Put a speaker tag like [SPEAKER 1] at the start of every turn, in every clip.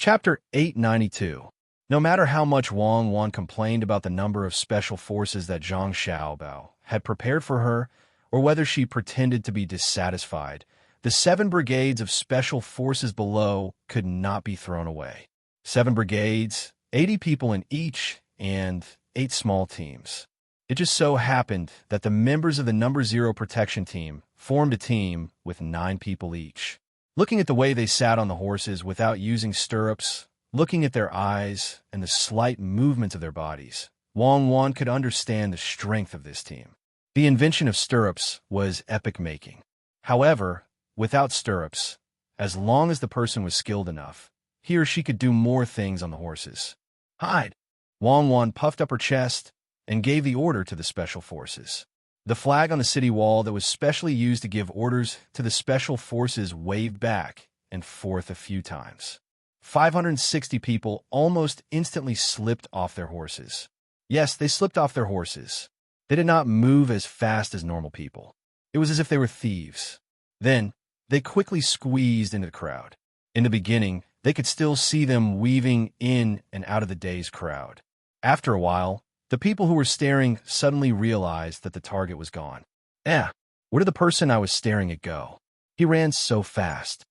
[SPEAKER 1] Chapter 892. No matter how much Wang Wan complained about the number of special forces that Zhang Xiaobao had prepared for her, or whether she pretended to be dissatisfied, the 7 brigades of special forces below could not be thrown away. 7 brigades, 80 people in each, and 8 small teams. It just so happened that the members of the number 0 protection team formed a team with 9 people each. Looking at the way they sat on the horses without using stirrups, looking at their eyes and the slight movements of their bodies, Wang Wan could understand the strength of this team. The invention of stirrups was epic-making. However, without stirrups, as long as the person was skilled enough, he or she could do more things on the horses. Hide! Wang Wan puffed up her chest and gave the order to the special forces. The flag on the city wall that was specially used to give orders to the special forces waved back and forth a few times. 560 people almost instantly slipped off their horses. Yes, they slipped off their horses. They did not move as fast as normal people. It was as if they were thieves. Then, they quickly squeezed into the crowd. In the beginning, they could still see them weaving in and out of the day's crowd. After a while, the people who were staring suddenly realized that the target was gone. Where did the person I was staring at go? He ran so fast.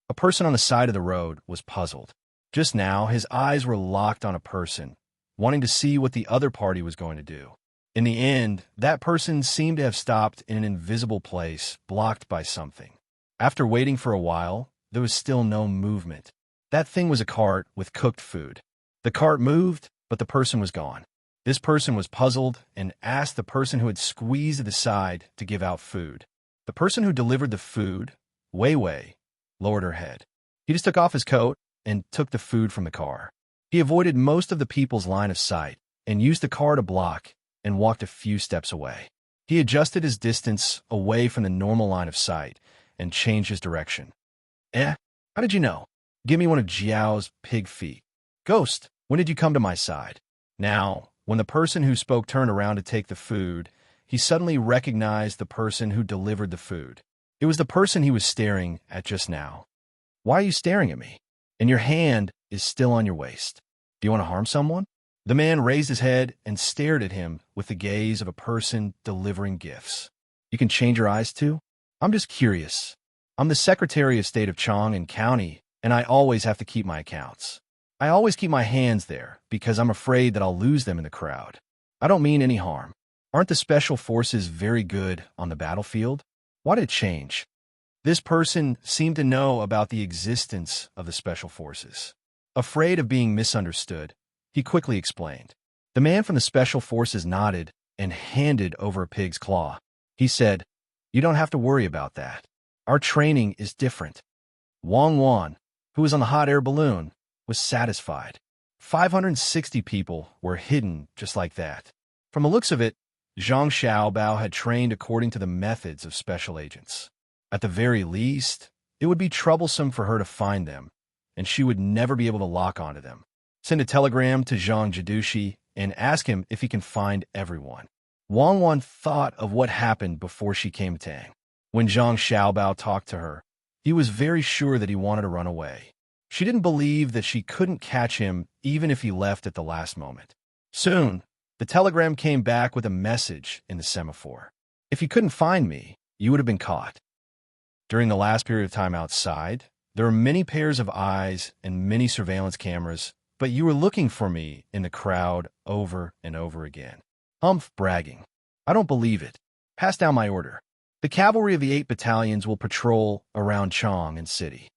[SPEAKER 1] A person on the side of the road was puzzled. Just now, his eyes were locked on a person, wanting to see what the other party was going to do. In the end, that person seemed to have stopped in an invisible place, blocked by something. After waiting for a while, there was still no movement. That thing was a cart with cooked food. The cart moved, but the person was gone. This person was puzzled and asked the person who had squeezed at the side to give out food. The person who delivered the food, Wei, lowered her head. He just took off his coat and took the food from the car. He avoided most of the people's line of sight and used the car to block and walked a few steps away. He adjusted his distance away from the normal line of sight and changed his direction. How did you know? Give me one of Jiao's pig feet. Ghost, when did you come to my side? Now, when the person who spoke turned around to take the food, he suddenly recognized the person who delivered the food. It was the person he was staring at just now. Why are you staring at me? And your hand is still on your waist. Do you want to harm someone? The man raised his head and stared at him with the gaze of a person delivering gifts. You can change your eyes too? I'm just curious. I'm the Secretary of State of Chang and County, and I always have to keep my accounts. I always keep my hands there because I'm afraid that I'll lose them in the crowd. I don't mean any harm. Aren't the special forces very good on the battlefield? Why did it change? This person seemed to know about the existence of the special forces. Afraid of being misunderstood, he quickly explained. The man from the special forces nodded and handed over a pig's claw. He said, "You don't have to worry about that. Our training is different." Wang Wan, who was on the hot air balloon, was satisfied. 560 people were hidden just like that. From the looks of it, Zhang Xiaobao had trained according to the methods of special agents. At the very least, it would be troublesome for her to find them, and she would never be able to lock onto them. Send a telegram to Zhang Jidushi and ask him if he can find everyone. Wang Wan thought of what happened before she came to Tang. When Zhang Xiaobao talked to her, he was very sure that he wanted to run away. She didn't believe that she couldn't catch him even if he left at the last moment. Soon, the telegram came back with a message in the semaphore. If you couldn't find me, you would have been caught. During the last period of time outside, there were many pairs of eyes and many surveillance cameras, but you were looking for me in the crowd over and over again. Humph, bragging. I don't believe it. Pass down my order. The cavalry of the 8 battalions will patrol around Chang and city.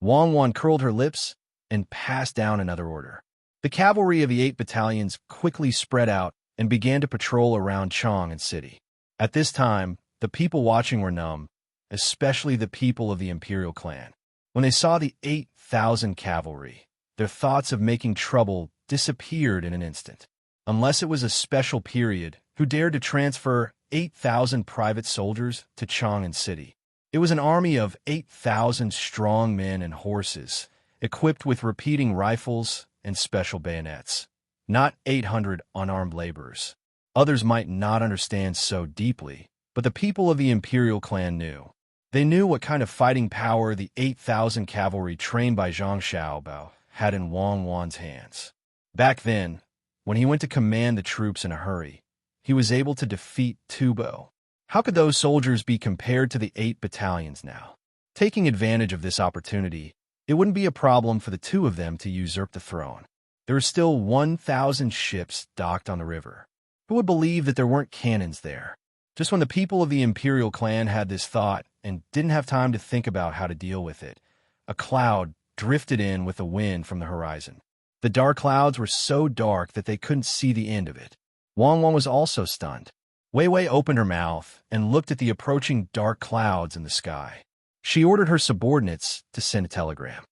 [SPEAKER 1] Wang Wan curled her lips and passed down another order. The cavalry of the 8 battalions quickly spread out and began to patrol around Chang and city. At this time, the people watching were numb, especially the people of the imperial clan. When they saw the 8,000 cavalry, their thoughts of making trouble disappeared in an instant. Unless it was a special period who dared to transfer 8,000 private soldiers to Chang and city. It was an army of 8,000 strong men and horses, equipped with repeating rifles and special bayonets, not 800 unarmed laborers. Others might not understand so deeply, but the people of the imperial clan knew. They knew what kind of fighting power the 8,000 cavalry trained by Zhang Xiaobao had in Wang Wan's hands. Back then, when he went to command the troops in a hurry, he was able to defeat Tubo. How could those soldiers be compared to the 8 battalions now? Taking advantage of this opportunity, it wouldn't be a problem for the 2 of them to usurp the throne. There were still 1,000 ships docked on the river. Who would believe that there weren't cannons there? Just when the people of the Imperial clan had this thought and didn't have time to think about how to deal with it, a cloud drifted in with the wind from the horizon. The dark clouds were so dark that they couldn't see the end of it. Wang Wan was also stunned. Wei Wei opened her mouth and looked at the approaching dark clouds in the sky. She ordered her subordinates to send a telegram.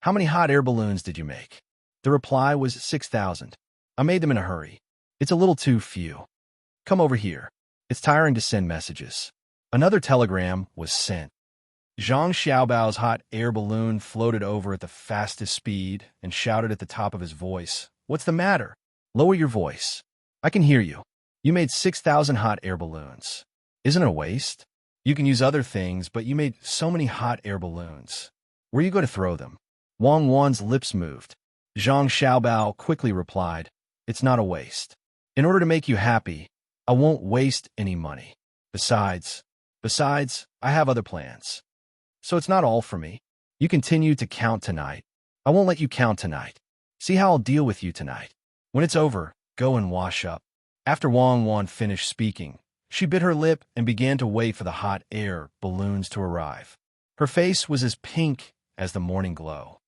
[SPEAKER 1] "How many hot air balloons did you make?" The reply was 6,000. "I made them in a hurry. It's a little too few. Come over here. It's tiring to send messages." Another telegram was sent. Zhang Xiaobao's hot air balloon floated over at the fastest speed and shouted at the top of his voice, "What's the matter? Lower your voice. I can hear you. You made 6,000 hot air balloons. Isn't it a waste? You can use other things, but you made so many hot air balloons. Where are you going to throw them?" Wang Wan's lips moved. Zhang Xiaobao quickly replied, "It's not a waste. In order to make you happy, I won't waste any money. Besides, I have other plans. So it's not all for me. You continue to count tonight. I won't let you count tonight. See how I'll deal with you tonight. When it's over, go and wash up." After Wang Wan finished speaking, she bit her lip and began to wait for the hot air balloons to arrive. Her face was as pink as the morning glow.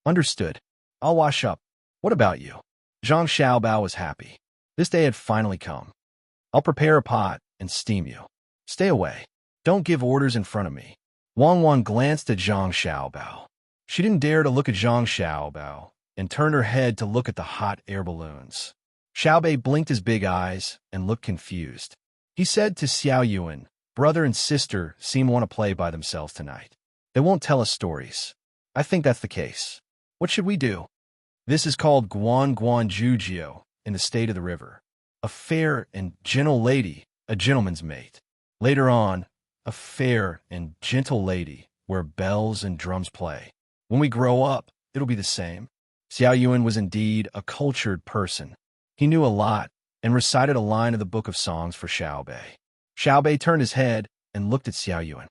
[SPEAKER 1] "Understood. I'll wash up. What about you?" Zhang Xiaobao was happy. This day had finally come. "I'll prepare a pot and steam you. Stay away. Don't give orders in front of me." Wang Wan glanced at Zhang Xiaobao. She didn't dare to look at Zhang Xiaobao and turned her head to look at the hot air balloons. Xiaobei blinked his big eyes and looked confused. He said to Xiao Yuan, "Brother and sister seem to want to play by themselves tonight. They won't tell us stories. I think that's the case. What should we do?" This is called Guan Guan Jujio in the state of the river. A fair and gentle lady, a gentleman's mate. Later on, a fair and gentle lady where bells and drums play. When we grow up, it'll be the same. Xiao Yuan was indeed a cultured person. He knew a lot and recited a line of the Book of Songs for Xiaobei. Xiaobei turned his head and looked at Xiao Yuan.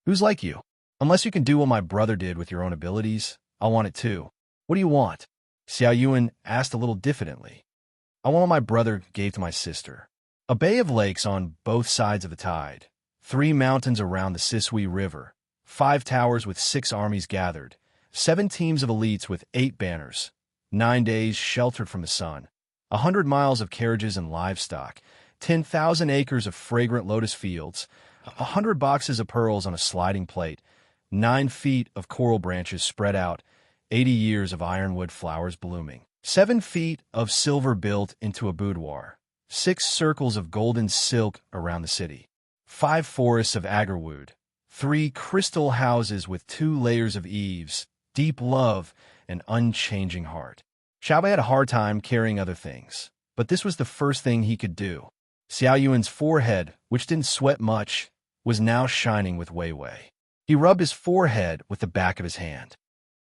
[SPEAKER 1] "Who's like you? Unless you can do what my brother did with your own abilities, I'll want it too. What do you want?" Xiao Yuan asked a little diffidently. "I want what my brother gave to my sister. A bay of lakes on both sides of the tide, 3 mountains around the Sisui River, 5 towers with 6 armies gathered, 7 teams of elites with 8 banners, 9 days sheltered from the sun, 100 miles of carriages and livestock, 10,000 acres of fragrant lotus fields, 100 boxes of pearls on a sliding plate, 9 feet of coral branches spread out, 80 years of ironwood flowers blooming, 7 feet of silver built into a boudoir, 6 circles of golden silk around the city, 5 forests of agarwood, 3 crystal houses with 2 layers of eaves, deep love, and unchanging heart." Xiaobei had a hard time carrying other things, but this was the first thing he could do. Xiao Yuan's forehead, which didn't sweat much, was now shining with Wei Wei. He rubbed his forehead with the back of his hand.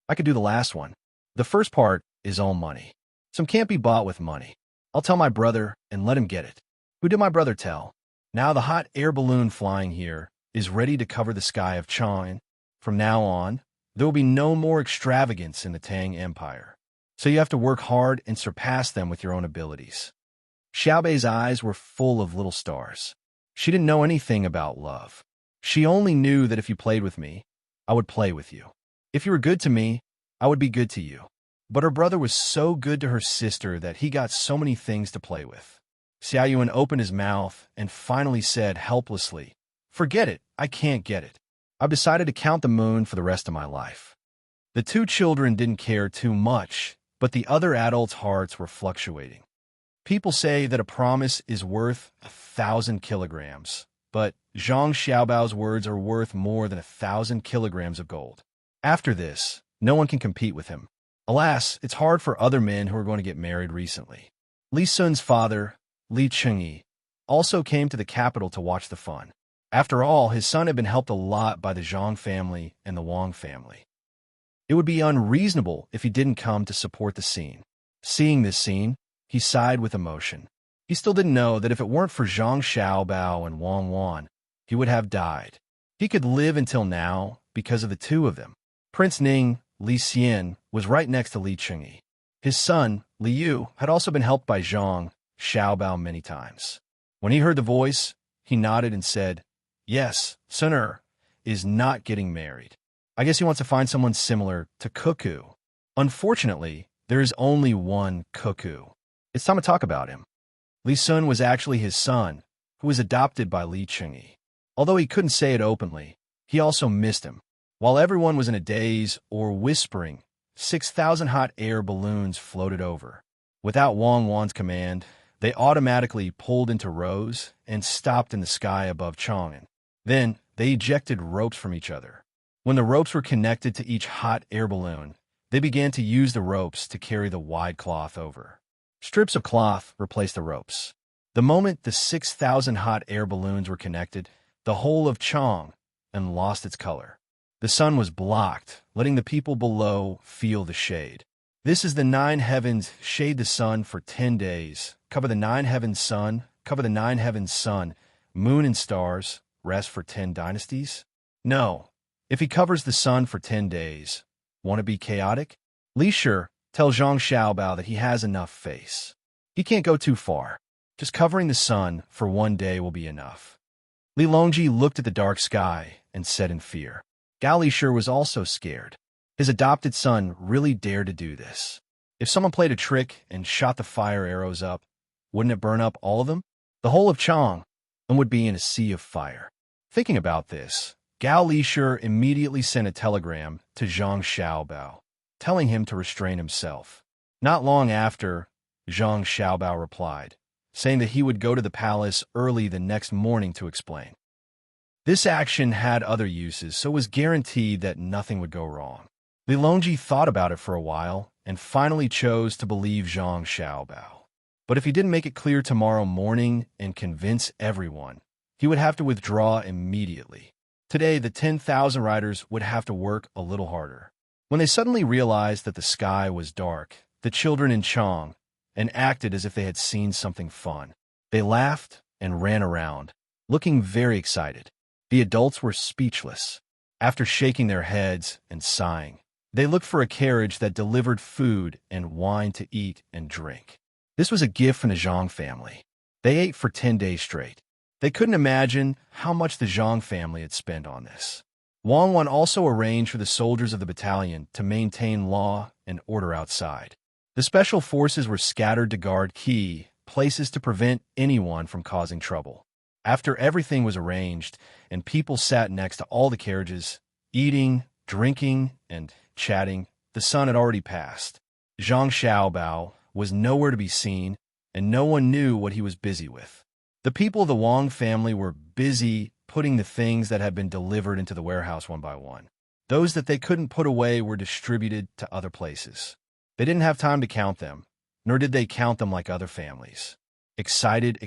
[SPEAKER 1] "I could do the last one. The first part is all money. Some can't be bought with money. I'll tell my brother and let him get it." Who did my brother tell? Now the hot air balloon flying here is ready to cover the sky of Chang'an. From now on, there will be no more extravagance in the Tang Empire. So you have to work hard and surpass them with your own abilities. Xiaobei's eyes were full of little stars. She didn't know anything about love. She only knew that if you played with me, I would play with you. If you were good to me, I would be good to you. But her brother was so good to her sister that he got so many things to play with. Xiao Yuan opened his mouth and finally said helplessly, "Forget it, I can't get it. I've decided to count the moon for the rest of my life." The 2 children didn't care too much, but the other adults' hearts were fluctuating. People say that a promise is worth 1,000 kilograms, but Zhang Xiaobao's words are worth more than 1,000 kilograms of gold. After this, no one can compete with him. Alas, it's hard for other men who are going to get married recently. Li Sun's father, Li Chengyi, also came to the capital to watch the fun. After all, his son had been helped a lot by the Zhang family and the Wang family. It would be unreasonable if he didn't come to support the scene. Seeing this scene, he sighed with emotion. He still didn't know that if it weren't for Zhang Xiaobao and Wang Wan, he would have died. He could live until now because of the two of them. Prince Ning, Li Xian, was right next to Li Chengyi. His son, Li Yu, had also been helped by Zhang Xiaobao many times. When he heard the voice, he nodded and said, "Yes, Sun is not getting married. I guess he wants to find someone similar to Cuckoo. Unfortunately, there is only one Cuckoo. It's time to talk about him." Li Sun was actually his son, who was adopted by Li Chengyi. Although he couldn't say it openly, he also missed him. While everyone was in a daze or whispering, 6,000 hot air balloons floated over. Without Wang Wan's command, they automatically pulled into rows and stopped in the sky above Chang'an. Then, they ejected ropes from each other. When the ropes were connected to each hot air balloon, they began to use the ropes to carry the wide cloth over. Strips of cloth replaced the ropes. The moment the 6,000 hot air balloons were connected, the whole of Chang'an lost its color. The sun was blocked, letting the people below feel the shade. This is the 9 heavens, shade the sun for 10 days, cover the 9 heavens sun, cover the 9 heavens sun, moon and stars, rest for 10 dynasties? No. If he covers the sun for 10 days, won't it be chaotic? Li Shi tells Zhang Xiaobao that he has enough face. He can't go too far. Just covering the sun for 1 day will be enough. Li Longji looked at the dark sky and said in fear. Gao Li Shi was also scared. His adopted son really dared to do this. If someone played a trick and shot the fire arrows up, wouldn't it burn up all of them? The whole of Chang'an would be in a sea of fire. Thinking about this, Gao Li Shi immediately sent a telegram to Zhang Xiaobao, telling him to restrain himself. Not long after, Zhang Xiaobao replied, saying that he would go to the palace early the next morning to explain. This action had other uses, so it was guaranteed that nothing would go wrong. Li Longji thought about it for a while and finally chose to believe Zhang Xiaobao. But if he didn't make it clear tomorrow morning and convince everyone, he would have to withdraw immediately. Today, the 10,000 riders would have to work a little harder. When they suddenly realized that the sky was dark, the children in Chang'an acted as if they had seen something fun. They laughed and ran around, looking very excited. The adults were speechless. After shaking their heads and sighing, they looked for a carriage that delivered food and wine to eat and drink. This was a gift from the Zhang family. They ate for 10 days straight. They couldn't imagine how much the Zhang family had spent on this. Wang Wan also arranged for the soldiers of the battalion to maintain law and order outside. The special forces were scattered to guard key places to prevent anyone from causing trouble. After everything was arranged and people sat next to all the carriages, eating, drinking, and chatting, the sun had already passed. Zhang Xiaobao was nowhere to be seen, and no one knew what he was busy with. The people of the Wang family were busy putting the things that had been delivered into the warehouse one by one. Those that they couldn't put away were distributed to other places. They didn't have time to count them, nor did they count them like other families. Excited,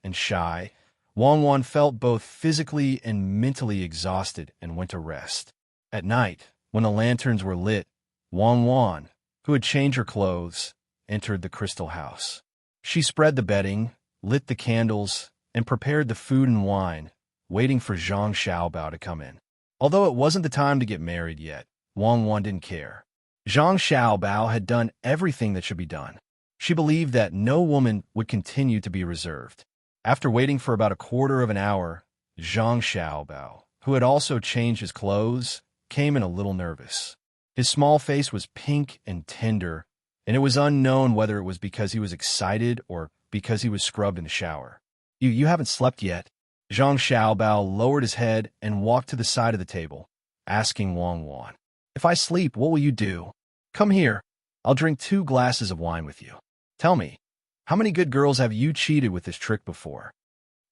[SPEAKER 1] and shy, Wang Wan felt both physically and mentally exhausted and went to rest. At night, when the lanterns were lit, Wang Wan, who had changed her clothes, entered the crystal house. She spread the bedding, lit the candles, and prepared the food and wine, waiting for Zhang Xiaobao to come in. Although it wasn't the time to get married yet, Wang Wan didn't care. Zhang Xiaobao had done everything that should be done. She believed that no woman would continue to be reserved. After waiting for about a quarter of an hour, Zhang Xiaobao, who had also changed his clothes, came in a little nervous. His small face was pink and tender, and it was unknown whether it was because he was excited or because he was scrubbed in the shower. You haven't slept yet." Zhang Xiaobao lowered his head and walked to the side of the table, asking Wang Wan, "If I sleep, what will you do? Come here. I'll drink 2 glasses of wine with you. Tell me, how many good girls have you cheated with this trick before?"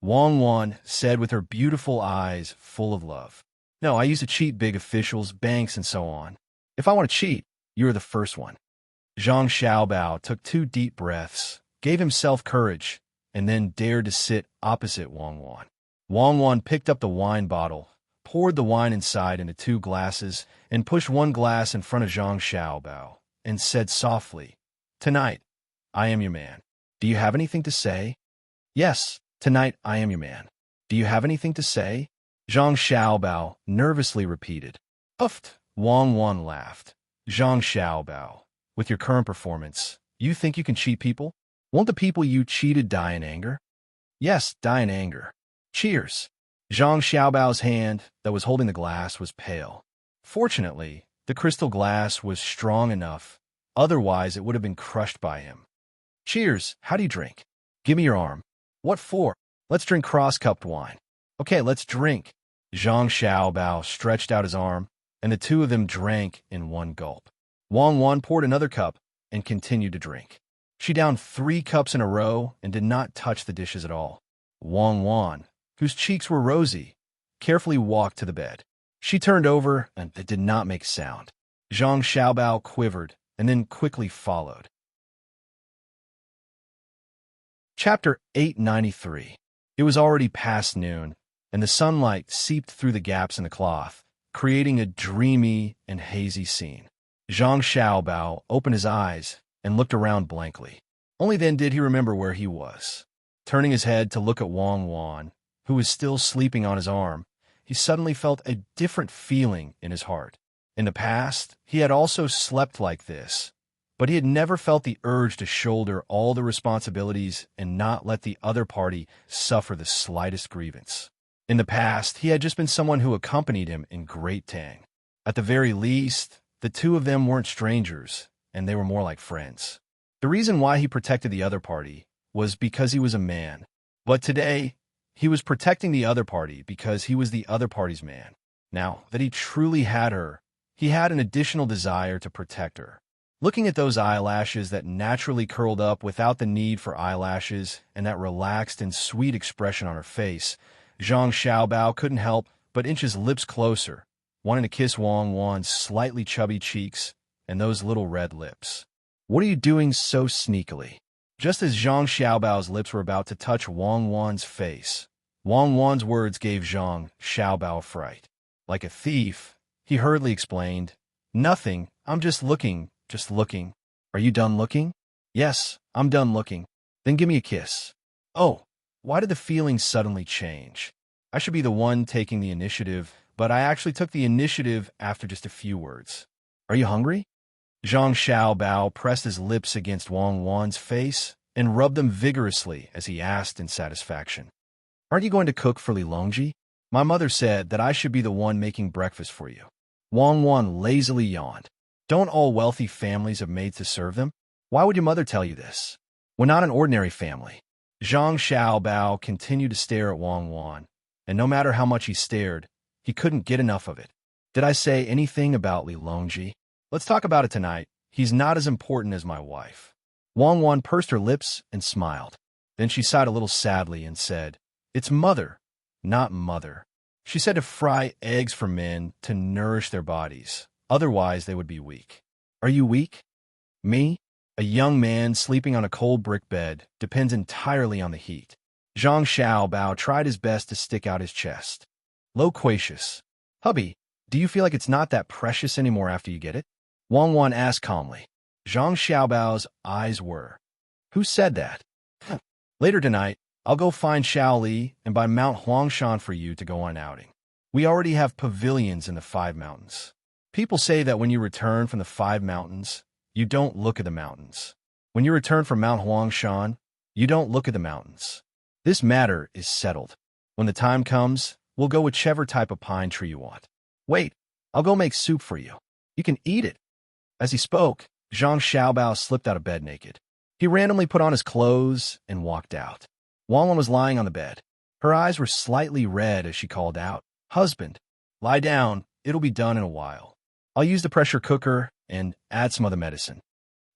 [SPEAKER 1] Wang Wan said with her beautiful eyes full of love, "No, I used to cheat big officials, banks, and so on. If I want to cheat, you're the first one." Zhang Xiaobao took 2 deep breaths, gave himself courage, and then dared to sit opposite Wang Wan. Wang Wan picked up the wine bottle, poured the wine inside into 2 glasses, and pushed one glass in front of Zhang Xiaobao and said softly, "Tonight, I am your man. Do you have anything to say?" "Yes, tonight I am your man. Do you have anything to say?" Zhang Xiaobao nervously repeated. "Uft." Wang Wan laughed. "Zhang Xiaobao, with your current performance, you think you can cheat people? Won't the people you cheated die in anger?" "Yes, die in anger. Cheers." Zhang Xiaobao's hand that was holding the glass was pale. Fortunately, the crystal glass was strong enough, otherwise it would have been crushed by him. "Cheers. How do you drink?" "Give me your arm." "What for?" "Let's drink cross-cupped wine." "Okay, let's drink." Zhang Xiaobao stretched out his arm, and the two of them drank in one gulp. Wang Wan poured another cup and continued to drink. She downed 3 cups in a row and did not touch the dishes at all. Wang Wan, whose cheeks were rosy, carefully walked to the bed. She turned over, and it did not make sound. Zhang Xiaobao quivered and then quickly followed. Chapter 893. It was already past noon, and the sunlight seeped through the gaps in the cloth, creating a dreamy and hazy scene. Zhang Xiaobao opened his eyes and looked around blankly. Only then did he remember where he was. Turning his head to look at Wang Wan, who was still sleeping on his arm, he suddenly felt a different feeling in his heart. In the past, he had also slept like this, but he had never felt the urge to shoulder all the responsibilities and not let the other party suffer the slightest grievance. In the past, he had just been someone who accompanied him in Great Tang. At the very least, the two of them weren't strangers, and they were more like friends. The reason why he protected the other party was because he was a man. But today, he was protecting the other party because he was the other party's man. Now that he truly had her, he had an additional desire to protect her. Looking at those eyelashes that naturally curled up without the need for eyelashes and that relaxed and sweet expression on her face, Zhang Xiaobao couldn't help but inch his lips closer, wanting to kiss Wang Wan's slightly chubby cheeks and those little red lips. "What are you doing so sneakily?" Just as Zhang Xiaobao's lips were about to touch Wang Wan's face, Wang Wan's words gave Zhang Xiaobao a fright. Like a thief, he hurriedly explained, "Nothing, I'm just looking. Are you done looking?" "Yes, I'm done looking." "Then give me a kiss." "Oh, why did the feeling suddenly change? I should be the one taking the initiative, but I actually took the initiative after just a few words." "Are you hungry?" Zhang Xiaobao pressed his lips against Wang Wan's face and rubbed them vigorously as he asked in satisfaction, "Aren't you going to cook for Li Longji? My mother said that I should be the one making breakfast for you." Wang Wan lazily yawned. "Don't all wealthy families have maids to serve them? Why would your mother tell you this? We're not an ordinary family." Zhang Xiaobao continued to stare at Wang Wan, and no matter how much he stared, he couldn't get enough of it. "Did I say anything about Li Longji? Let's talk about it tonight. He's not as important as my wife." Wang Wan pursed her lips and smiled. Then she sighed a little sadly and said, "It's mother, not mother. She said to fry eggs for men to nourish their bodies. Otherwise, they would be weak." "Are you weak?" "Me? A young man sleeping on a cold brick bed depends entirely on the heat." Zhang Xiaobao tried his best to stick out his chest. "Loquacious. Hubby, do you feel like it's not that precious anymore after you get it?" Wang Wan asked calmly. Zhang Xiaobao's eyes were. "Who said that?" "Later tonight, I'll go find Xiao Li and buy Mount Huangshan for you to go on outing. We already have pavilions in the 5 mountains. People say that when you return from the 5 mountains, you don't look at the mountains. When you return from Mount Huangshan, you don't look at the mountains. This matter is settled. When the time comes, we'll go whichever type of pine tree you want. Wait, I'll go make soup for you. You can eat it." As he spoke, Zhang Xiaobao slipped out of bed naked. He randomly put on his clothes and walked out. Wang Wan was lying on the bed. Her eyes were slightly red as she called out, "Husband, lie down. It'll be done in a while. I'll use the pressure cooker and add some other medicine."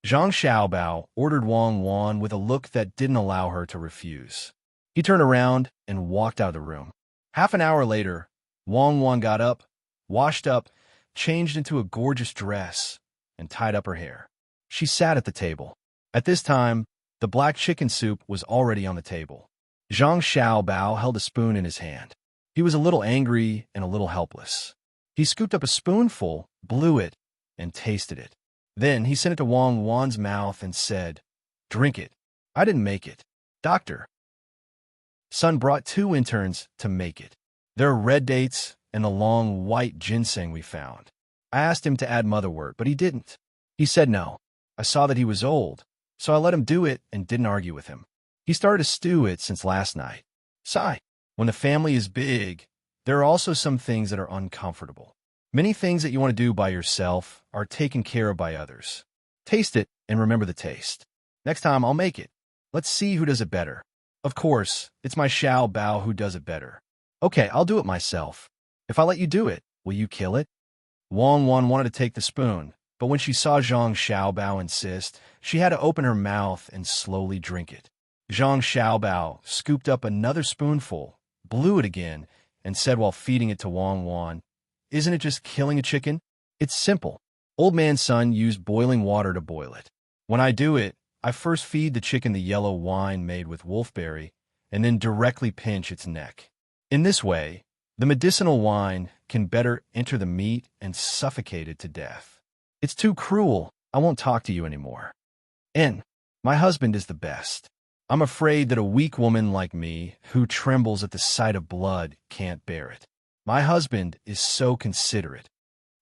[SPEAKER 1] Zhang Xiaobao ordered Wang Wan with a look that didn't allow her to refuse. He turned around and walked out of the room. Half an hour later, Wang Wan got up, washed up, changed into a gorgeous dress, and tied up her hair. She sat at the table. At this time, the black chicken soup was already on the table. Zhang Xiaobao held a spoon in his hand. He was a little angry and a little helpless. He scooped up a spoonful, blew it, and tasted it. Then he sent it to Wang Wan's mouth and said, "Drink it. I didn't make it. Doctor." Sun brought 2 interns to make it. There are red dates and the long white ginseng we found. I asked him to add motherwort, but he didn't. He said no. I saw that he was old, so I let him do it and didn't argue with him. He started to stew it since last night. Sigh. When the family is big, there are also some things that are uncomfortable. Many things that you want to do by yourself are taken care of by others. Taste it and remember the taste. Next time I'll make it. Let's see who does it better. Of course, it's my Xiao Bao who does it better. Okay, I'll do it myself. If I let you do it, will you kill it? Wang Wan wanted to take the spoon, but when she saw Zhang Xiaobao insist, she had to open her mouth and slowly drink it. Zhang Xiaobao scooped up another spoonful, blew it again, and said while feeding it to Wang Wan, "Isn't it just killing a chicken? It's simple. Old man's son used boiling water to boil it. When I do it, I first feed the chicken the yellow wine made with wolfberry, and then directly pinch its neck. In this way, the medicinal wine can better enter the meat and suffocate it to death. It's too cruel. I won't talk to you anymore. And my husband is the best. I'm afraid that a weak woman like me, who trembles at the sight of blood, can't bear it. My husband is so considerate."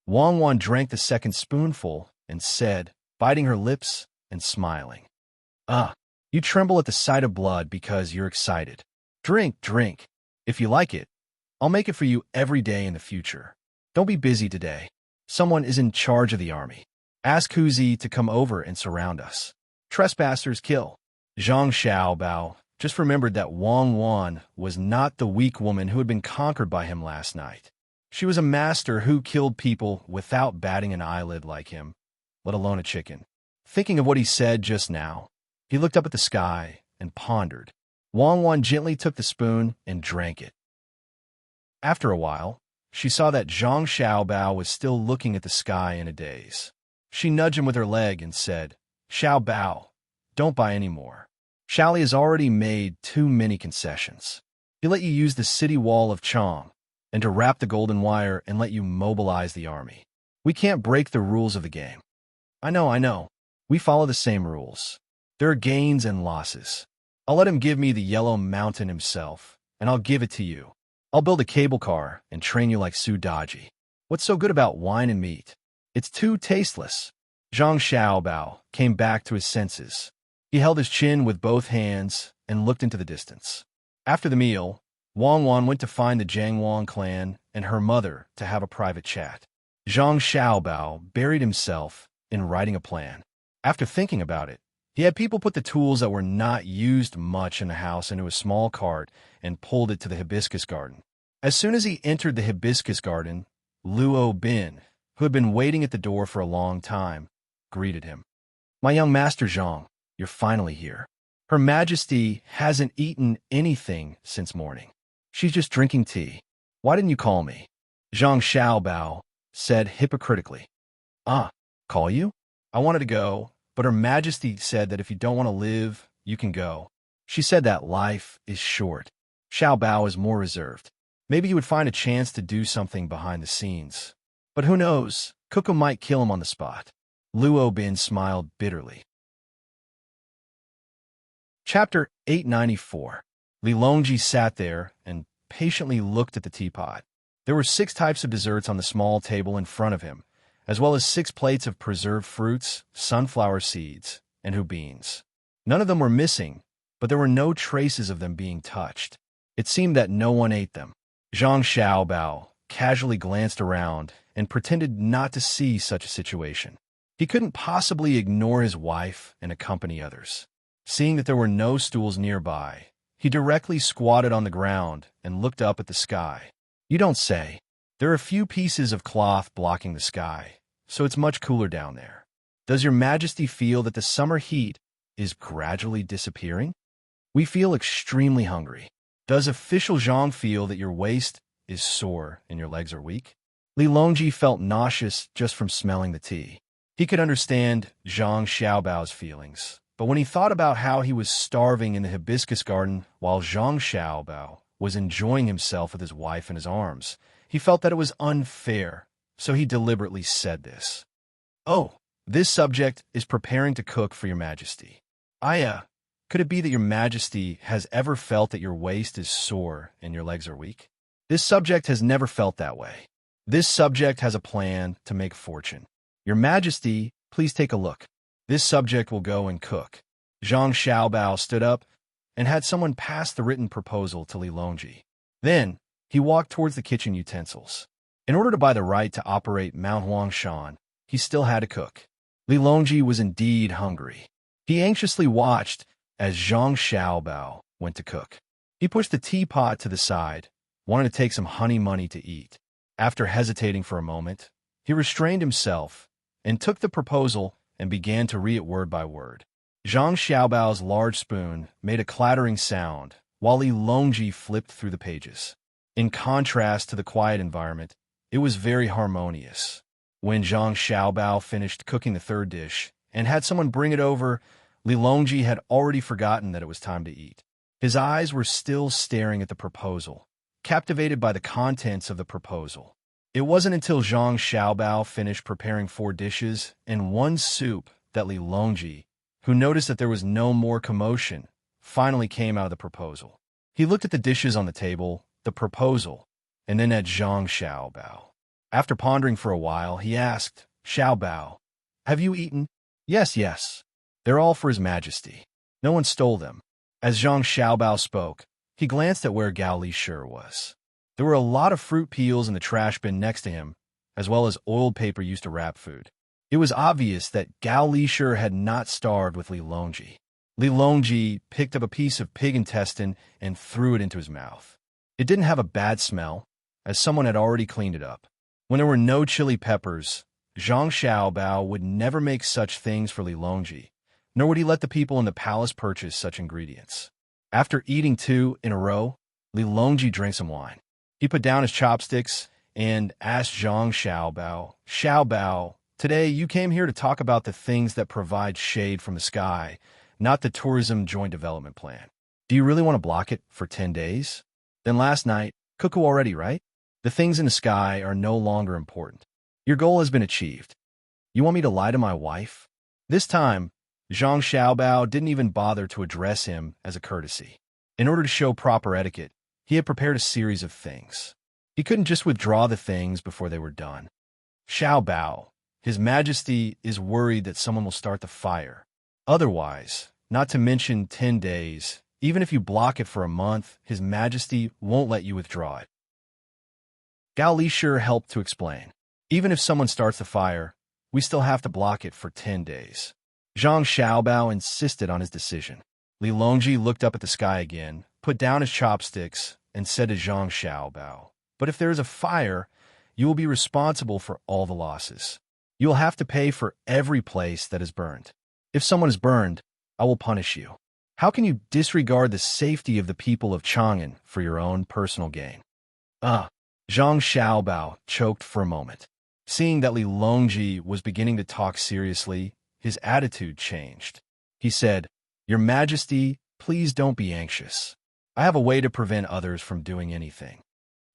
[SPEAKER 1] Wang Wan drank the second spoonful and said, biting her lips and smiling, You tremble at the sight of blood because you're excited. Drink, drink. If you like it, I'll make it for you every day in the future. Don't be busy today. Someone is in charge of the army. Ask Huzi to come over and surround us. Trespassers kill." Zhang Xiaobao just remembered that Wang Wan was not the weak woman who had been conquered by him last night. She was a master who killed people without batting an eyelid like him, let alone a chicken. Thinking of what he said just now, he looked up at the sky and pondered. Wang Wan gently took the spoon and drank it. After a while, she saw that Zhang Xiaobao was still looking at the sky in a daze. She nudged him with her leg and said, "Xiaobao, don't buy any more. Xiaoli has already made too many concessions. He let you use the city wall of Chong and to wrap the golden wire and let you mobilize the army. We can't break the rules of the game." I know. We follow the same rules. There are gains and losses. I'll let him give me the Yellow Mountain himself, and I'll give it to you. I'll build a cable car and train you like Su Daji. What's so good about wine and meat? It's too tasteless. Zhang Xiaobao came back to his senses. He held his chin with both hands and looked into the distance. After the meal, Wang Wan went to find the Jiangwang clan and her mother to have a private chat. Zhang Xiaobao buried himself in writing a plan. After thinking about it, he had people put the tools that were not used much in the house into a small cart and pulled it to the hibiscus garden. As soon as he entered the hibiscus garden, Luo Bin, who had been waiting at the door for a long time, greeted him. "My young master Zhang, you're finally here. Her Majesty hasn't eaten anything since morning. She's just drinking tea. Why didn't you call me?" Zhang Xiaobao said hypocritically. Call you? I wanted to go, but Her Majesty said that if you don't want to live, you can go. She said that life is short. Xiaobao is more reserved. Maybe he would find a chance to do something behind the scenes. But who knows? Kuku might kill him on the spot. Luo Bin smiled bitterly. Chapter 894. Li Longji sat there and patiently looked at the teapot. There were 6 types of desserts on the small table in front of him, as well as 6 plates of preserved fruits, sunflower seeds, and hu beans. None of them were missing, but there were no traces of them being touched. It seemed that no one ate them. Zhang Xiaobao casually glanced around and pretended not to see such a situation. He couldn't possibly ignore his wife and accompany others. Seeing that there were no stools nearby, he directly squatted on the ground and looked up at the sky. You don't say. There are a few pieces of cloth blocking the sky, so it's much cooler down there. Does Your Majesty feel that the summer heat is gradually disappearing? We feel extremely hungry. Does official Zhang feel that your waist is sore and your legs are weak? Li Longji felt nauseous just from smelling the tea. He could understand Zhang Xiaobao's feelings, but when he thought about how he was starving in the hibiscus garden while Zhang Xiaobao was enjoying himself with his wife in his arms, He felt that it was unfair, so he deliberately said this. "Oh, this subject is preparing to cook for your majesty. Could it be that your majesty has ever felt that your waist is sore and your legs are weak? This subject has never felt that way. This subject has a plan to make fortune. Your majesty, please take a look. This subject will go and cook." Zhang Xiaobao stood up and had someone pass the written proposal to Li Longji. Then, he walked towards the kitchen utensils. In order to buy the right to operate Mount Huangshan, he still had to cook. Li Longji was indeed hungry. He anxiously watched as Zhang Xiaobao went to cook. He pushed the teapot to the side, wanted to take some honey money to eat. After hesitating for a moment, he restrained himself and took the proposal and began to read it word by word. Zhang Xiaobao's large spoon made a clattering sound while Li Longji flipped through the pages. In contrast to the quiet environment, it was very harmonious. When Zhang Xiaobao finished cooking the third dish and had someone bring it over, Li Longji had already forgotten that it was time to eat. His eyes were still staring at the proposal, captivated by the contents of the proposal. It wasn't until Zhang Xiaobao finished preparing 4 dishes and 1 soup that Li Longji, who noticed that there was no more commotion, finally came out of the proposal. He looked at the dishes on the table, the proposal, and then at Zhang Xiaobao. After pondering for a while, he asked, "Xiaobao, have you eaten?" Yes. They're all for His Majesty. No one stole them." As Zhang Xiaobao spoke, he glanced at where Gao Lishir was. There were a lot of fruit peels in the trash bin next to him, as well as oiled paper used to wrap food. It was obvious that Gao Lishir had not starved with Li Longji. Li Longji picked up a piece of pig intestine and threw it into his mouth. It didn't have a bad smell, as someone had already cleaned it up. When there were no chili peppers, Zhang Xiaobao would never make such things for Li Longji, nor would he let the people in the palace purchase such ingredients. After eating 2 in a row, Li Longji drank some wine. He put down his chopsticks and asked Zhang Xiaobao, "Xiaobao, today you came here to talk about the things that provide shade from the sky, not the tourism joint development plan. Do you really want to block it for 10 days? Then last night, cuckoo already, right? The things in the sky are no longer important. Your goal has been achieved. You want me to lie to my wife?" This time, Zhang Xiaobao didn't even bother to address him as a courtesy. In order to show proper etiquette, he had prepared a series of things. He couldn't just withdraw the things before they were done. "Xiaobao, His Majesty is worried that someone will start the fire. Otherwise, not to mention 10 days, even if you block it for a month, His Majesty won't let you withdraw it." Gao Lishir helped to explain. "Even if someone starts the fire, we still have to block it for 10 days. Zhang Xiaobao insisted on his decision. Li Longji looked up at the sky again, put down his chopsticks, and said to Zhang Xiaobao, "But if there is a fire, you will be responsible for all the losses. You will have to pay for every place that is burned. If someone is burned, I will punish you. How can you disregard the safety of the people of Chang'an for your own personal gain?" Zhang Xiaobao choked for a moment. Seeing that Li Longji was beginning to talk seriously, his attitude changed. He said, "Your Majesty, please don't be anxious. I have a way to prevent others from doing anything."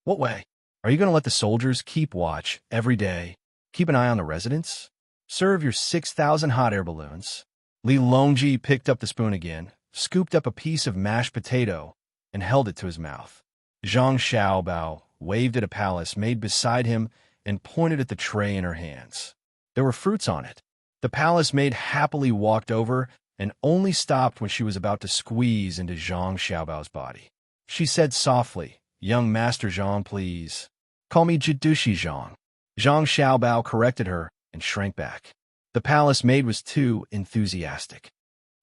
[SPEAKER 1] "What way? Are you going to let the soldiers keep watch every day, keep an eye on the residents? Serve your 6,000 hot air balloons?" Li Longji picked up the spoon again, scooped up a piece of mashed potato, and held it to his mouth. Zhang Xiaobao waved at a palace made beside him and pointed at the tray in her hands. There were fruits on it. The palace maid happily walked over and only stopped when she was about to squeeze into Zhang Xiaobao's body. She said softly, "Young Master Zhang, please. Call me Jidushi Zhang." Zhang Xiaobao corrected her and shrank back. The palace maid was too enthusiastic.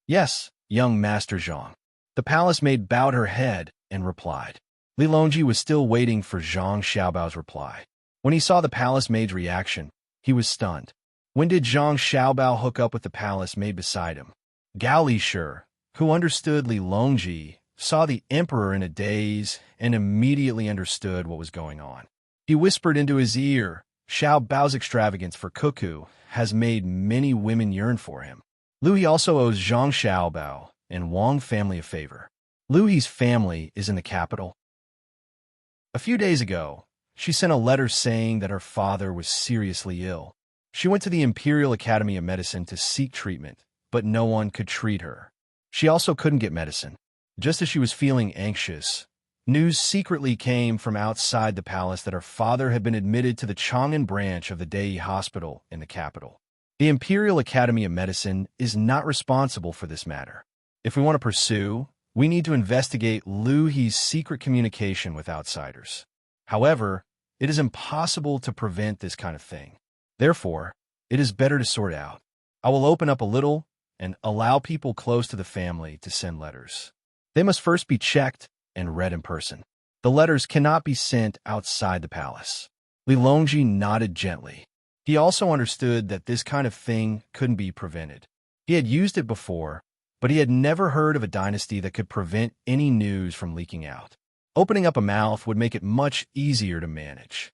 [SPEAKER 1] "Yes, young Master Zhang." The palace maid bowed her head and replied. Li Longji was still waiting for Zhang Xiaobao's reply. When he saw the palace maid's reaction, he was stunned. When did Zhang Xiaobao hook up with the palace maid beside him? Gao Lishir, who understood Li Longji, saw the emperor in a daze and immediately understood what was going on. He whispered into his ear, "Xiaobao's extravagance for cuckoo has made many women yearn for him. Lu He also owes Zhang Xiaobao and Wang family a favor. Lu He's family is in the capital." A few days ago, She sent a letter saying that her father was seriously ill. She went to the Imperial Academy of Medicine to seek treatment, but no one could treat her. She also couldn't get medicine. Just as she was feeling anxious, news secretly came from outside the palace that her father had been admitted to the Chang'an branch of the Dei Hospital in the capital. The Imperial Academy of Medicine is not responsible for this matter. If we want to pursue, we need to investigate Lu He's secret communication with outsiders. However, it is impossible to prevent this kind of thing. Therefore, it is better to sort out. I will open up a little and allow people close to the family to send letters. They must first be checked and read in person. The letters cannot be sent outside the palace. Li Longji nodded gently. He also understood that this kind of thing couldn't be prevented. He had used it before, but he had never heard of a dynasty that could prevent any news from leaking out. Opening up a mouth would make it much easier to manage.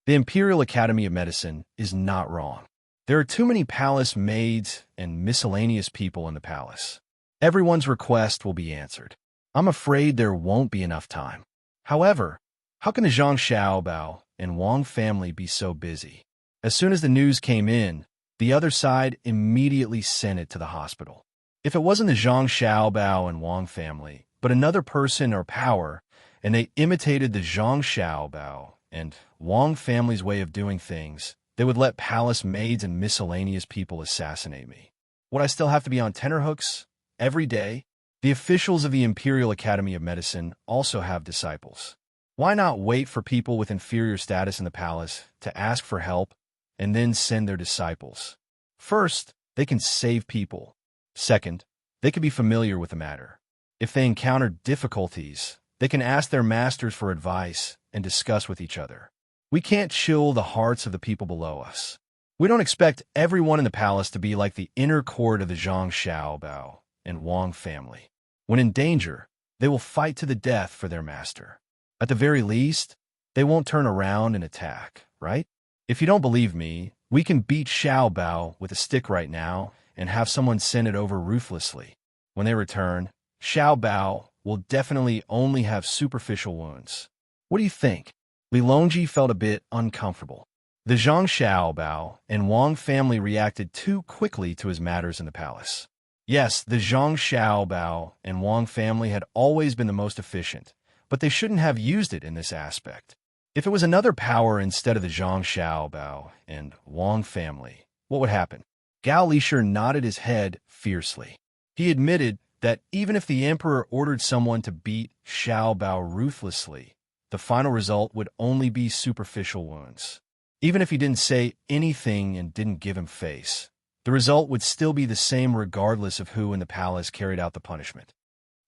[SPEAKER 1] The Imperial Academy of Medicine is not wrong. There are too many palace maids and miscellaneous people in the palace. Everyone's request will be answered. I'm afraid there won't be enough time. However, how can the Zhang Xiaobao and Wang family be so busy? As soon as the news came in, the other side immediately sent it to the hospital. If it wasn't the Zhang Xiaobao and Wang family, but another person or power, and they imitated the Zhang Xiaobao and Wang family's way of doing things, they would let palace maids and miscellaneous people assassinate me. Would I still have to be on tenterhooks every day? The officials of the Imperial Academy of Medicine also have disciples. Why not wait for people with inferior status in the palace to ask for help and then send their disciples? First, they can save people. Second, they can be familiar with the matter. If they encounter difficulties, they can ask their masters for advice and discuss with each other. We can't chill the hearts of the people below us. We don't expect everyone in the palace to be like the inner court of the Zhang Xiaobao and Wang family. When in danger, they will fight to the death for their master. At the very least, they won't turn around and attack, right? If you don't believe me, we can beat Xiaobao with a stick right now and have someone send it over ruthlessly. When they return, Xiaobao will definitely only have superficial wounds. What do you think? Li Longji felt a bit uncomfortable. The Zhang Xiaobao and Wang family reacted too quickly to his matters in the palace. Yes, the Zhang Xiaobao and Wang family had always been the most efficient, but they shouldn't have used it in this aspect. If it was another power instead of the Zhang Xiaobao and Wang family, what would happen? Gao Lishur nodded his head fiercely. He admitted that even if the emperor ordered someone to beat Xiaobao ruthlessly, the final result would only be superficial wounds. Even if he didn't say anything and didn't give him face, the result would still be the same regardless of who in the palace carried out the punishment.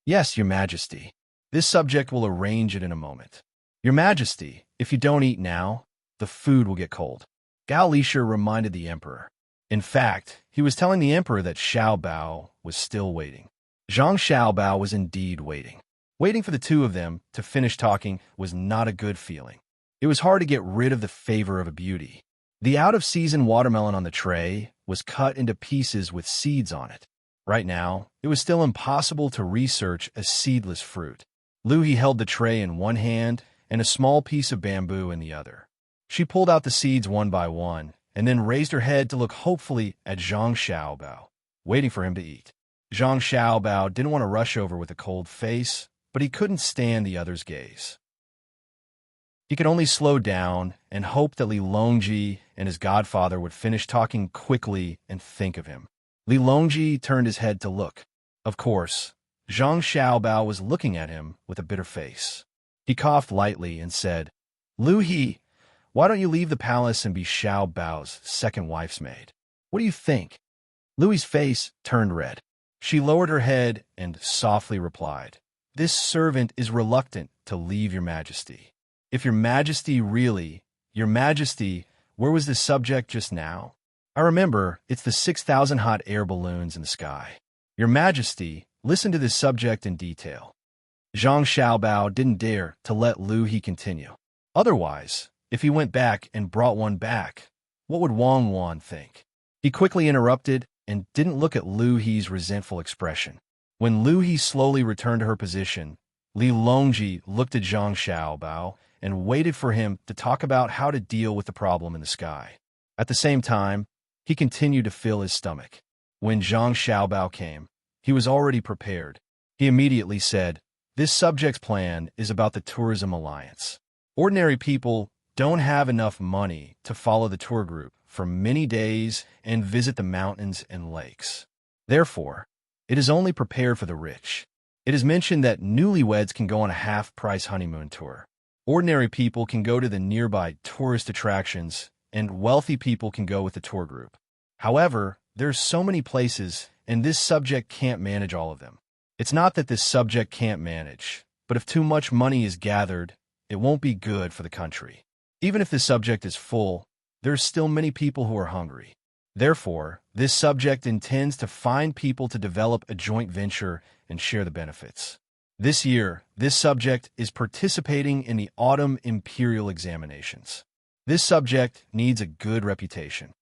[SPEAKER 1] Yes, Your Majesty. This subject will arrange it in a moment. Your Majesty, if you don't eat now, the food will get cold. Gao Lishur reminded the emperor. In fact, he was telling the emperor that Xiaobao was still waiting. Zhang Xiaobao was indeed waiting. Waiting for the two of them to finish talking was not a good feeling. It was hard to get rid of the favor of a beauty. The out-of-season watermelon on the tray was cut into pieces with seeds on it. Right now, it was still impossible to research a seedless fruit. Lu He held the tray in one hand and a small piece of bamboo in the other. She pulled out the seeds one by one and then raised her head to look hopefully at Zhang Xiaobao, waiting for him to eat. Zhang Xiaobao didn't want to rush over with a cold face, but he couldn't stand the other's gaze. He could only slow down and hope that Li Longji and his godfather would finish talking quickly and think of him. Li Longji turned his head to look. Of course, Zhang Xiaobao was looking at him with a bitter face. He coughed lightly and said, Lu He, why don't you leave the palace and be Xiaobao's second wife's maid? What do you think? Louis's face turned red. She lowered her head and softly replied, This servant is reluctant to leave Your Majesty. If Your Majesty really, Your Majesty, where was this subject just now? I remember, it's the 6,000 hot air balloons in the sky. Your Majesty, listen to this subject in detail. Zhang Xiaobao didn't dare to let Lu He continue. Otherwise, if he went back and brought one back, what would Wang Wan think? He quickly interrupted and didn't look at Lu He's resentful expression. When Lu He slowly returned to her position, Li Longji looked at Zhang Xiaobao and waited for him to talk about how to deal with the problem in the sky. At the same time, he continued to fill his stomach. When Zhang Xiaobao came, he was already prepared. He immediately said, "This subject's plan is about the Tourism Alliance. Ordinary people don't have enough money to follow the tour group for many days and visit the mountains and lakes. Therefore, it is only prepared for the rich. It is mentioned that newlyweds can go on a half-price honeymoon tour. Ordinary people can go to the nearby tourist attractions, and wealthy people can go with the tour group. However, there's so many places, and this subject can't manage all of them. It's not that this subject can't manage, but if too much money is gathered, it won't be good for the country. Even if the subject is full, there's still many people who are hungry. Therefore, this subject intends to find people to develop a joint venture and share the benefits. This year, this subject is participating in the autumn imperial examinations. This subject needs a good reputation.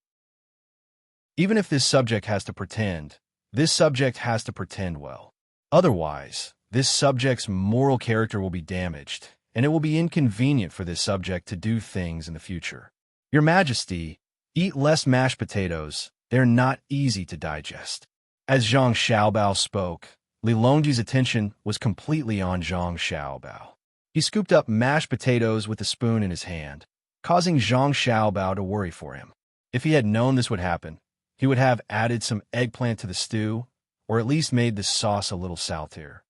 [SPEAKER 1] Even if this subject has to pretend, this subject has to pretend well. Otherwise, this subject's moral character will be damaged, and it will be inconvenient for this subject to do things in the future. Your Majesty, eat less mashed potatoes. They're not easy to digest." As Zhang Xiaobao spoke, Li Longji's attention was completely on Zhang Xiaobao. He scooped up mashed potatoes with a spoon in his hand, causing Zhang Xiaobao to worry for him. If he had known this would happen, he would have added some eggplant to the stew, or at least made the sauce a little saltier.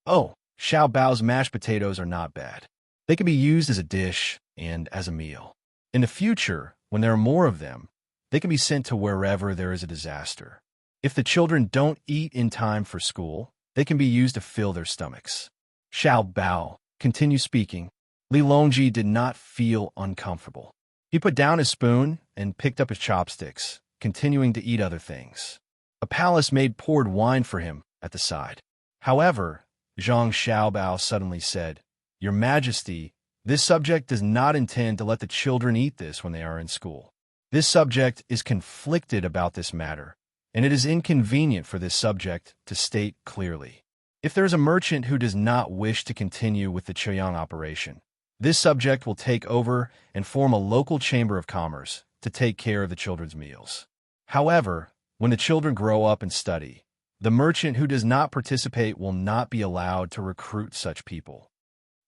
[SPEAKER 1] "Oh, Xiaobao's mashed potatoes are not bad. They can be used as a dish and as a meal. In the future, when there are more of them, they can be sent to wherever there is a disaster. If the children don't eat in time for school, they can be used to fill their stomachs." Xiaobao continued speaking. Li Longji did not feel uncomfortable. He put down his spoon and picked up his chopsticks, continuing to eat other things. A palace maid poured wine for him at the side. However, Zhang Xiaobao suddenly said, "Your Majesty, this subject does not intend to let the children eat this when they are in school. This subject is conflicted about this matter, and it is inconvenient for this subject to state clearly. If there is a merchant who does not wish to continue with the Choyang operation, this subject will take over and form a local chamber of commerce to take care of the children's meals. However, when the children grow up and study, the merchant who does not participate will not be allowed to recruit such people."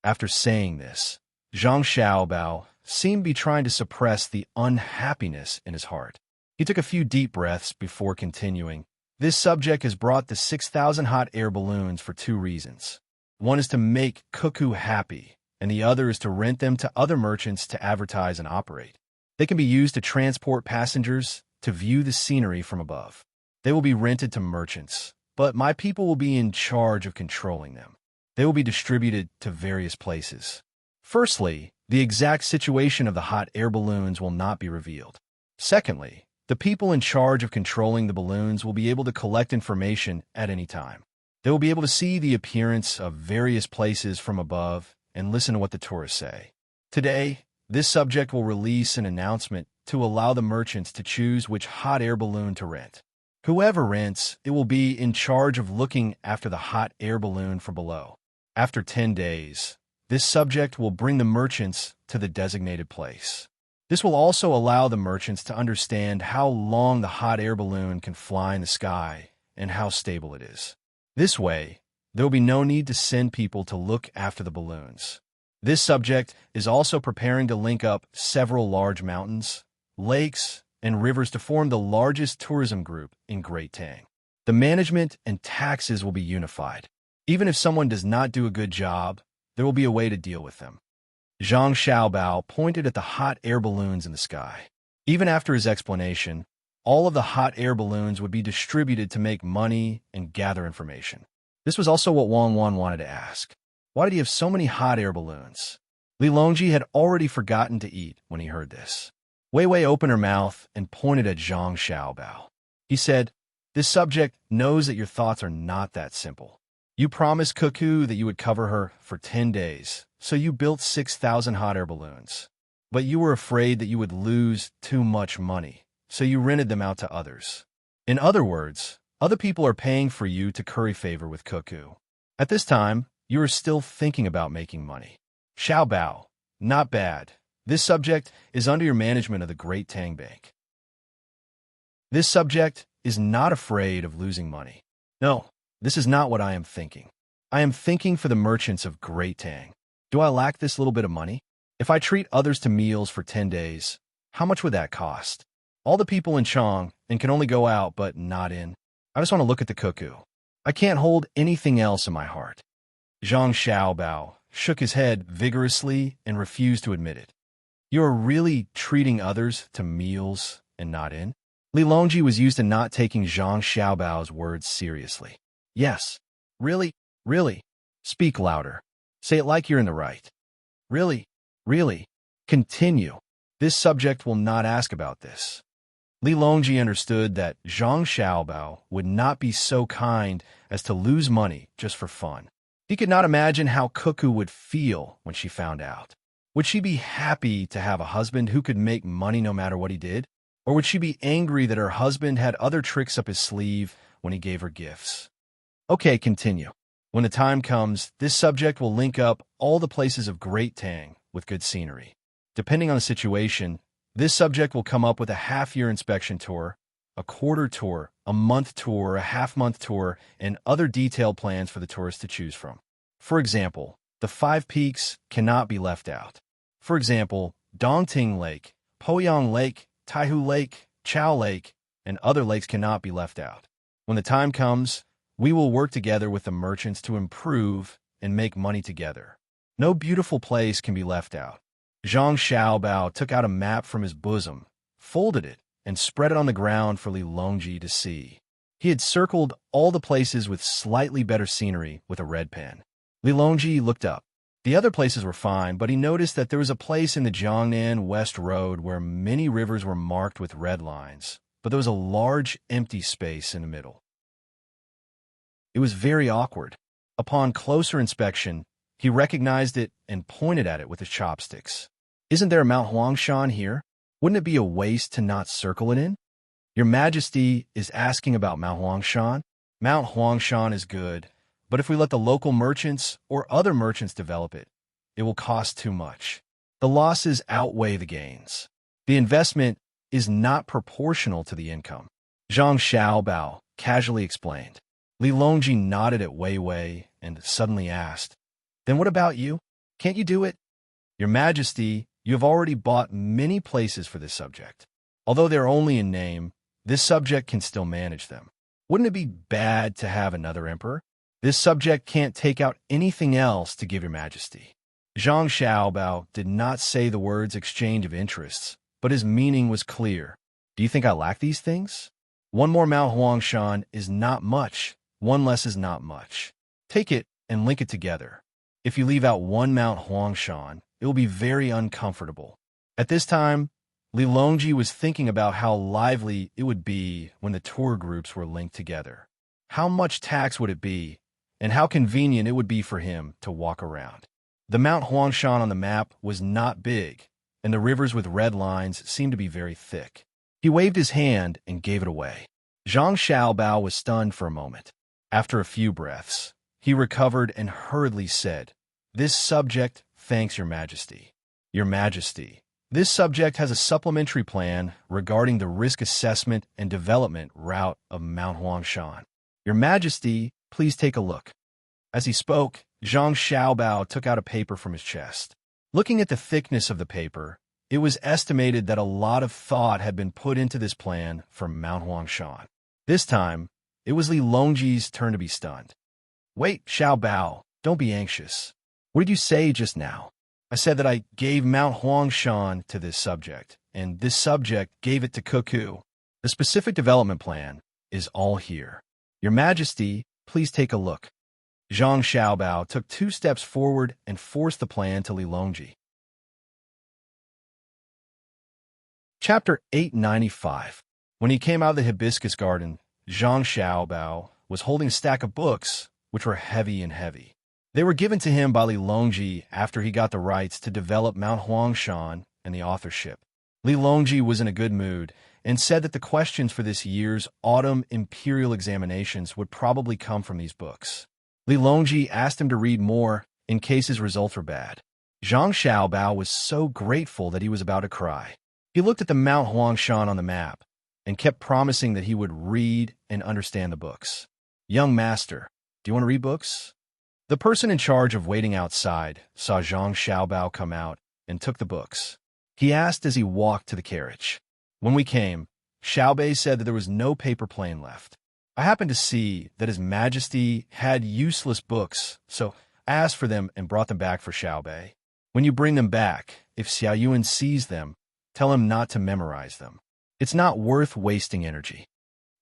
[SPEAKER 1] After saying this, Zhang Xiaobao seemed to be trying to suppress the unhappiness in his heart. He took a few deep breaths before continuing. "This subject has brought the 6,000 hot air balloons for two reasons. One is to make Cuckoo happy, and the other is to rent them to other merchants to advertise and operate. They can be used to transport passengers to view the scenery from above. They will be rented to merchants, but my people will be in charge of controlling them. They will be distributed to various places. Firstly, the exact situation of the hot air balloons will not be revealed. Secondly, the people in charge of controlling the balloons will be able to collect information at any time. They will be able to see the appearance of various places from above and listen to what the tourists say. Today, this subject will release an announcement to allow the merchants to choose which hot air balloon to rent. Whoever rents, it will be in charge of looking after the hot air balloon from below. After 10 days, this subject will bring the merchants to the designated place. This will also allow the merchants to understand how long the hot air balloon can fly in the sky and how stable it is. This way, there will be no need to send people to look after the balloons. This subject is also preparing to link up several large mountains, lakes, and rivers to form the largest tourism group in Great Tang. The management and taxes will be unified. Even if someone does not do a good job, there will be a way to deal with them." Zhang Xiaobao pointed at the hot air balloons in the sky. Even after his explanation, all of the hot air balloons would be distributed to make money and gather information. This was also what Wang Wan wanted to ask. Why did he have so many hot air balloons? Li Longji had already forgotten to eat when he heard this. Wei Wei opened her mouth and pointed at Zhang Xiaobao. He said, "This subject knows that your thoughts are not that simple. You promised Cuckoo that you would cover her for 10 days, so you built 6,000 hot air balloons. But you were afraid that you would lose too much money, so you rented them out to others. In other words, other people are paying for you to curry favor with Cuckoo. At this time, you are still thinking about making money. Xiaobao, not bad. This subject is under your management of the Great Tang Bank. This subject is not afraid of losing money. No, this is not what I am thinking. I am thinking for the merchants of Great Tang. Do I lack this little bit of money? If I treat others to meals for 10 days, how much would that cost? All the people in Chang and can only go out but not in. I just want to look at the cuckoo. I can't hold anything else in my heart. Zhang Xiaobao shook his head vigorously and refused to admit it. You are really treating others to meals and not in? Li Longji was used to not taking Zhang Xiaobao's words seriously. Yes. Really? Really? Speak louder. Say it like you're in the right. Really? Really? Continue. This subject will not ask about this. Li Longji understood that Zhang Xiaobao would not be so kind as to lose money just for fun. He could not imagine how Cuckoo would feel when she found out. Would she be happy to have a husband who could make money no matter what he did? Or would she be angry that her husband had other tricks up his sleeve when he gave her gifts? Okay, continue. When the time comes, this subject will link up all the places of Great Tang with good scenery. Depending on the situation, this subject will come up with a half-year inspection tour, a quarter tour, a month tour, a half-month tour, and other detailed plans for the tourists to choose from. For example, the 5 peaks cannot be left out. For example, Dongting Lake, Poyang Lake, Taihu Lake, Chao Lake, and other lakes cannot be left out. When the time comes, we will work together with the merchants to improve and make money together. No beautiful place can be left out. Zhang Xiaobao took out a map from his bosom, folded it, and spread it on the ground for Li Longji to see. He had circled all the places with slightly better scenery with a red pen. Li Longji looked up. The other places were fine, but he noticed that there was a place in the Jiangnan West Road where many rivers were marked with red lines, but there was a large empty space in the middle. It was very awkward. Upon closer inspection, he recognized it and pointed at it with his chopsticks. Isn't there a Mount Huangshan here? Wouldn't it be a waste to not circle it in? Your Majesty is asking about Mount Huangshan? Mount Huangshan is good, but if we let the local merchants or other merchants develop it, it will cost too much. The losses outweigh the gains. The investment is not proportional to the income. Zhang Xiaobao casually explained. Li Longji nodded at Wei Wei and suddenly asked, Then what about you? Can't you do it? Your Majesty, you have already bought many places for this subject. Although they're only in name, this subject can still manage them. Wouldn't it be bad to have another emperor? This subject can't take out anything else to give your Majesty. Zhang Xiaobao did not say the words exchange of interests, but his meaning was clear. Do you think I lack these things? One more Mount Huangshan is not much. One less is not much. Take it and link it together. If you leave out one Mount Huangshan, it will be very uncomfortable. At this time, Li Longji was thinking about how lively it would be when the tour groups were linked together. How much tax would it be, and how convenient it would be for him to walk around. The Mount Huangshan on the map was not big, and the rivers with red lines seemed to be very thick. He waved his hand and gave it away. Zhang Xiaobao was stunned for a moment. After a few breaths, he recovered and hurriedly said, This subject thanks Your Majesty. Your Majesty, this subject has a supplementary plan regarding the risk assessment and development route of Mount Huangshan. Your Majesty, please take a look. As he spoke, Zhang Xiaobao took out a paper from his chest. Looking at the thickness of the paper, it was estimated that a lot of thought had been put into this plan for Mount Huangshan. This time, it was Li Longji's turn to be stunned. Wait, Xiaobao, don't be anxious. What did you say just now? I said that I gave Mount Huangshan to this subject, and this subject gave it to Cuckoo. The specific development plan is all here. Your Majesty, please take a look. Zhang Xiaobao took 2 steps forward and forced the plan to Li Longji. Chapter 895. When he came out of the hibiscus garden, Zhang Xiaobao was holding a stack of books, which were heavy and heavy. They were given to him by Li Longji after he got the rights to develop Mount Huangshan and the authorship. Li Longji was in a good mood and said that the questions for this year's autumn imperial examinations would probably come from these books. Li Longji asked him to read more in case his results were bad. Zhang Xiaobao was so grateful that he was about to cry. He looked at the Mount Huangshan on the map and kept promising that he would read and understand the books. Young master, do you want to read books? The person in charge of waiting outside saw Zhang Xiaobao come out and took the books. He asked as he walked to the carriage. When we came, Xiaobei said that there was no paper plane left. I happened to see that His Majesty had useless books, so I asked for them and brought them back for Xiaobei. When you bring them back, if Xiao Yuan sees them, tell him not to memorize them. It's not worth wasting energy.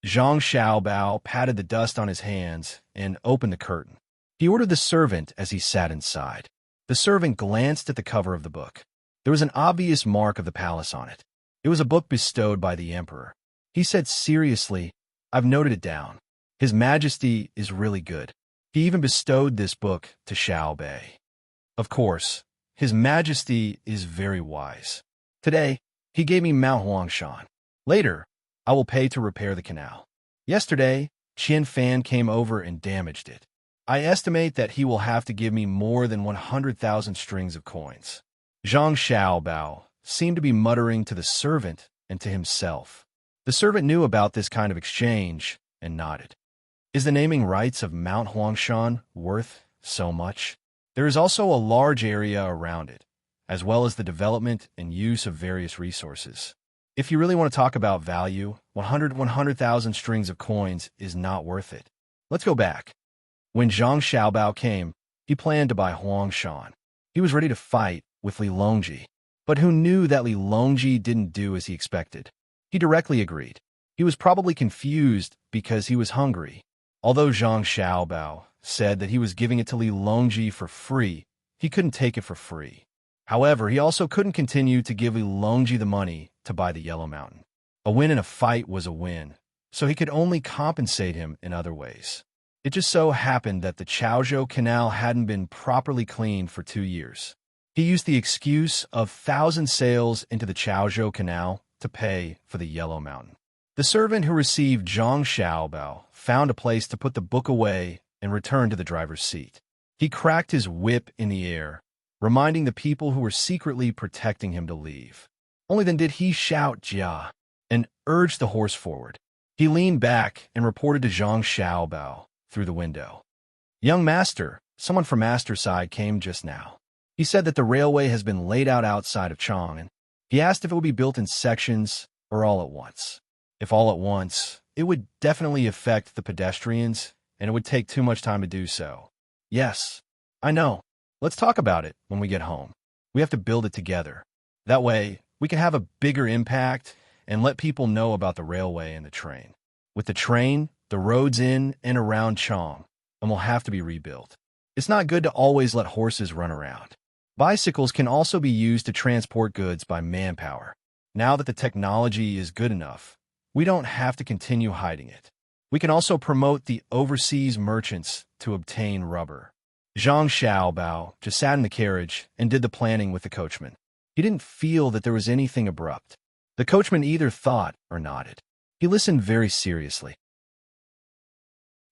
[SPEAKER 1] Zhang Xiaobao patted the dust on his hands and opened the curtain. He ordered the servant as he sat inside. The servant glanced at the cover of the book. There was an obvious mark of the palace on it. It was a book bestowed by the emperor. He said seriously, "I've noted it down. His Majesty is really good. He even bestowed this book to Xiaobei. Of course, His Majesty is very wise. Today, he gave me Mount Huangshan. Later, I will pay to repair the canal. Yesterday, Qian Fan came over and damaged it. I estimate that he will have to give me more than 100,000 strings of coins." Zhang Xiaobao seemed to be muttering to the servant and to himself. The servant knew about this kind of exchange and nodded. Is the naming rights of Mount Huangshan worth so much? There is also a large area around it, as well as the development and use of various resources. If you really want to talk about value, 100,000 strings of coins is not worth it. Let's go back. When Zhang Xiaobao came, he planned to buy Huangshan. He was ready to fight with Li Longji, but who knew that Li Longji didn't do as he expected? He directly agreed. He was probably confused because he was hungry. Although Zhang Xiaobao said that he was giving it to Li Longji for free, he couldn't take it for free. However, he also couldn't continue to give Li Longji the money to buy the Yellow Mountain. A win in a fight was a win, so he could only compensate him in other ways. It just so happened that the Chaozhou Canal hadn't been properly cleaned for 2 years. He used the excuse of 1,000 sails into the Chaozhou Canal to pay for the Yellow Mountain. The servant who received Zhang Xiaobao found a place to put the book away and returned to the driver's seat. He cracked his whip in the air, reminding the people who were secretly protecting him to leave. Only then did he shout "Jia" and urged the horse forward. He leaned back and reported to Zhang Xiaobao through the window. "Young master, someone from master's side came just now. He said that the railway has been laid out outside of Chang, and he asked if it would be built in sections or all at once. If all at once, it would definitely affect the pedestrians, and it would take too much time to do so." "Yes, I know. Let's talk about it when we get home. We have to build it together. That way, we can have a bigger impact and let people know about the railway and the train. With the train, the roads in and around Chang, and will have to be rebuilt. It's not good to always let horses run around. Bicycles can also be used to transport goods by manpower. Now that the technology is good enough, we don't have to continue hiding it. We can also promote the overseas merchants to obtain rubber." Zhang Xiaobao just sat in the carriage and did the planning with the coachman. He didn't feel that there was anything abrupt. The coachman either thought or nodded. He listened very seriously.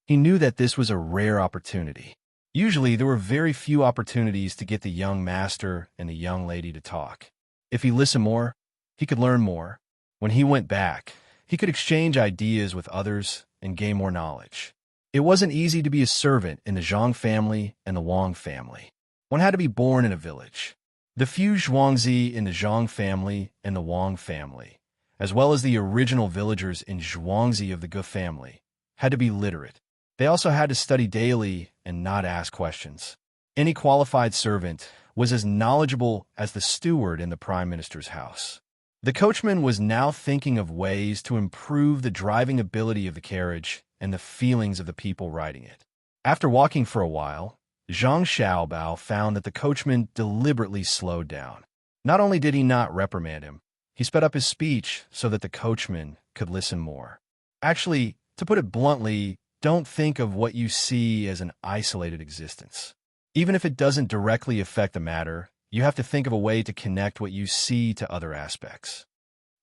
[SPEAKER 1] He knew that this was a rare opportunity. Usually, there were very few opportunities to get the young master and the young lady to talk. If he listened more, he could learn more. When he went back, he could exchange ideas with others and gain more knowledge. It wasn't easy to be a servant in the Zhang family and the Wang family. One had to be born in a village. The few Zhuangzi in the Zhang family and the Wang family, as well as the original villagers in Zhuangzi of the Ge family, had to be literate. They also had to study daily and not ask questions. Any qualified servant was as knowledgeable as the steward in the prime minister's house. The coachman was now thinking of ways to improve the driving ability of the carriage and the feelings of the people riding it. After walking for a while, Zhang Xiaobao found that the coachman deliberately slowed down. Not only did he not reprimand him, he sped up his speech so that the coachman could listen more. Actually, to put it bluntly, don't think of what you see as an isolated existence. Even if it doesn't directly affect the matter, you have to think of a way to connect what you see to other aspects.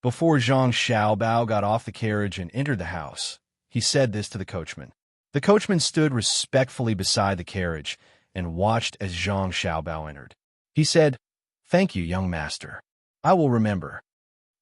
[SPEAKER 1] Before Zhang Xiaobao got off the carriage and entered the house, he said this to the coachman. The coachman stood respectfully beside the carriage and watched as Zhang Xiaobao entered. He said, "Thank you, young master. I will remember."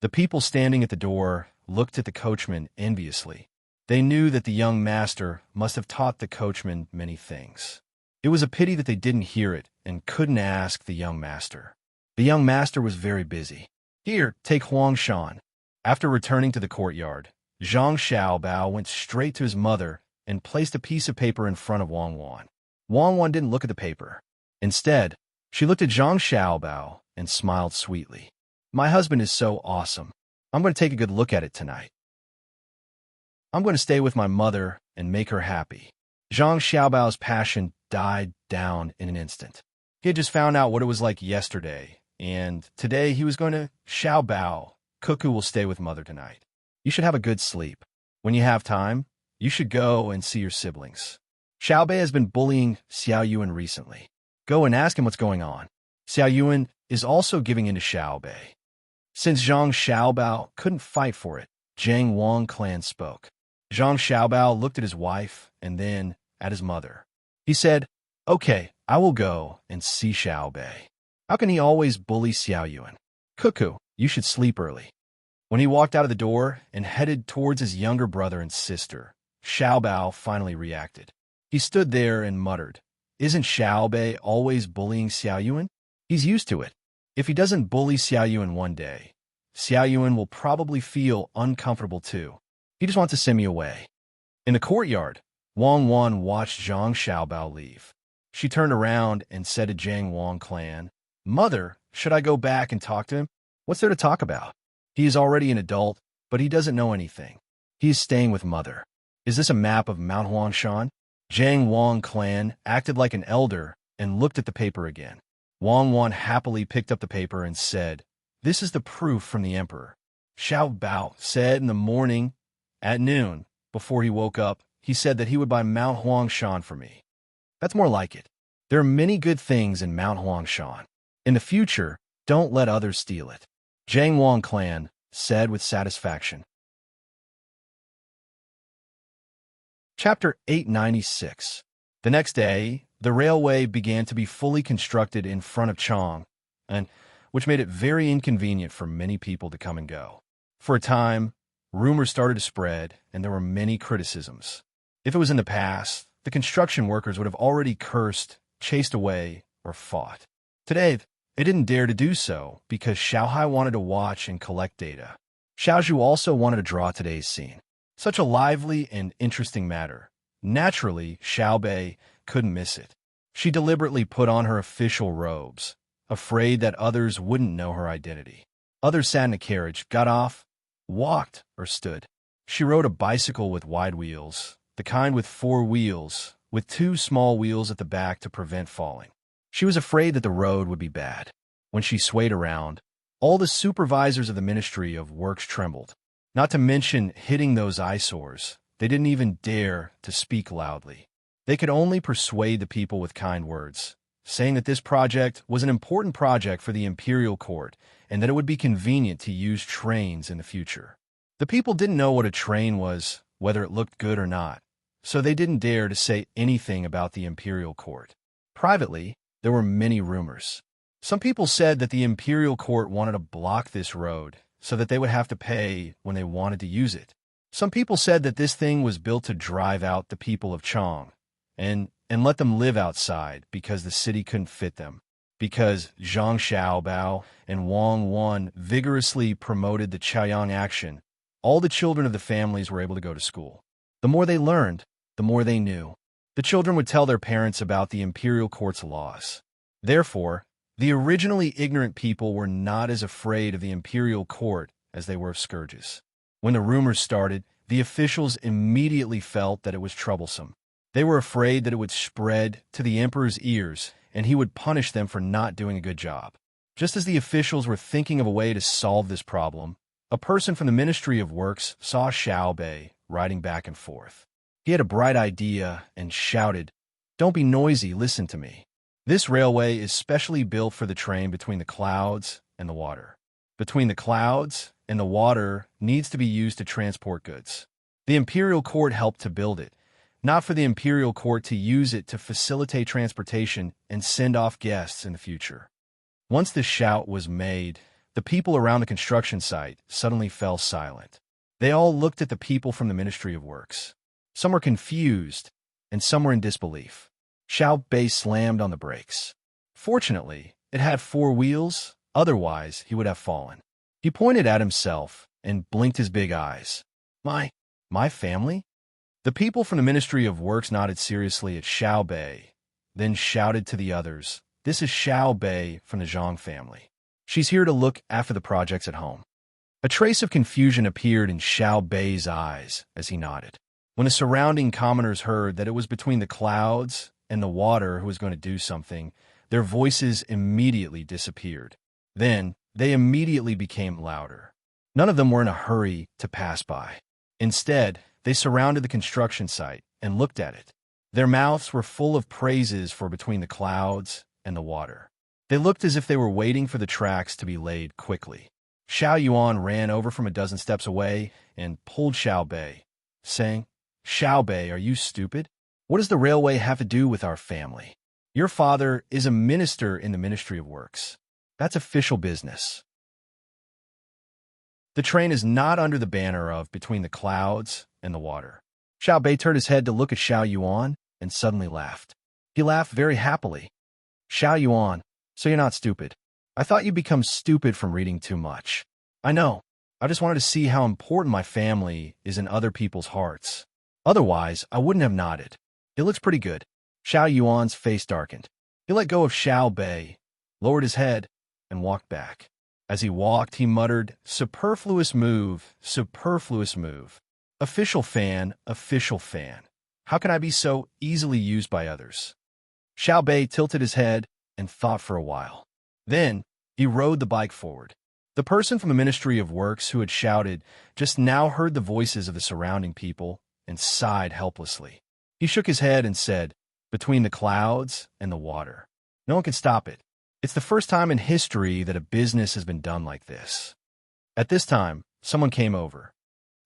[SPEAKER 1] The people standing at the door looked at the coachman enviously. They knew that the young master must have taught the coachman many things. It was a pity that they didn't hear it and couldn't ask the young master. The young master was very busy. "Here, take Huang Shan." After returning to the courtyard, Zhang Xiaobao went straight to his mother and placed a piece of paper in front of Wang Wan. Wang Wan didn't look at the paper. Instead, she looked at Zhang Xiaobao and smiled sweetly. "My husband is so awesome. I'm going to take a good look at it tonight. I'm going to stay with my mother and make her happy." Zhang Xiaobao's passion died down in an instant. He had just found out what it was like yesterday, and today he was going to Xiaobao. "Cuckoo will stay with mother tonight. You should have a good sleep. When you have time, you should go and see your siblings. Xiaobei has been bullying Xiao Yuan recently. Go and ask him what's going on." Xiao Yuan is also giving in to Xiaobei. Since Zhang Xiaobao couldn't fight for it, Zhang Wang clan spoke. Zhang Xiaobao looked at his wife and then at his mother. He said, "Okay, I will go and see Xiaobei. How can he always bully Xiao Yuan? Cuckoo, you should sleep early." When he walked out of the door and headed towards his younger brother and sister, Xiaobao finally reacted. He stood there and muttered, "Isn't Xiaobei always bullying Xiao Yuan? He's used to it. If he doesn't bully Xiao Yuan one day, Xiao Yuan will probably feel uncomfortable too. He just wants to send me away." In the courtyard, Wang Wan watched Zhang Xiaobao leave. She turned around and said to Zhang Wang clan, "Mother, should I go back and talk to him? What's there to talk about? He is already an adult, but he doesn't know anything. He is staying with mother. Is this a map of Mount Huangshan?" Zhang Wang clan acted like an elder and looked at the paper again. Wang Wan happily picked up the paper and said, "This is the proof from the emperor. Xiao Bao said in the morning, at noon, before he woke up, he said that he would buy Mount Huangshan for me. That's more like it. There are many good things in Mount Huangshan. In the future, don't let others steal it." Zhang Wang clan said with satisfaction. Chapter 896. The next day, the railway began to be fully constructed in front of Chang, which made it very inconvenient for many people to come and go. For a time, rumors started to spread, and there were many criticisms. If it was in the past, the construction workers would have already cursed, chased away, or fought. Today, they didn't dare to do so because Xiaohai wanted to watch and collect data. Xiaozhu also wanted to draw today's scene. Such a lively and interesting matter. Naturally, Xiaobei couldn't miss it. She deliberately put on her official robes, afraid that others wouldn't know her identity. Others sat in a carriage, got off, walked, or stood. She rode a bicycle with wide wheels, the kind with 4 wheels, with 2 small wheels at the back to prevent falling. She was afraid that the road would be bad. When she swayed around, all the supervisors of the Ministry of Works trembled. Not to mention hitting those eyesores, they didn't even dare to speak loudly. They could only persuade the people with kind words, saying that this project was an important project for the imperial court and that it would be convenient to use trains in the future. The people didn't know what a train was, whether it looked good or not, so they didn't dare to say anything about the imperial court. Privately, there were many rumors. Some people said that the imperial court wanted to block this road so that they would have to pay when they wanted to use it. Some people said that this thing was built to drive out the people of Chang and let them live outside because the city couldn't fit them. Because Zhang Xiaobao and Wang Wan vigorously promoted the Chaoyang action, all the children of the families were able to go to school. The more they learned, the more they knew. The children would tell their parents about the imperial court's laws. Therefore, the originally ignorant people were not as afraid of the imperial court as they were of scourges. When the rumors started, the officials immediately felt that it was troublesome. They were afraid that it would spread to the emperor's ears and he would punish them for not doing a good job. Just as the officials were thinking of a way to solve this problem, a person from the Ministry of Works saw Xiaobei riding back and forth. He had a bright idea and shouted, "Don't be noisy, listen to me. This railway is specially built for the train between the clouds and the water. Between the clouds and the water needs to be used to transport goods. The imperial court helped to build it, not for the imperial court to use it to facilitate transportation and send off guests in the future. Once the shout was made, the people around the construction site suddenly fell silent. They all looked at the people from the Ministry of Works. Some were confused, and some were in disbelief. Xiao Bei slammed on the brakes. Fortunately, it had 4 wheels, otherwise he would have fallen. He pointed at himself and blinked his big eyes. My family? The people from the Ministry of Works nodded seriously at Xiao Bei, then shouted to the others, "This is Xiao Bei from the Zhang family. She's here to look after the projects at home." A trace of confusion appeared in Xiao Bei's eyes as he nodded. When the surrounding commoners heard that it was between the clouds and the water who was going to do something, their voices immediately disappeared. Then, they immediately became louder. None of them were in a hurry to pass by. Instead, they surrounded the construction site and looked at it. Their mouths were full of praises for between the clouds and the water. They looked as if they were waiting for the tracks to be laid quickly. Xiao Yuan ran over from a dozen steps away and pulled Xiao Bei, saying, "Xiao Bei, are you stupid? What does the railway have to do with our family? Your father is a minister in the Ministry of Works. That's official business. The train is not under the banner of between the clouds and the water." Xiao Bei turned his head to look at Xiao Yuan and suddenly laughed. He laughed very happily. "Xiao Yuan, so you're not stupid. I thought you'd become stupid from reading too much. I know. I just wanted to see how important my family is in other people's hearts. Otherwise, I wouldn't have nodded. It looks pretty good." Xiao Yuan's face darkened. He let go of Xiao Bei, lowered his head, and walked back. As he walked, he muttered, "Superfluous move, superfluous move. Official fan, official fan. How can I be so easily used by others?" Xiao Bei tilted his head and thought for a while. Then, he rode the bike forward. The person from the Ministry of Works who had shouted just now heard the voices of the surrounding people and sighed helplessly. He shook his head and said, "Between the clouds and the water. No one can stop it. It's the first time in history that a business has been done like this." At this time, someone came over.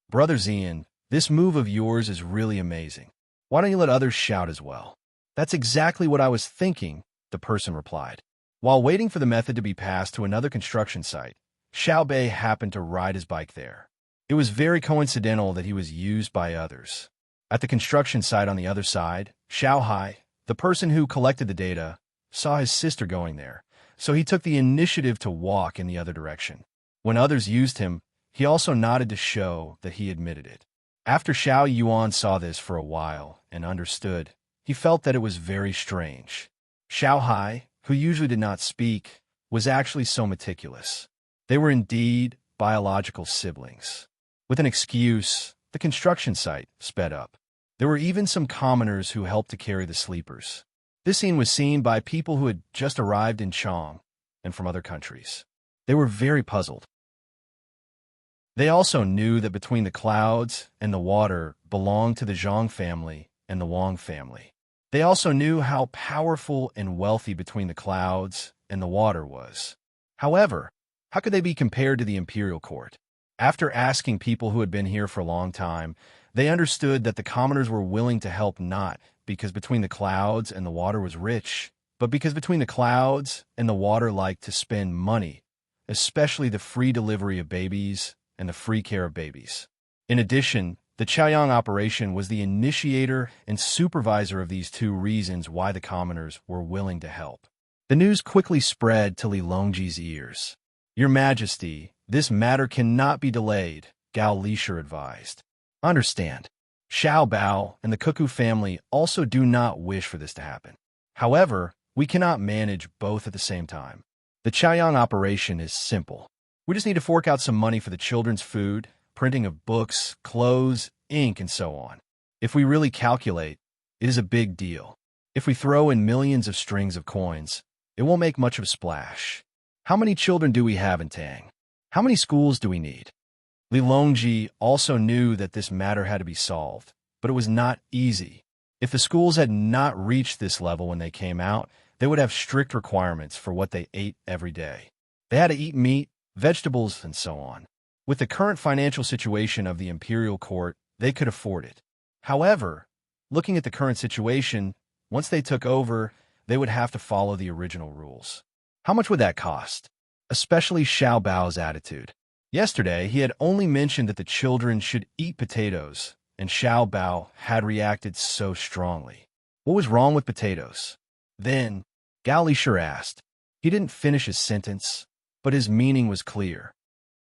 [SPEAKER 1] "Brother Zian, this move of yours is really amazing. Why don't you let others shout as well?" "That's exactly what I was thinking," the person replied. While waiting for the method to be passed to another construction site, Xiao Bei happened to ride his bike there. It was very coincidental that he was used by others. At the construction site on the other side, Xiao Hai, the person who collected the data, saw his sister going there, so he took the initiative to walk in the other direction. When others used him, he also nodded to show that he admitted it. After Xiao Yuan saw this for a while and understood, he felt that it was very strange. Xiao Hai, who usually did not speak, was actually so meticulous. They were indeed biological siblings. With an excuse, the construction site sped up. There were even some commoners who helped to carry the sleepers. This scene was seen by people who had just arrived in Chang and from other countries. They were very puzzled. They also knew that between the clouds and the water belonged to the Zhang family and the Wang family. They also knew how powerful and wealthy between the clouds and the water was. However, how could they be compared to the imperial court? After asking people who had been here for a long time, they understood that the commoners were willing to help not because between the clouds and the water was rich, but because between the clouds and the water liked to spend money, especially the free delivery of babies and the free care of babies. In addition, the Chaoyang operation was the initiator and supervisor of these 2 reasons why the commoners were willing to help. The news quickly spread to Li Longji's ears. "Your Majesty, this matter cannot be delayed," Gao Lisher advised. "Understand. Xiao Bao and the Cuckoo family also do not wish for this to happen. However, we cannot manage both at the same time. The Chaoyang operation is simple. We just need to fork out some money for the children's food, printing of books, clothes, ink, and so on. If we really calculate, it is a big deal. If we throw in millions of strings of coins, it won't make much of a splash. How many children do we have in Tang? How many schools do we need?" Li Longji also knew that this matter had to be solved, but it was not easy. If the schools had not reached this level when they came out, they would have strict requirements for what they ate every day. They had to eat meat, vegetables, and so on. With the current financial situation of the imperial court, they could afford it. However, looking at the current situation, once they took over, they would have to follow the original rules. How much would that cost? Especially Xiao Bao's attitude. Yesterday, he had only mentioned that the children should eat potatoes, and Xiao Bao had reacted so strongly. What was wrong with potatoes? Then, Gao Lisher asked. He didn't finish his sentence, but his meaning was clear.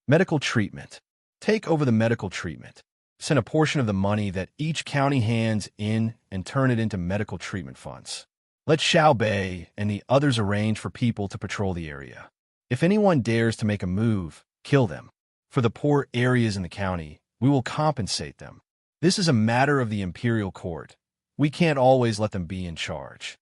[SPEAKER 1] Medical treatment. Take over the medical treatment. Send a portion of the money that each county hands in and turn it into medical treatment funds. Let Xiao Bei and the others arrange for people to patrol the area. If anyone dares to make a move, kill them. For the poor areas in the county, we will compensate them. This is a matter of the imperial court. We can't always let them be in charge.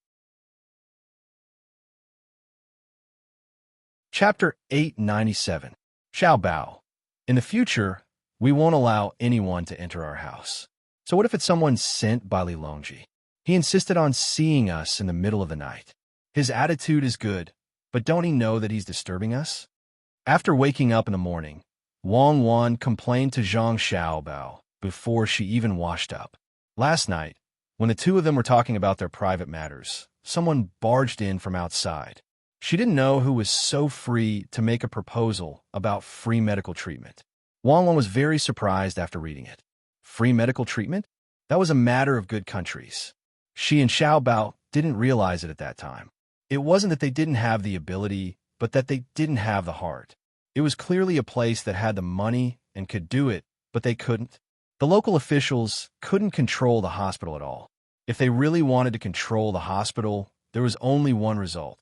[SPEAKER 1] Chapter 897. Xiao Bao. In the future, we won't allow anyone to enter our house. So what if it's someone sent by Li Longji? He insisted on seeing us in the middle of the night. His attitude is good, but don't he know that he's disturbing us? After waking up in the morning, Wang Wan complained to Zhang Xiaobao before she even washed up. Last night, when the two of them were talking about their private matters, someone barged in from outside. She didn't know who was so free to make a proposal about free medical treatment. Wang Wan was very surprised after reading it. Free medical treatment? That was a matter of good countries. She and Xiao Bao didn't realize it at that time. It wasn't that they didn't have the ability, but that they didn't have the heart. It was clearly a place that had the money and could do it, but they couldn't. The local officials couldn't control the hospital at all. If they really wanted to control the hospital, there was only one result,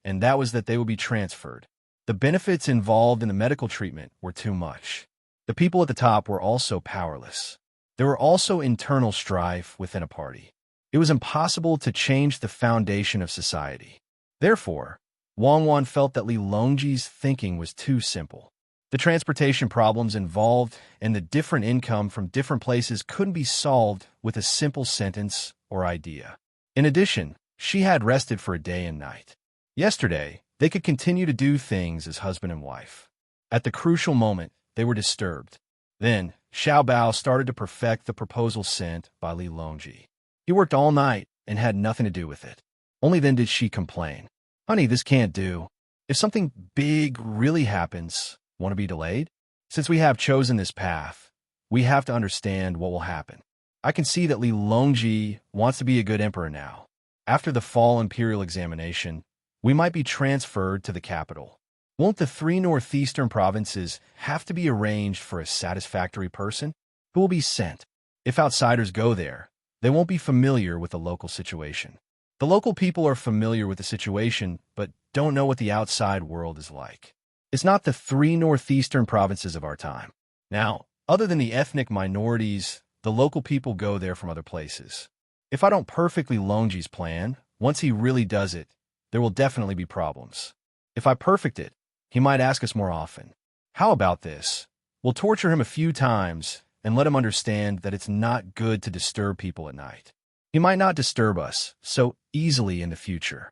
[SPEAKER 1] and that was that they would be transferred. The benefits involved in the medical treatment were too much. The people at the top were also powerless. There were also internal strife within a party. It was impossible to change the foundation of society. Therefore, Wang Wan felt that Li Longji's thinking was too simple. The transportation problems involved and the different income from different places couldn't be solved with a simple sentence or idea. In addition, she had rested for a day and night. Yesterday, they could continue to do things as husband and wife. At the crucial moment, they were disturbed. Then, Xiao Bao started to perfect the proposal sent by Li Longji. He worked all night and had nothing to do with it. Only then did she complain. Honey, this can't do. If something big really happens, want to be delayed? Since we have chosen this path, we have to understand what will happen. I can see that Li Longji wants to be a good emperor now. After the fall imperial examination, we might be transferred to the capital. Won't the 3 northeastern provinces have to be arranged for a satisfactory person? Who will be sent? If outsiders go there, they won't be familiar with the local situation. The local people are familiar with the situation, but don't know what the outside world is like. It's not the 3 northeastern provinces of our time. Now, other than the ethnic minorities, the local people go there from other places. If I don't perfectly Longji's plan, once he really does it, there will definitely be problems. If I perfect it, he might ask us more often. How about this? We'll torture him a few times and let him understand that it's not good to disturb people at night. He might not disturb us so easily in the future.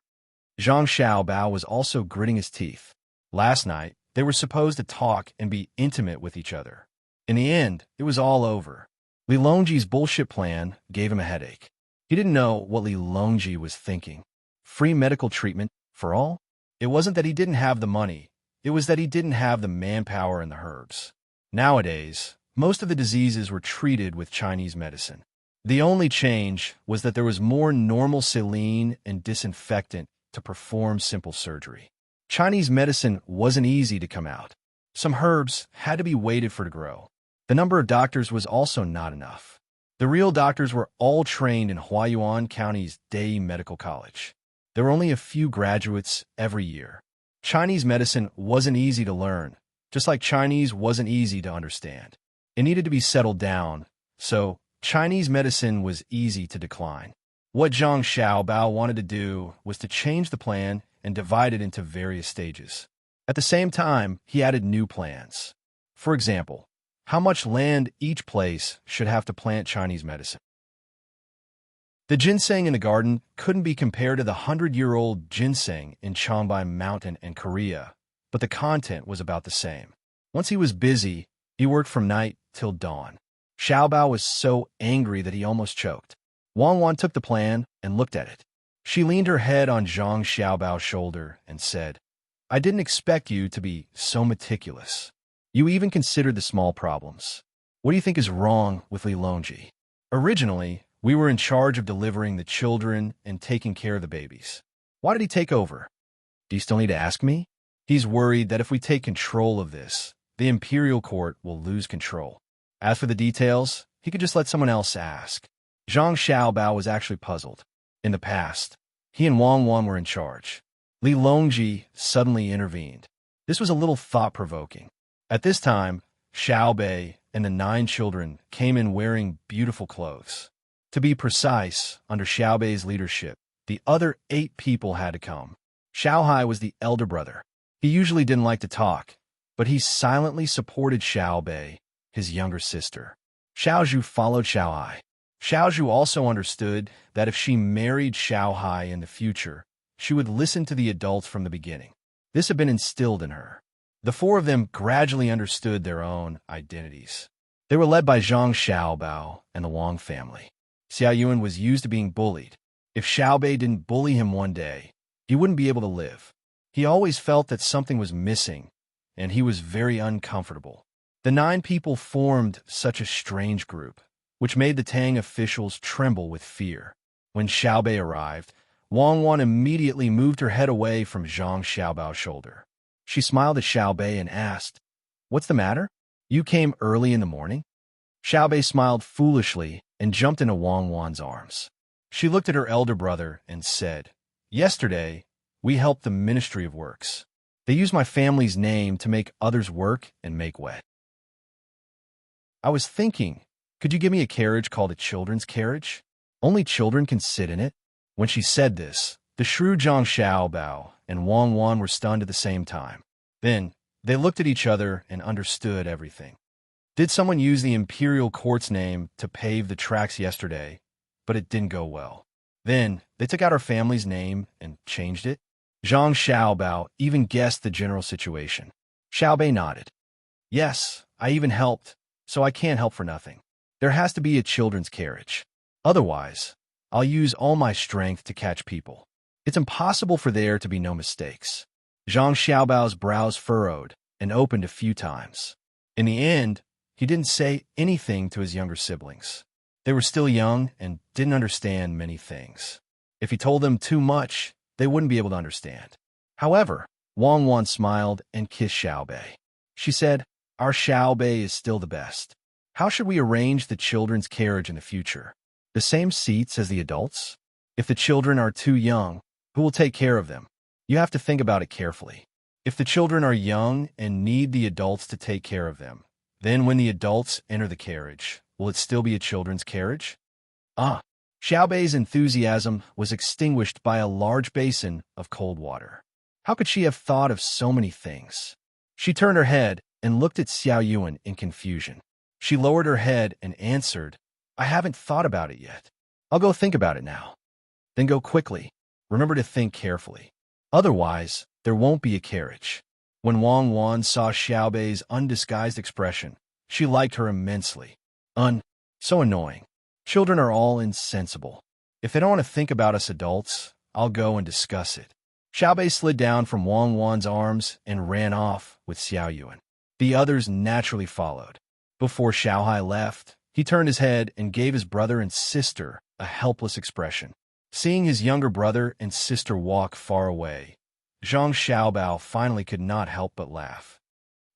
[SPEAKER 1] Zhang Xiaobao was also gritting his teeth. Last night, they were supposed to talk and be intimate with each other. In the end, it was all over. Li Longji's bullshit plan gave him a headache. He didn't know what Li Longji was thinking. Free medical treatment for all? It wasn't that he didn't have the money. It was that he didn't have the manpower and the herbs. Nowadays, most of the diseases were treated with Chinese medicine. The only change was that there was more normal saline and disinfectant to perform simple surgery. Chinese medicine wasn't easy to come out. Some herbs had to be waited for to grow. The number of doctors was also not enough. The real doctors were all trained in Huayuan County's Day Medical College. There were only a few graduates every year. Chinese medicine wasn't easy to learn, just like Chinese wasn't easy to understand. It needed to be settled down, so Chinese medicine was easy to decline. What Zhang Xiaobao wanted to do was to change the plan and divide it into various stages. At the same time, he added new plans. For example, how much land each place should have to plant Chinese medicine. The ginseng in the garden couldn't be compared to the 100-year-old ginseng in Changbai Mountain in Korea, but the content was about the same. Once he was busy, he worked from night till dawn. Xiaobao was so angry that he almost choked. Wang Wan took the plan and looked at it. She leaned her head on Zhang Xiaobao's shoulder and said, I didn't expect you to be so meticulous. You even considered the small problems. What do you think is wrong with Li Longji? Originally, we were in charge of delivering the children and taking care of the babies. Why did he take over? Do you still need to ask me? He's worried that if we take control of this, the imperial court will lose control. As for the details, he could just let someone else ask. Zhang Xiaobao was actually puzzled. In the past, he and Wang Wan were in charge. Li Longji suddenly intervened. This was a little thought-provoking. At this time, Xiao Bei and the 9 children came in wearing beautiful clothes. To be precise, under Xiao Bei's leadership, the other 8 people had to come. Xiao Hai was the elder brother. He usually didn't like to talk, but he silently supported Xiao Bei, his younger sister. Xiao Zhu followed Xiao Hai. Xiao Zhu also understood that if she married Xiao Hai in the future, she would listen to the adults from the beginning. This had been instilled in her. The 4 of them gradually understood their own identities. They were led by Zhang Xiaobao and the Wang family. Xiao Yuan was used to being bullied. If Xiao Bei didn't bully him one day, he wouldn't be able to live. He always felt that something was missing, and he was very uncomfortable. The 9 people formed such a strange group, which made the Tang officials tremble with fear. When Xiao Bei arrived, Wang Wan immediately moved her head away from Zhang Xiaobao's shoulder. She smiled at Xiao Bei and asked, "What's the matter? You came early in the morning?" Xiao Bei smiled foolishly and jumped into Wang Wan's arms. She looked at her elder brother and said, "Yesterday, we helped the Ministry of Works. They used my family's name to make others work and make way. I was thinking, could you give me a carriage called a children's carriage? Only children can sit in it." When she said this, the shrewd Zhang Xiaobao and Wang Wan were stunned at the same time. Then, they looked at each other and understood everything. Did someone use the imperial court's name to pave the tracks yesterday, but it didn't go well? Then, they took out our family's name and changed it? Zhang Xiaobao even guessed the general situation. Xiao Bei nodded. "Yes, I even helped, so I can't help for nothing. There has to be a children's carriage. Otherwise, I'll use all my strength to catch people. It's impossible for there to be no mistakes." Zhang Xiaobao's brows furrowed and opened a few times. In the end, he didn't say anything to his younger siblings. They were still young and didn't understand many things. If he told them too much, they wouldn't be able to understand. However, Wang Wan smiled and kissed Xiao Bei. She said, "Our Xiao Bei is still the best. How should we arrange the children's carriage in the future? The same seats as the adults? If the children are too young, who will take care of them? You have to think about it carefully. If the children are young and need the adults to take care of them, then when the adults enter the carriage, will it still be a children's carriage?" Xiao Bei's enthusiasm was extinguished by a large basin of cold water. How could she have thought of so many things? She turned her head and looked at Xiao Yuan in confusion. She lowered her head and answered, "I haven't thought about it yet. I'll go think about it now." "Then go quickly. Remember to think carefully. Otherwise, there won't be a carriage." When Wang Wan saw Xiao Bei's undisguised expression, she liked her immensely. So annoying. Children are all insensible. If they don't want to think about us adults, I'll go and discuss it. Xiao Bei slid down from Wang Wan's arms and ran off with Xiao Yuan. The others naturally followed. Before Xiao Hai left, he turned his head and gave his brother and sister a helpless expression. Seeing his younger brother and sister walk far away, Zhang Xiaobao finally could not help but laugh.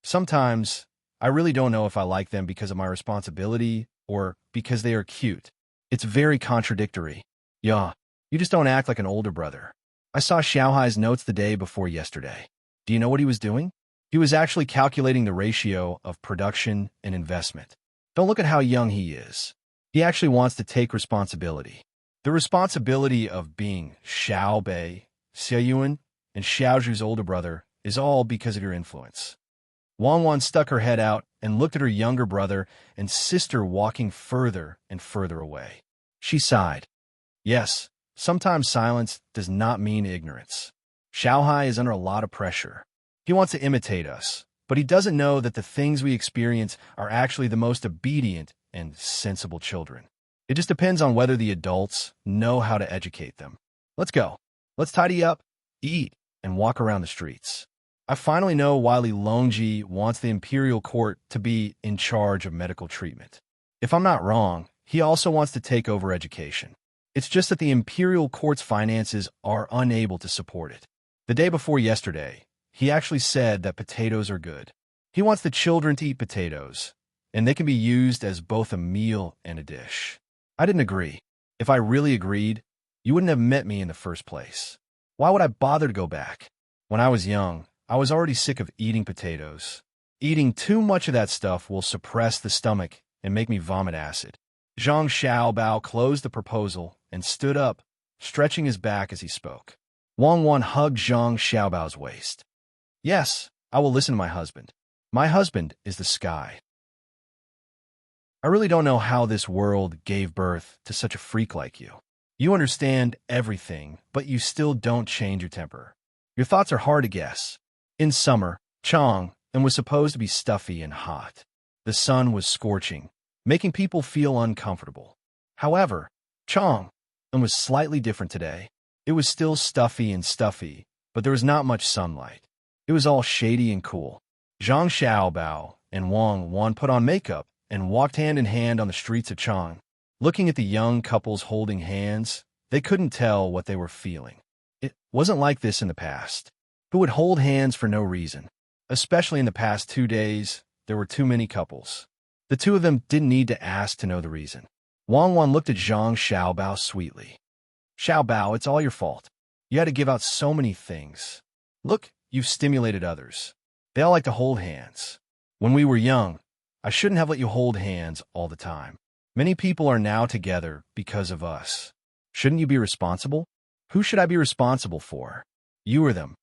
[SPEAKER 1] Sometimes, I really don't know if I like them because of my responsibility or because they are cute. It's very contradictory. Yeah, you just don't act like an older brother. I saw Xiao Hai's notes the day before yesterday. Do you know what he was doing? He was actually calculating the ratio of production and investment. Don't look at how young he is. He actually wants to take responsibility. The responsibility of being Xiao Bei, Xiao Yuan, and Xiao Zhu's older brother is all because of your influence. Wang Wan stuck her head out and looked at her younger brother and sister walking further and further away. She sighed. Yes, sometimes silence does not mean ignorance. Xiao Hai is under a lot of pressure. He wants to imitate us, but he doesn't know that the things we experience are actually the most obedient and sensible children. It just depends on whether the adults know how to educate them. Let's go. Let's tidy up, eat, and walk around the streets. I finally know why Li Longji wants the imperial court to be in charge of medical treatment. If I'm not wrong, he also wants to take over education. It's just that the imperial court's finances are unable to support it. The day before yesterday, he actually said that potatoes are good. He wants the children to eat potatoes, and they can be used as both a meal and a dish. I didn't agree. If I really agreed, you wouldn't have met me in the first place. Why would I bother to go back? When I was young, I was already sick of eating potatoes. Eating too much of that stuff will suppress the stomach and make me vomit acid. Zhang Xiaobao closed the proposal and stood up, stretching his back as he spoke. Wang Wan hugged Zhang Xiaobao's waist. Yes, I will listen to my husband. My husband is the sky. I really don't know how this world gave birth to such a freak like you. You understand everything, but you still don't change your temper. Your thoughts are hard to guess. In summer, Chang was supposed to be stuffy and hot. The sun was scorching, making people feel uncomfortable. However, Chang was slightly different today. It was still stuffy, but there was not much sunlight. It was all shady and cool. Zhang Xiaobao and Wang Wan put on makeup and walked hand in hand on the streets of Chang. Looking at the young couples holding hands, they couldn't tell what they were feeling. It wasn't like this in the past. Who would hold hands for no reason? Especially in the past 2 days, there were too many couples. The two of them didn't need to ask to know the reason. Wang Wan looked at Zhang Xiaobao sweetly. Xiaobao, it's all your fault. You had to give out so many things. Look, you've stimulated others. They all like to hold hands. When we were young, I shouldn't have let you hold hands all the time. Many people are now together because of us. Shouldn't you be responsible? Who should I be responsible for? You or them?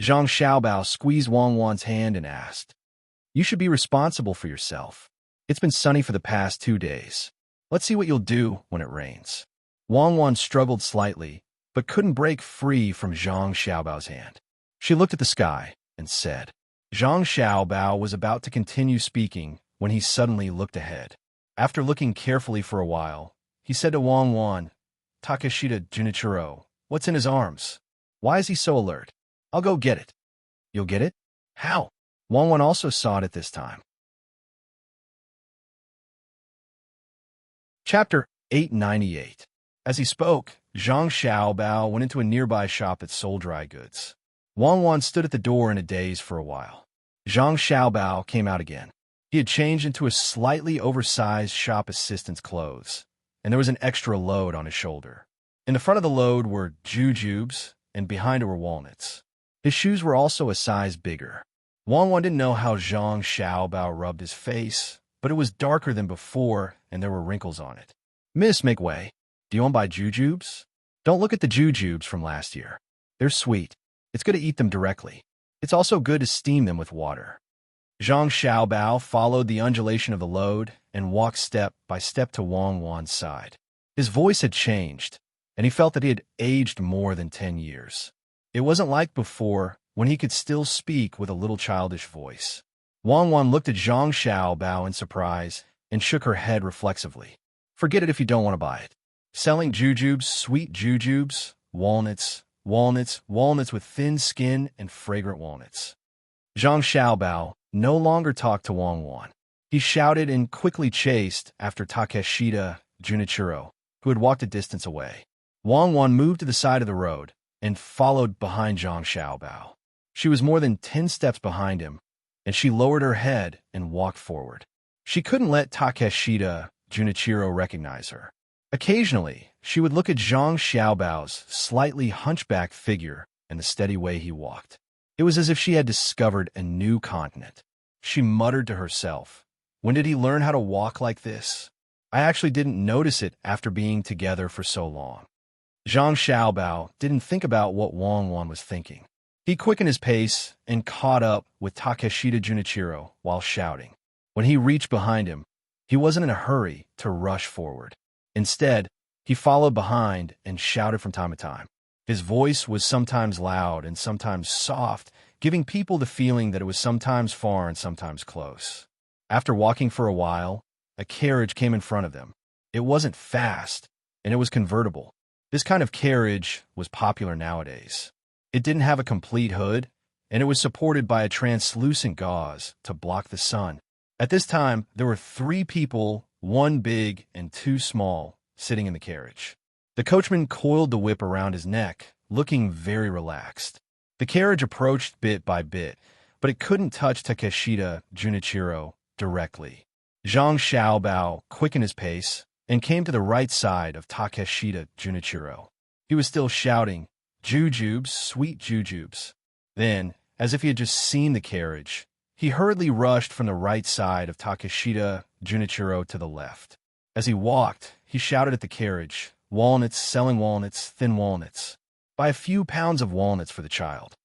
[SPEAKER 1] Zhang Xiaobao squeezed Wang Wan's hand and asked. You should be responsible for yourself. It's been sunny for the past 2 days. Let's see what you'll do when it rains. Wang Wan struggled slightly, but couldn't break free from Zhang Xiaobao's hand. She looked at the sky and said. Zhang Xiaobao was about to continue speaking when he suddenly looked ahead. After looking carefully for a while, he said to Wang Wan, Takeshita Junichiro, what's in his arms? Why is he so alert? I'll go get it. You'll get it? How? Wang Wan also saw it at this time. Chapter 898. As he spoke, Zhang Xiaobao went into a nearby shop that sold dry goods. Wang Wan stood at the door in a daze for a while. Zhang Xiaobao came out again. He had changed into a slightly oversized shop assistant's clothes, and there was an extra load on his shoulder. In the front of the load were jujubes, and behind it were walnuts. His shoes were also a size bigger. Wang Wan didn't know how Zhang Xiaobao rubbed his face, but it was darker than before, and there were wrinkles on it. Miss, make way. Do you want to buy jujubes? Don't look at the jujubes from last year. They're sweet. It's good to eat them directly. It's also good to steam them with water. Zhang Xiaobao followed the undulation of the load and walked step by step to Wang Wan's side. His voice had changed, and he felt that he had aged more than 10 years. It wasn't like before, when he could still speak with a little childish voice. Wang Wan looked at Zhang Xiaobao in surprise and shook her head reflexively. Forget it if you don't want to buy it. Selling jujubes, sweet jujubes, walnuts with thin skin and fragrant walnuts. Zhang Xiaobao no longer talked to Wang Wan. He shouted and quickly chased after Takeshita Junichiro, who had walked a distance away. Wang Wan moved to the side of the road and followed behind Zhang Xiaobao. She was more than 10 steps behind him, and she lowered her head and walked forward. She couldn't let Takeshita Junichiro recognize her. Occasionally, she would look at Zhang Xiaobao's slightly hunchbacked figure and the steady way he walked. It was as if she had discovered a new continent. She muttered to herself, when did he learn how to walk like this? I actually didn't notice it after being together for so long. Zhang Xiaobao didn't think about what Wang Wan was thinking. He quickened his pace and caught up with Takeshita Junichiro while shouting. When he reached behind him, he wasn't in a hurry to rush forward. Instead, he followed behind and shouted from time to time. His voice was sometimes loud and sometimes soft, giving people the feeling that it was sometimes far and sometimes close. After walking for a while, a carriage came in front of them. It wasn't fast, and it was convertible. This kind of carriage was popular nowadays. It didn't have a complete hood, and it was supported by a translucent gauze to block the sun. At this time, there were 3 people, 1 big and 2 small, sitting in the carriage. The coachman coiled the whip around his neck, looking very relaxed. The carriage approached bit by bit, but it couldn't touch Takeshita Junichiro directly. Zhang Xiaobao quickened his pace and came to the right side of Takeshita Junichiro. He was still shouting, "Jujubes, sweet jujubes." Then, as if he had just seen the carriage, he hurriedly rushed from the right side of Takeshita Junichiro to the left. As he walked, he shouted at the carriage, "Walnuts, selling walnuts, thin walnuts. Buy a few pounds of walnuts for the child."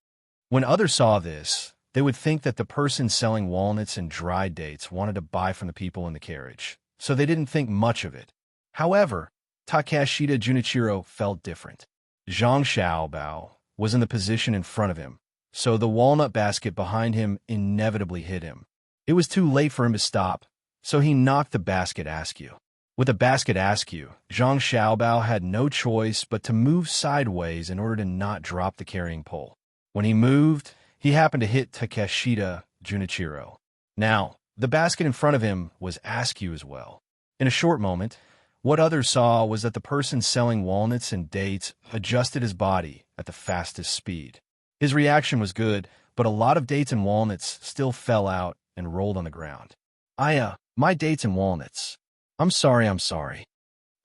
[SPEAKER 1] When others saw this, they would think that the person selling walnuts and dried dates wanted to buy from the people in the carriage, so they didn't think much of it. However, Takeshita Junichiro felt different. Zhang Xiaobao was in the position in front of him, so the walnut basket behind him inevitably hit him. It was too late for him to stop, so he knocked the basket askew. With the basket askew, Zhang Xiaobao had no choice but to move sideways in order to not drop the carrying pole. When he moved, he happened to hit Takeshita Junichiro. Now, the basket in front of him was askew as well. In a short moment, what others saw was that the person selling walnuts and dates adjusted his body at the fastest speed. His reaction was good, but a lot of dates and walnuts still fell out and rolled on the ground. My dates and walnuts. I'm sorry.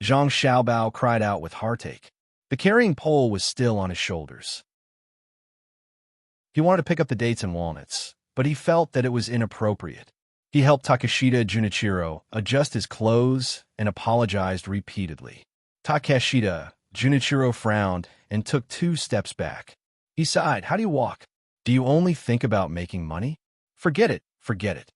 [SPEAKER 1] Zhang Xiaobao cried out with heartache. The carrying pole was still on his shoulders. He wanted to pick up the dates and walnuts, but he felt that it was inappropriate. He helped Takeshita Junichiro adjust his clothes and apologized repeatedly. Takeshita Junichiro frowned and took 2 steps back. He sighed. "How do you walk? Do you only think about making money? Forget it.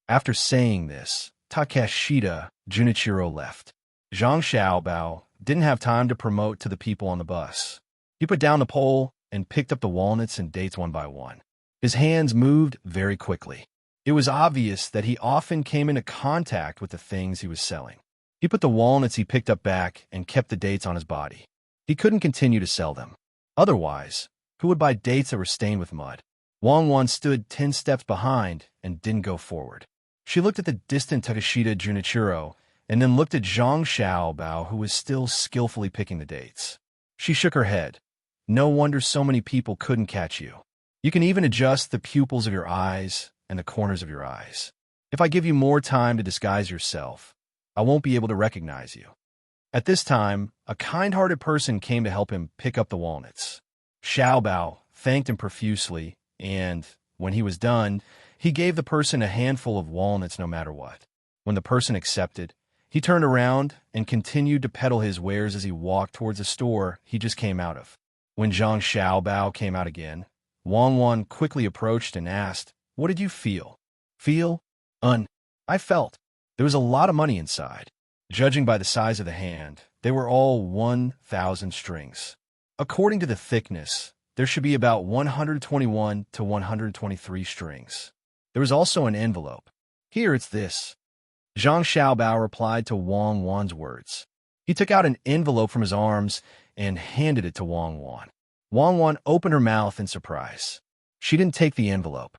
[SPEAKER 1] After saying this, Takeshita Junichiro left. Zhang Xiaobao didn't have time to promote to the people on the bus. He put down the pole and picked up the walnuts and dates one by one. His hands moved very quickly. It was obvious that he often came into contact with the things he was selling. He put the walnuts he picked up back and kept the dates on his body. He couldn't continue to sell them. Otherwise, who would buy dates that were stained with mud? Wang stood 10 steps behind and didn't go forward. She looked at the distant Takeshita Junichiro and then looked at Zhang Xiaobao, who was still skillfully picking the dates. She shook her head. "No wonder so many people couldn't catch you. You can even adjust the pupils of your eyes and the corners of your eyes. If I give you more time to disguise yourself, I won't be able to recognize you." At this time, a kind-hearted person came to help him pick up the walnuts. Xiaobao thanked him profusely, and, when he was done, he gave the person a handful of walnuts no matter what. When the person accepted, he turned around and continued to peddle his wares as he walked towards the store he just came out of. When Zhang Xiaobao came out again, Wang quickly approached and asked, "What did you feel?" "Feel? I felt. There was a lot of money inside. Judging by the size of the hand, they were all 1,000 strings. According to the thickness, there should be about 121 to 123 strings. There was also an envelope. Here, it's this." Zhang Xiaobao replied to Wang's words. He took out an envelope from his arms and handed it to Wang. Wang opened her mouth in surprise. She didn't take the envelope.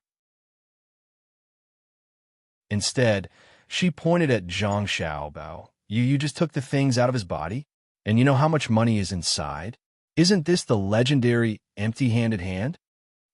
[SPEAKER 1] Instead, she pointed at Zhang Xiaobao. You just took the things out of his body? And you know how much money is inside? Isn't this the legendary empty-handed hand?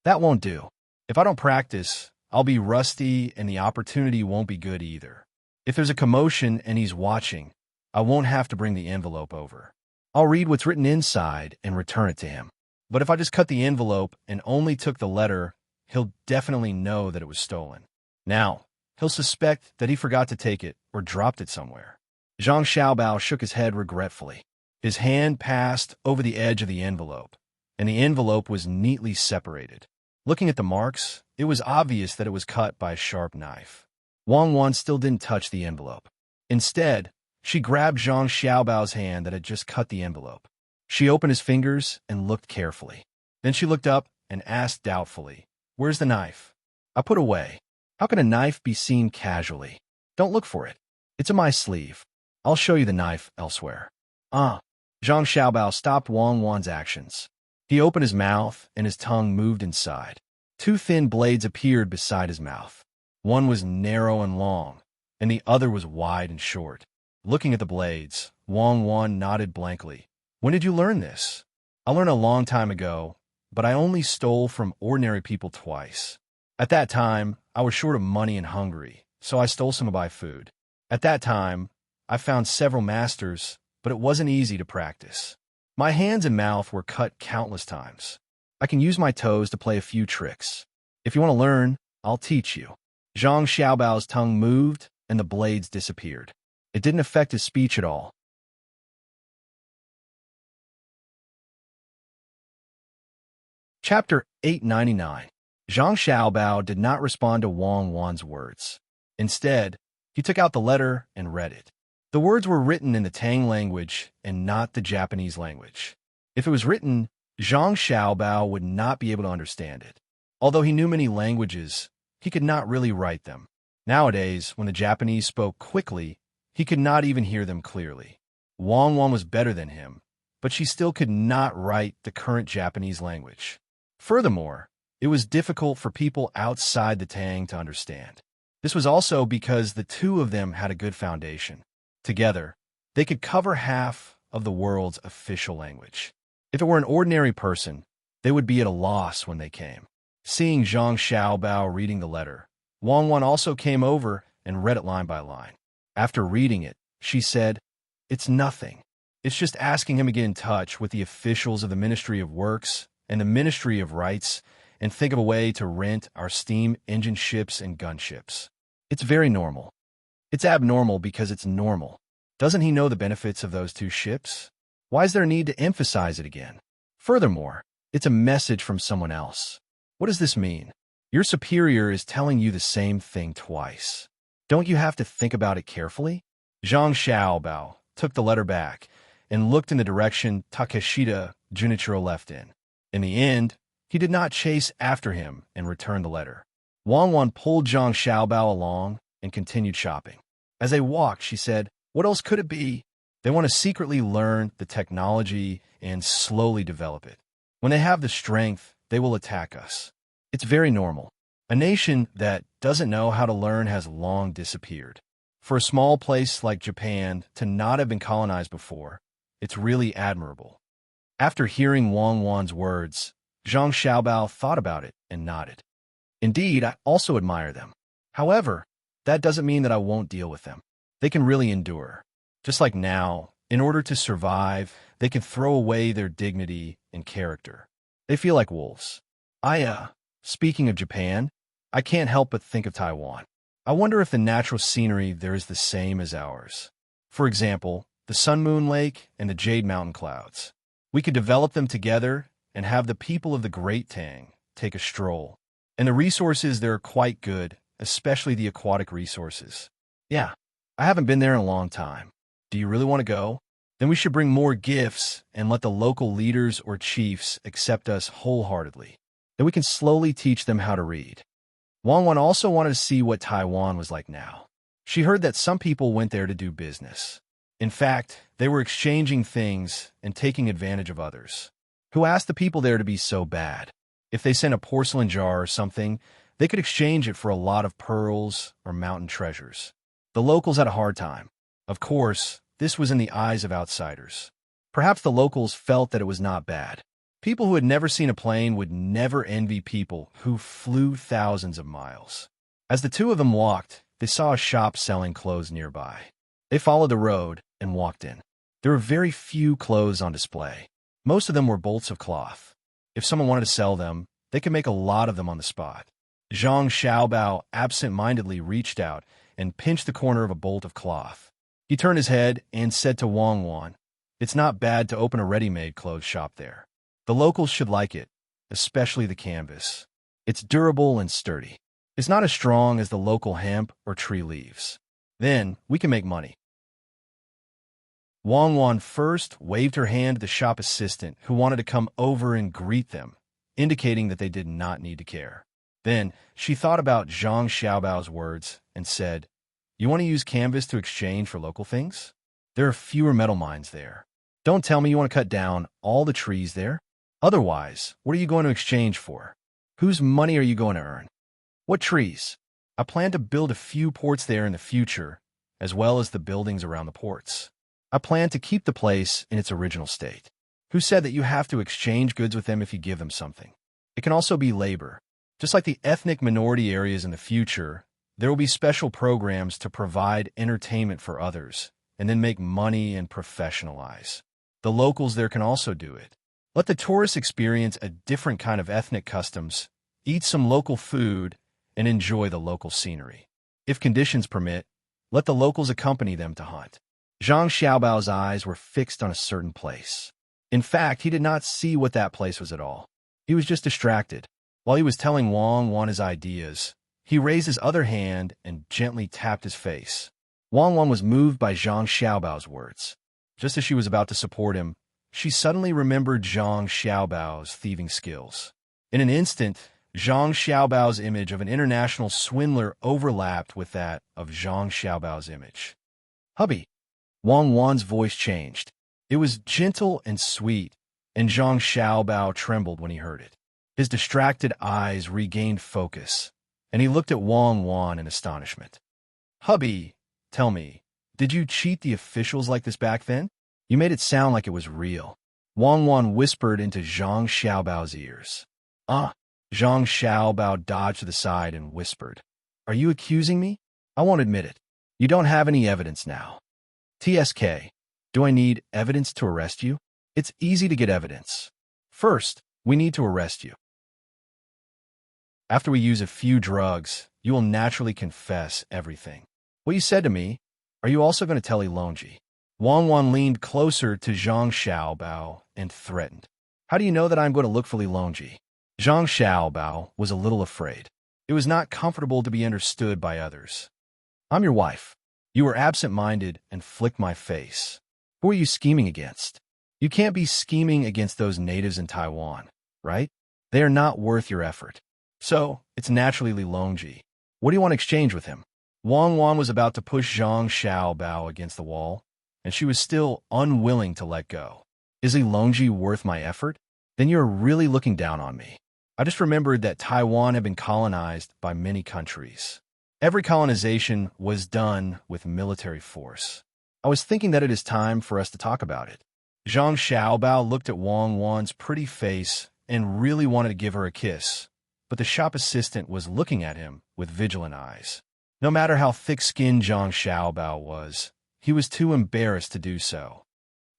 [SPEAKER 1] That won't do. If I don't practice, I'll be rusty and the opportunity won't be good either. If there's a commotion and he's watching, I won't have to bring the envelope over. I'll read what's written inside and return it to him. But if I just cut the envelope and only took the letter, he'll definitely know that it was stolen. Now, he'll suspect that he forgot to take it or dropped it somewhere." Zhang Xiaobao shook his head regretfully. His hand passed over the edge of the envelope, and the envelope was neatly separated. Looking at the marks, it was obvious that it was cut by a sharp knife. Wang still didn't touch the envelope. Instead, she grabbed Zhang Xiaobao's hand that had just cut the envelope. She opened his fingers and looked carefully. Then she looked up and asked doubtfully, "Where's the knife?" "I put away. How can a knife be seen casually? Don't look for it. It's in my sleeve. I'll show you the knife elsewhere." Zhang Xiaobao stopped Wang's actions. He opened his mouth and his tongue moved inside. Two thin blades appeared beside his mouth. One was narrow and long, and the other was wide and short. Looking at the blades, Wang Wan nodded blankly. When did you learn this? I learned a long time ago, but I only stole from ordinary people twice. At that time, I was short of money and hungry, so I stole some to buy food. At that time, I found several masters, but it wasn't easy to practice. My hands and mouth were cut countless times. I can use my toes to play a few tricks. If you want to learn, I'll teach you. Zhang Xiaobao's tongue moved, and the blades disappeared. It didn't affect his speech at all. Chapter 899. Zhang Xiaobao did not respond to Wang Wan's words. Instead, he took out the letter and read it. The words were written in the Tang language and not the Japanese language. If it was written, Zhang Xiaobao would not be able to understand it. Although he knew many languages, he could not really write them. Nowadays, when the Japanese spoke quickly, he could not even hear them clearly. Wang Wan was better than him, but she still could not write the current Japanese language. Furthermore, it was difficult for people outside the Tang to understand. This was also because the two of them had a good foundation. Together, they could cover half of the world's official language. If it were an ordinary person, they would be at a loss when they came. Seeing Zhang Xiaobao reading the letter, Wang Wan also came over and read it line by line. After reading it, she said, "It's nothing. It's just asking him to get in touch with the officials of the Ministry of Works and the Ministry of Rights and think of a way to rent our steam engine ships and gunships. It's very normal. It's abnormal because it's normal. Doesn't he know the benefits of those two ships? Why is there a need to emphasize it again? Furthermore, it's a message from someone else. What does this mean? Your superior is telling you the same thing twice. Don't you have to think about it carefully?" Zhang Xiaobao took the letter back and looked in the direction Takeshita Junichiro left in. In the end, he did not chase after him and returned the letter. Wang Wan pulled Zhang Xiaobao along and continued shopping. As they walked, she said, "What else could it be? They want to secretly learn the technology and slowly develop it. When they have the strength, they will attack us. It's very normal. A nation that doesn't know how to learn has long disappeared. For a small place like Japan to not have been colonized before, it's really admirable." After hearing Wang Wan's words, Zhang Xiaobao thought about it and nodded. "Indeed, I also admire them. However, that doesn't mean that I won't deal with them. They can really endure. Just like now, in order to survive, they can throw away their dignity and character. They feel like wolves. Speaking of Japan, I can't help but think of Taiwan. I wonder if the natural scenery there is the same as ours. For example, the Sun Moon Lake and the Jade Mountain Clouds. We could develop them together and have the people of the Great Tang take a stroll. And the resources there are quite good, especially the aquatic resources. Yeah, I haven't been there in a long time. Do you really want to go? Then we should bring more gifts and let the local leaders or chiefs accept us wholeheartedly. Then we can slowly teach them how to read." Wang Wan also wanted to see what Taiwan was like now. She heard that some people went there to do business. In fact, they were exchanging things and taking advantage of others. Who asked the people there to be so bad? If they sent a porcelain jar or something, they could exchange it for a lot of pearls or mountain treasures. The locals had a hard time. Of course, this was in the eyes of outsiders. Perhaps the locals felt that it was not bad. People who had never seen a plane would never envy people who flew thousands of miles. As the two of them walked, they saw a shop selling clothes nearby. They followed the road and walked in. There were very few clothes on display. Most of them were bolts of cloth. If someone wanted to sell them, they could make a lot of them on the spot. Zhang Xiaobao absent-mindedly reached out and pinched the corner of a bolt of cloth. He turned his head and said to Wang Wan, "It's not bad to open a ready-made clothes shop there. The locals should like it, especially the canvas. It's durable and sturdy. It's not as strong as the local hemp or tree leaves. Then we can make money." Wang Wan first waved her hand to the shop assistant who wanted to come over and greet them, indicating that they did not need to care. Then she thought about Zhang Xiaobao's words and said, "You want to use canvas to exchange for local things? There are fewer metal mines there. Don't tell me you want to cut down all the trees there. Otherwise, what are you going to exchange for? Whose money are you going to earn? What trees? I plan to build a few ports there in the future, as well as the buildings around the ports. I plan to keep the place in its original state. Who said that you have to exchange goods with them if you give them something? It can also be labor. Just like the ethnic minority areas in the future, there will be special programs to provide entertainment for others, and then make money and professionalize. The locals there can also do it. Let the tourists experience a different kind of ethnic customs, eat some local food, and enjoy the local scenery. If conditions permit, let the locals accompany them to hunt. Zhang Xiaobao's eyes were fixed on a certain place. In fact, he did not see what that place was at all. He was just distracted. While he was telling Wang Wan his ideas, he raised his other hand and gently tapped his face. Wang Wan was moved by Zhang Xiaobao's words. Just as she was about to support him, she suddenly remembered Zhang Xiaobao's thieving skills. In an instant, Zhang Xiaobao's image of an international swindler overlapped with that of Zhang Xiaobao's image. Hubby. Wang Wan's voice changed. It was gentle and sweet, and Zhang Xiaobao trembled when he heard it. His distracted eyes regained focus, and he looked at Wang Wan in astonishment. Hubby, tell me, did you cheat the officials like this back then? You made it sound like it was real. Wang Wan whispered into Zhang Xiaobao's ears. Zhang Xiaobao dodged to the side and whispered. Are you accusing me? I won't admit it. You don't have any evidence now. TSK, do I need evidence to arrest you? It's easy to get evidence. First, we need to arrest you. After we use a few drugs, you will naturally confess everything. What you said to me, are you also going to tell Ilonji? Wang Wan leaned closer to Zhang Xiaobao and threatened. How do you know that I'm going to look for Ilonji? Zhang Xiaobao was a little afraid. It was not comfortable to be understood by others. I'm your wife. You were absent-minded and flicked my face. Who are you scheming against? You can't be scheming against those natives in Taiwan, right? They are not worth your effort. So, it's naturally Lilongji. What do you want to exchange with him? Wang Wan was about to push Zhang Xiaobao against the wall, and she was still unwilling to let go. Is Lilongji worth my effort? Then you're really looking down on me. I just remembered that Taiwan had been colonized by many countries. Every colonization was done with military force. I was thinking that it is time for us to talk about it. Zhang Xiaobao looked at Wang Wan's pretty face and really wanted to give her a kiss, but the shop assistant was looking at him with vigilant eyes. No matter how thick-skinned Zhang Xiaobao was, he was too embarrassed to do so.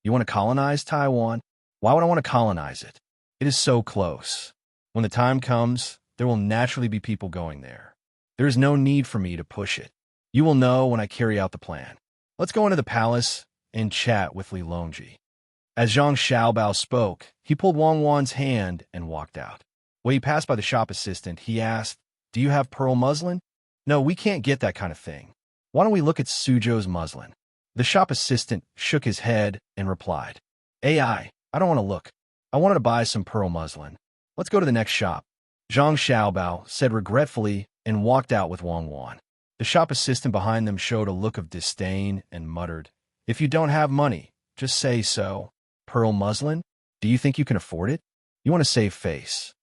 [SPEAKER 1] You want to colonize Taiwan? Why would I want to colonize it? It is so close. When the time comes, there will naturally be people going there. There is no need for me to push it. You will know when I carry out the plan. Let's go into the palace and chat with Lilongji. As Zhang Xiaobao spoke, he pulled Wang Wan's hand and walked out. When he passed by the shop assistant, he asked, Do you have pearl muslin? No, we can't get that kind of thing. Why don't we look at Suzhou's muslin? The shop assistant shook his head and replied, I don't want to look. I wanted to buy some pearl muslin. Let's go to the next shop. Zhang Xiaobao said regretfully and walked out with Wang Wan. The shop assistant behind them showed a look of disdain and muttered, If you don't have money, just say so. Pearl muslin? Do you think you can afford it? You want to save face.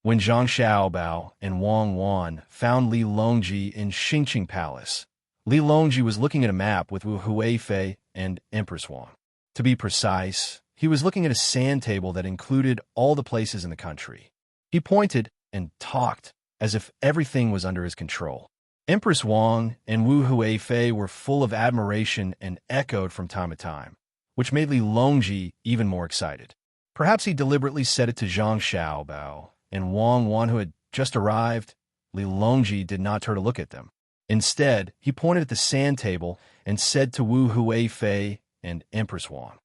[SPEAKER 1] When Zhang Xiaobao and Wang Wan found Lilongji in Xingqing Palace, Lilongji was looking at a map with Wu Huifei and Empress Wang. To be precise, he was looking at a sand table that included all the places in the country. He pointed and talked as if everything was under his control. Empress Wang and Wu Huifei were full of admiration and echoed from time to time, which made Lilongji even more excited. Perhaps he deliberately said it to Zhang Xiaobao and Wang Wan, who had just arrived. Lilongji did not turn to look at them. Instead, he pointed at the sand table and said to Wu Huifei and Empress Wang,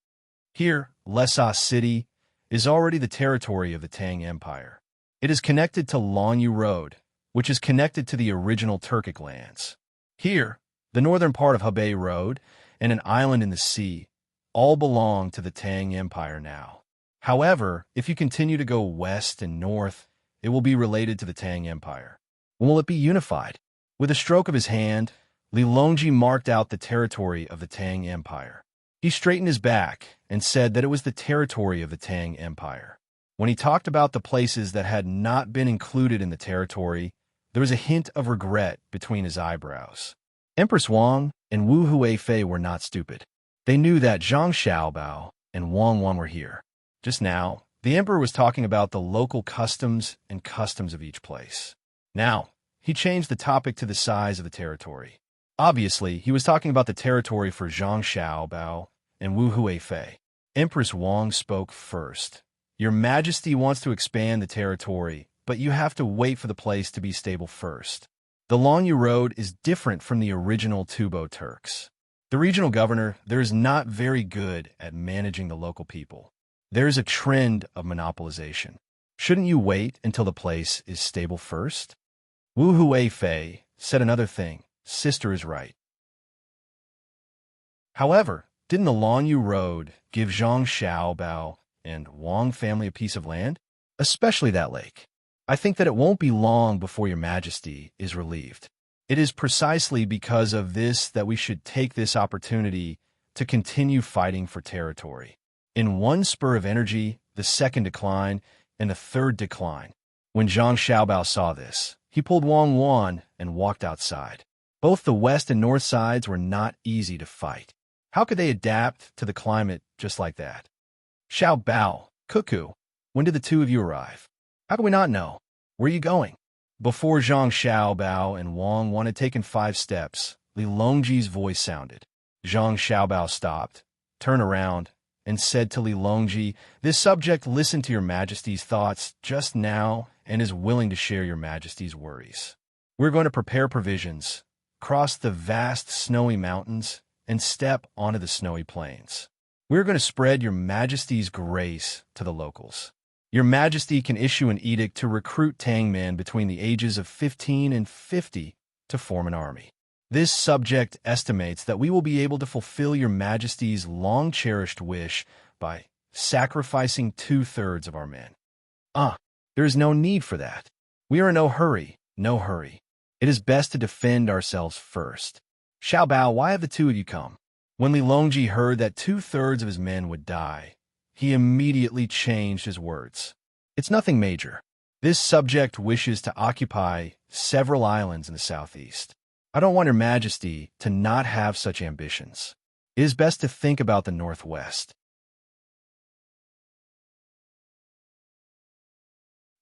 [SPEAKER 1] Here, Lesa City is already the territory of the Tang Empire. It is connected to Longyu Road, which is connected to the original Turkic lands. Here, the northern part of Hebei Road and an island in the sea all belong to the Tang Empire now. However, if you continue to go west and north, it will be related to the Tang Empire. When will it be unified? With a stroke of his hand, Lilongji marked out the territory of the Tang Empire. He straightened his back and said that it was the territory of the Tang Empire. When he talked about the places that had not been included in the territory, there was a hint of regret between his eyebrows. Empress Wang and Wu Huifei were not stupid. They knew that Zhang Xiaobao and Wang Wan were here. Just now, the emperor was talking about the local customs and customs of each place. Now, he changed the topic to the size of the territory. Obviously, he was talking about the territory for Zhang Xiaobao and Wu Huifei. Empress Wang spoke first. Your Majesty wants to expand the territory, but you have to wait for the place to be stable first. The Longyu Road is different from the original Tubo Turks. The regional governor there is not very good at managing the local people. There is a trend of monopolization. Shouldn't you wait until the place is stable first? Wu Huifei said another thing. Sister is right. However, didn't the Longyu Road give Zhang Xiaobao and Wang family a piece of land? Especially that lake. I think that it won't be long before your Majesty is relieved. It is precisely because of this that we should take this opportunity to continue fighting for territory. In one spur of energy, the second decline, and the third decline. When Zhang Xiaobao saw this, he pulled Wang Wan and walked outside. Both the west and north sides were not easy to fight. How could they adapt to the climate just like that? Xiaobao, Cuckoo, when did the two of you arrive? How can we not know? Where are you going? Before Zhang Xiaobao and Wang Wan had taken 5 steps, Li Longji's voice sounded. Zhang Xiaobao stopped, turned around, and said to Li Longji, "This subject listened to your Majesty's thoughts just now and is willing to share your Majesty's worries. We're going to prepare provisions, cross the vast snowy mountains, and step onto the snowy plains. We're going to spread your Majesty's grace to the locals. Your Majesty can issue an edict to recruit Tang men between the ages of 15 and 50 to form an army. This subject estimates that we will be able to fulfill your Majesty's long-cherished wish by sacrificing 2/3 of our men." There is no need for that. We are in no hurry, no hurry. It is best to defend ourselves first. Xiaobao, why have the two of you come? When Li Longji heard that 2/3 of his men would die, he immediately changed his words. It's nothing major. This subject wishes to occupy several islands in the southeast. I don't want your Majesty to not have such ambitions. It is best to think about the northwest.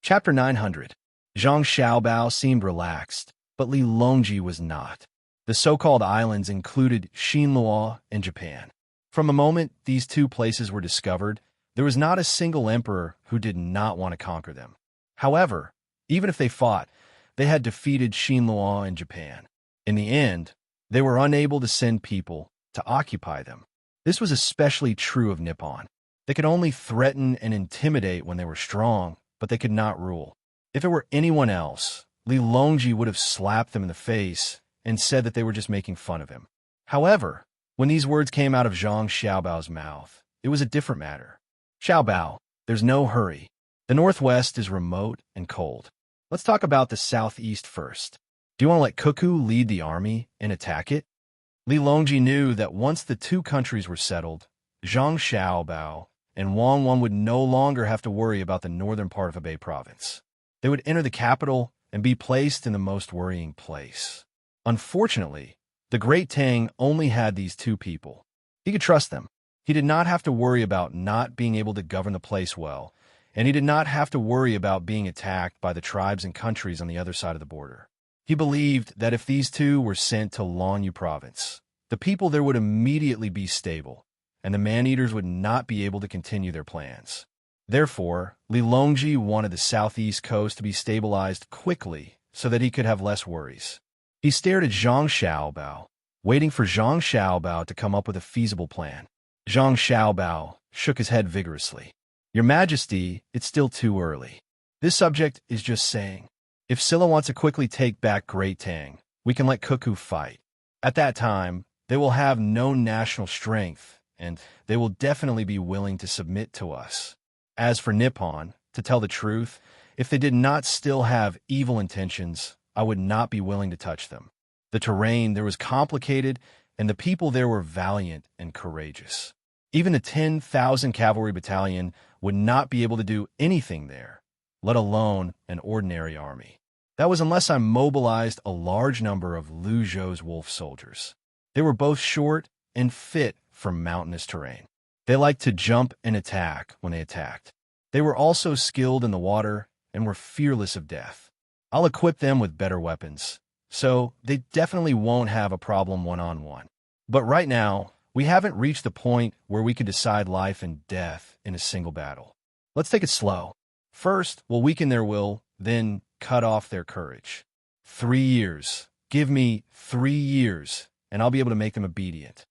[SPEAKER 1] Chapter 900. Zhang Xiaobao seemed relaxed, but Li Longji was not. The so-called islands included Xinluo and Japan. From the moment these two places were discovered, there was not a single emperor who did not want to conquer them. However, even if they fought, they had defeated Xinluo and Japan. In the end, they were unable to send people to occupy them. This was especially true of Nippon. They could only threaten and intimidate when they were strong, but they could not rule. If it were anyone else, Li Longji would have slapped them in the face and said that they were just making fun of him. However, when these words came out of Zhang Xiaobao's mouth, it was a different matter. Xiaobao, there's no hurry. The northwest is remote and cold. Let's talk about the southeast first. Do you want to let Cuckoo lead the army and attack it? Li Longji knew that once the two countries were settled, Zhang Xiaobao and Wang Wan would no longer have to worry about the northern part of Hebei province. They would enter the capital and be placed in the most worrying place. Unfortunately, the great Tang only had these two people. He could trust them. He did not have to worry about not being able to govern the place well, and he did not have to worry about being attacked by the tribes and countries on the other side of the border. He believed that if these two were sent to Longyu province, the people there would immediately be stable, and the man-eaters would not be able to continue their plans. Therefore, Li Longji wanted the southeast coast to be stabilized quickly so that he could have less worries. He stared at Zhang Xiaobao, waiting for Zhang Xiaobao to come up with a feasible plan. Zhang Xiaobao shook his head vigorously. Your Majesty, it's still too early. This subject is just saying. If Silla wants to quickly take back Great Tang, we can let Cuckoo fight. At that time, they will have no national strength, and they will definitely be willing to submit to us. As for Nippon, to tell the truth, if they did not still have evil intentions, I would not be willing to touch them. The terrain there was complicated, and the people there were valiant and courageous. Even the 10,000 cavalry battalion would not be able to do anything there, let alone an ordinary army. That was unless I mobilized a large number of Lu Zhou's wolf soldiers. They were both short and fit for mountainous terrain. They liked to jump and attack when they attacked. They were also skilled in the water and were fearless of death. I'll equip them with better weapons, so they definitely won't have a problem one-on-one. But right now, we haven't reached the point where we can decide life and death in a single battle. Let's take it slow. First, we'll weaken their will, then cut off their courage. 3 years. Give me 3 years, and I'll be able to make them obedient.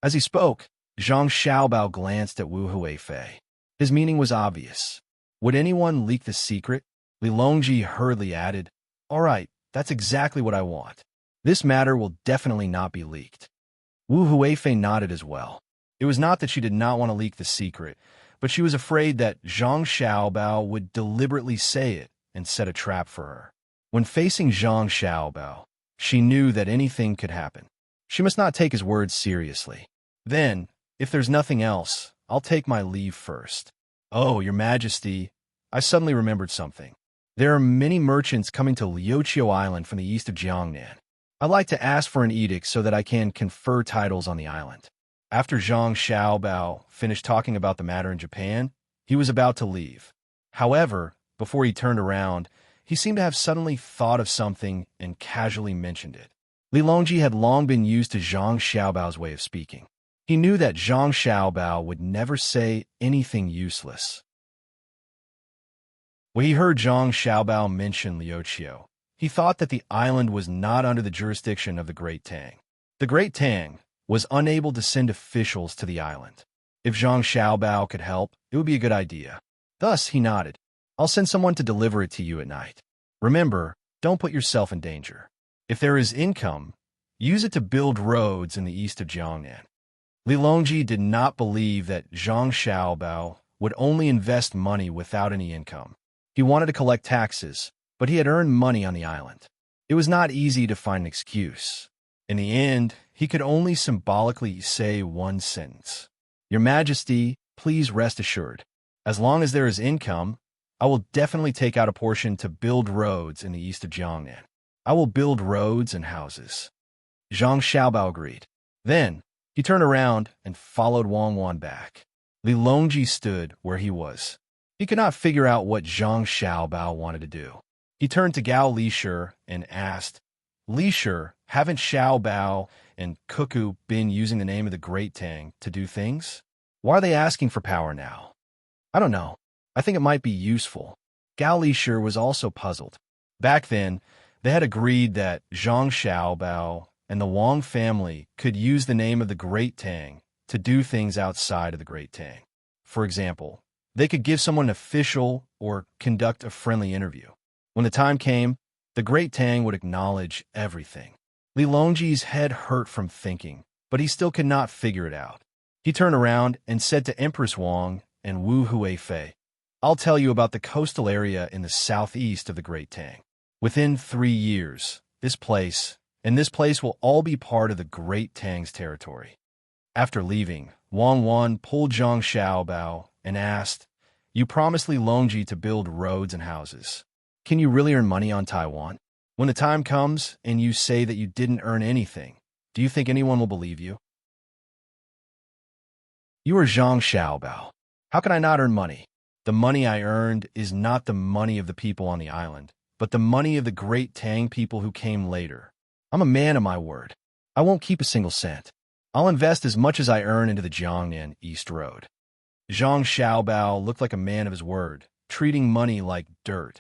[SPEAKER 1] As he spoke, Zhang Xiaobao glanced at Wu Huifei. His meaning was obvious. Would anyone leak the secret? Li Longji hurriedly added, "All right, that's exactly what I want. This matter will definitely not be leaked." Wu Huifei nodded as well. It was not that she did not want to leak the secret, but she was afraid that Zhang Xiaobao would deliberately say it and set a trap for her. When facing Zhang Xiaobao, she knew that anything could happen. She must not take his words seriously. Then, if there's nothing else, I'll take my leave first. Oh, Your Majesty, I suddenly remembered something. There are many merchants coming to Liuqiu Island from the east of Jiangnan. I'd like to ask for an edict so that I can confer titles on the island. After Zhang Xiaobao finished talking about the matter in Japan, he was about to leave. However, before he turned around, he seemed to have suddenly thought of something and casually mentioned it. Li Longji had long been used to Zhang Xiaobao's way of speaking. He knew that Zhang Xiaobao would never say anything useless. When he heard Zhang Xiaobao mention Liuqiu, he thought that the island was not under the jurisdiction of the Great Tang. The Great Tang was unable to send officials to the island. If Zhang Xiaobao could help, it would be a good idea. Thus, he nodded. I'll send someone to deliver it to you at night. Remember, don't put yourself in danger. If there is income, use it to build roads in the east of Jiangnan. Li Longji did not believe that Zhang Xiaobao would only invest money without any income. He wanted to collect taxes, but he had earned money on the island. It was not easy to find an excuse. In the end, he could only symbolically say one sentence. Your Majesty, please rest assured. As long as there is income, I will definitely take out a portion to build roads in the east of Jiangnan. I will build roads and houses. Zhang Xiaobao agreed. Then, he turned around and followed Wang Wan back. Li Longji stood where he was. He could not figure out what Zhang Xiaobao wanted to do. He turned to Gao Lishur and asked, Lishur, haven't Xiaobao and Cuckoo been using the name of the Great Tang to do things? Why are they asking for power now? I don't know. I think it might be useful. Gao Lishur was also puzzled. Back then, they had agreed that Zhang Xiaobao and the Wang family could use the name of the Great Tang to do things outside of the Great Tang. For example, they could give someone an official or conduct a friendly interview. When the time came, the Great Tang would acknowledge everything. Li Longji's head hurt from thinking, but he still could not figure it out. He turned around and said to Empress Wang and Wu Huifei, I'll tell you about the coastal area in the southeast of the Great Tang. Within 3 years, this place will all be part of the Great Tang's territory. After leaving, Wang Wan pulled Zhang Xiaobao and asked, You promised Li Longji to build roads and houses. Can you really earn money on Taiwan? When the time comes and you say that you didn't earn anything, do you think anyone will believe you? You are Zhang Xiaobao. How can I not earn money? The money I earned is not the money of the people on the island, but the money of the Great Tang people who came later. I'm a man of my word. I won't keep a single cent. I'll invest as much as I earn into the Jiangnan East Road. Zhang Xiaobao looked like a man of his word, treating money like dirt.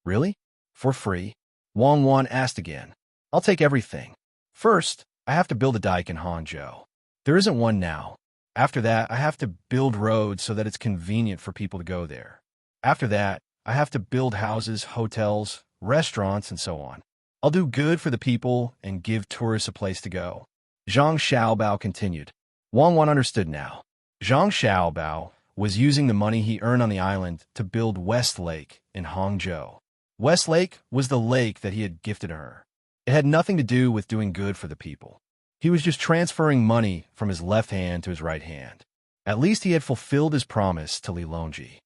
[SPEAKER 1] Really? For free? Wang Wan asked again. I'll take everything. First, I have to build a dike in Hangzhou. There isn't one now. After that, I have to build roads so that it's convenient for people to go there. After that, I have to build houses, hotels, restaurants, and so on. I'll do good for the people and give tourists a place to go. Zhang Xiaobao continued. Wang Wan understood now. Zhang Xiaobao was using the money he earned on the island to build West Lake in Hangzhou. West Lake was the lake that he had gifted her. It had nothing to do with doing good for the people. He was just transferring money from his left hand to his right hand. At least he had fulfilled his promise to Li Longji.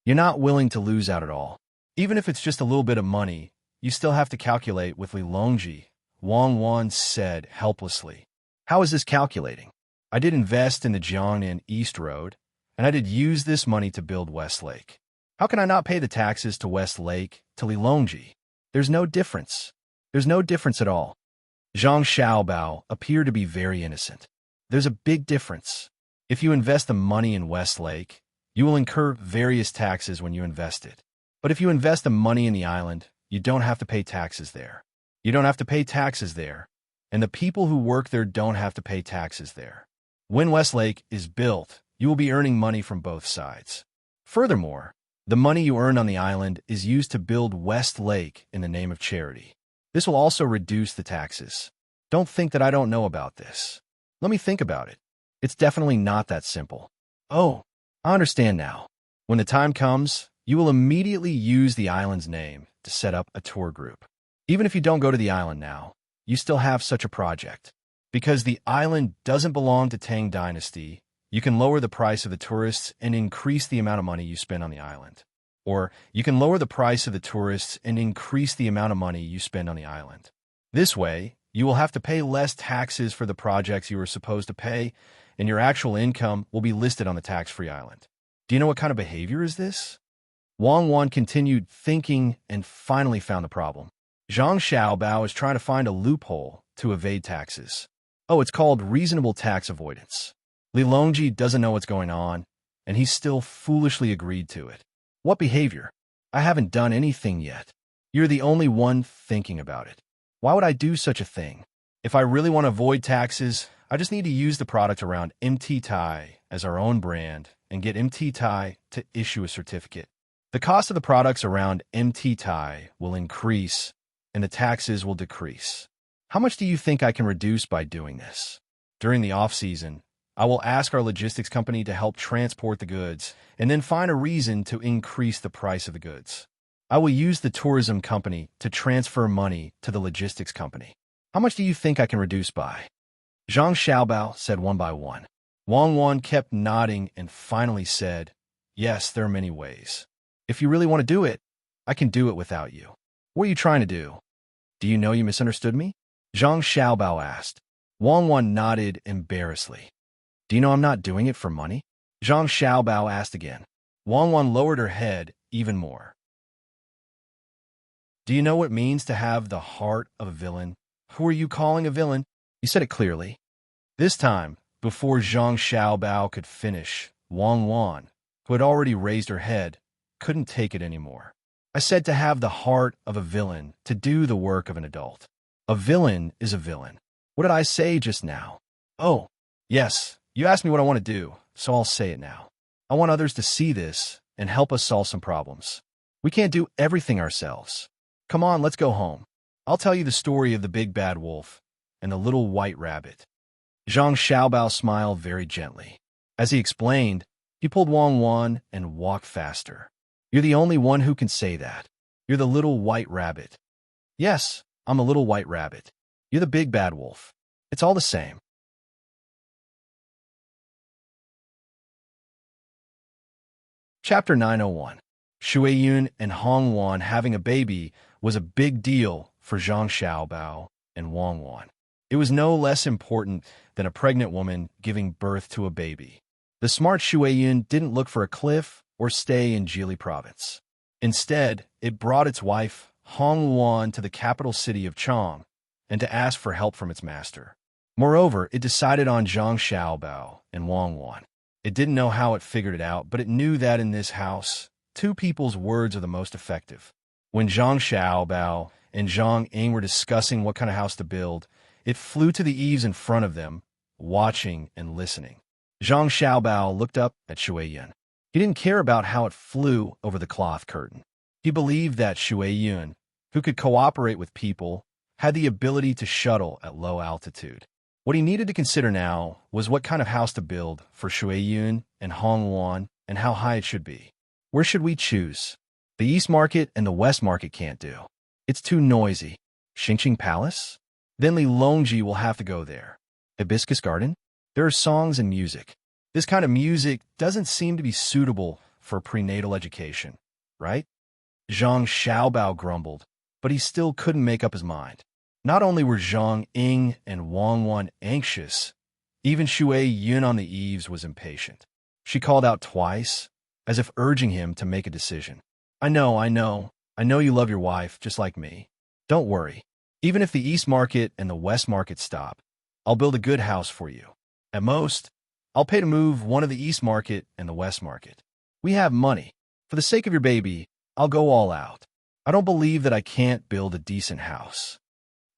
[SPEAKER 1] You're not willing to lose out at all. Even if it's just a little bit of money, you still have to calculate with Li Longji, Wang Wan said helplessly. How is this calculating? I did invest in the Jiangnan East Road, and I did use this money to build West Lake. How can I not pay the taxes to West Lake, to Li Longji? There's no difference. There's no difference at all. Zhang Xiaobao appeared to be very innocent. There's a big difference. If you invest the money in West Lake, you will incur various taxes when you invest it. But if you invest the money in the island, you don't have to pay taxes there. You don't have to pay taxes there, and the people who work there don't have to pay taxes there. When West Lake is built, you will be earning money from both sides. Furthermore, the money you earn on the island is used to build West Lake in the name of charity. This will also reduce the taxes. Don't think that I don't know about this. Let me think about it. It's definitely not that simple. Oh, I understand now. When the time comes, you will immediately use the island's name to set up a tour group. Even if you don't go to the island now, you still have such a project. Because the island doesn't belong to Tang Dynasty, you can lower the price of the tourists and increase the amount of money you spend on the island. Or you can lower the price of the tourists and increase the amount of money you spend on the island. This way, you will have to pay less taxes for the projects you were supposed to pay, and your actual income will be listed on the tax-free island. Do you know what kind of behavior is this? Wang Wan continued thinking and finally found the problem. Zhang Xiaobao is trying to find a loophole to evade taxes. Oh, it's called reasonable tax avoidance. Li Longji doesn't know what's going on, and he still foolishly agreed to it. What behavior? I haven't done anything yet. You're the only one thinking about it. Why would I do such a thing? If I really want to avoid taxes, I just need to use the product around MT Tai as our own brand and get MT Tai to issue a certificate. The cost of the products around MT Tai will increase and the taxes will decrease. How much do you think I can reduce by doing this? During the off-season, I will ask our logistics company to help transport the goods and then find a reason to increase the price of the goods. I will use the tourism company to transfer money to the logistics company. How much do you think I can reduce by? Zhang Xiaobao said one by one. Wang Wan kept nodding and finally said, yes, there are many ways. If you really want to do it, I can do it without you. What are you trying to do? Do you know you misunderstood me? Zhang Xiaobao asked. Wang Wan nodded embarrassedly. Do you know I'm not doing it for money? Zhang Xiaobao asked again. Wang Wan lowered her head even more. Do you know what it means to have the heart of a villain? Who are you calling a villain? You said it clearly. This time, before Zhang Xiaobao could finish, Wang Wan, who had already raised her head, couldn't take it anymore. I said to have the heart of a villain, to do the work of an adult. A villain is a villain. What did I say just now? Oh, yes, you asked me what I want to do, so I'll say it now. I want others to see this and help us solve some problems. We can't do everything ourselves. Come on, let's go home. I'll tell you the story of the big bad wolf and the little white rabbit. Zhang Xiaobao smiled very gently. As he explained, he pulled Wang Wan and walked faster. You're the only one who can say that. You're the little white rabbit. Yes, I'm a little white rabbit. You're the big bad wolf. It's all the same. Chapter 901. Shuiyun and Hong Wan having a baby was a big deal for Zhang Xiaobao and Wang Wan. It was no less important than a pregnant woman giving birth to a baby. The smart Shuiyun didn't look for a cliff or stay in Jili province. Instead, it brought its wife, Hong Wan, to the capital city of Chang and to ask for help from its master. Moreover, it decided on Zhang Xiaobao and Wang Wan. It didn't know how it figured it out, but it knew that in this house, two people's words are the most effective. When Zhang Xiaobao and Zhang Ying were discussing what kind of house to build, it flew to the eaves in front of them, watching and listening. Zhang Xiaobao looked up at Shuiyun. He didn't care about how it flew over the cloth curtain. He believed that Shuiyun, who could cooperate with people, had the ability to shuttle at low altitude. What he needed to consider now was what kind of house to build for Shuiyun and Hong Wan and how high it should be. Where should we choose? The East Market and the West Market can't do. It's too noisy. Xingqing Palace? Then Li Longji will have to go there. Hibiscus Garden? There are songs and music. This kind of music doesn't seem to be suitable for prenatal education, right? Zhang Xiaobao grumbled, but he still couldn't make up his mind. Not only were Zhang Ying and Wang Wan anxious, even Shui Yun on the eaves was impatient. She called out twice, as if urging him to make a decision. I know you love your wife just like me. Don't worry. Even if the East Market and the West Market stop, I'll build a good house for you. At most, I'll pay to move one of the East Market and the West Market. We have money. For the sake of your baby, I'll go all out. I don't believe that I can't build a decent house.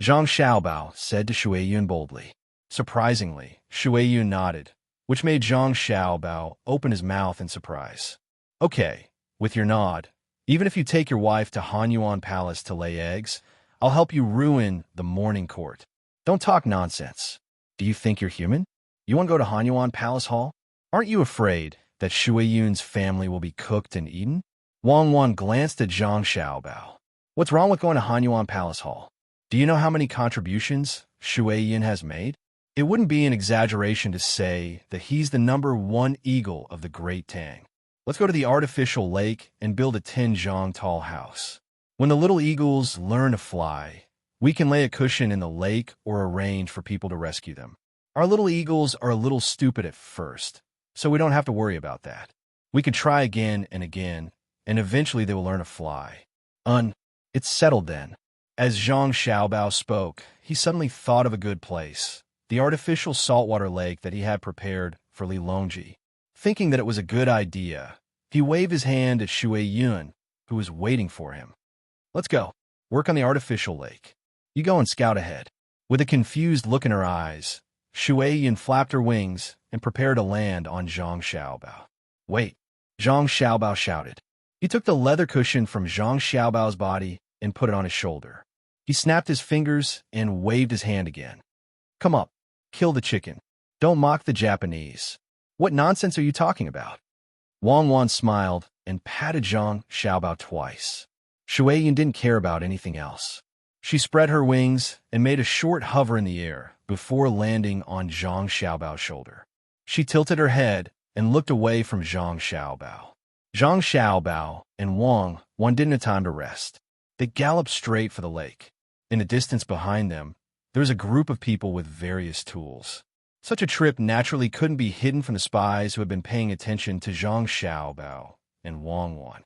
[SPEAKER 1] Zhang Xiaobao said to Shui Yun boldly. Surprisingly, Shui Yun nodded, which made Zhang Xiaobao open his mouth in surprise. Okay, with your nod, even if you take your wife to Hanyuan Palace to lay eggs, I'll help you ruin the morning court. Don't talk nonsense. Do you think you're human? You want to go to Hanyuan Palace Hall? Aren't you afraid that Shui Yun's family will be cooked and eaten? Wang Wan glanced at Zhang Xiaobao. What's wrong with going to Hanyuan Palace Hall? Do you know how many contributions Shui Yun has made? It wouldn't be an exaggeration to say that he's the #1 eagle of the Great Tang. Let's go to the artificial lake and build a 10-zhang tall house. When the little eagles learn to fly, we can lay a cushion in the lake or arrange for people to rescue them. Our little eagles are a little stupid at first, so we don't have to worry about that. We can try again, and eventually they will learn to fly. It's settled then. As Zhang Xiaobao spoke, he suddenly thought of a good place, the artificial saltwater lake that he had prepared for Li Longji. Thinking that it was a good idea, he waved his hand at Shui Yun, who was waiting for him. Let's go. Work on the artificial lake. You go and scout ahead. With a confused look in her eyes, Shui Yun flapped her wings and prepared to land on Zhang Xiaobao. Wait, Zhang Xiaobao shouted. He took the leather cushion from Zhang Xiaobao's body and put it on his shoulder. He snapped his fingers and waved his hand again. Come up, kill the chicken. Don't mock the Japanese. What nonsense are you talking about? Wang Wan smiled and patted Zhang Xiaobao twice. Shui Yun didn't care about anything else. She spread her wings and made a short hover in the air before landing on Zhang Xiaobao's shoulder. She tilted her head and looked away from Zhang Xiaobao. Zhang Xiaobao and Wang Wan didn't have time to rest. They galloped straight for the lake. In the distance behind them, there was a group of people with various tools. Such a trip naturally couldn't be hidden from the spies who had been paying attention to Zhang Xiaobao and Wang Wan.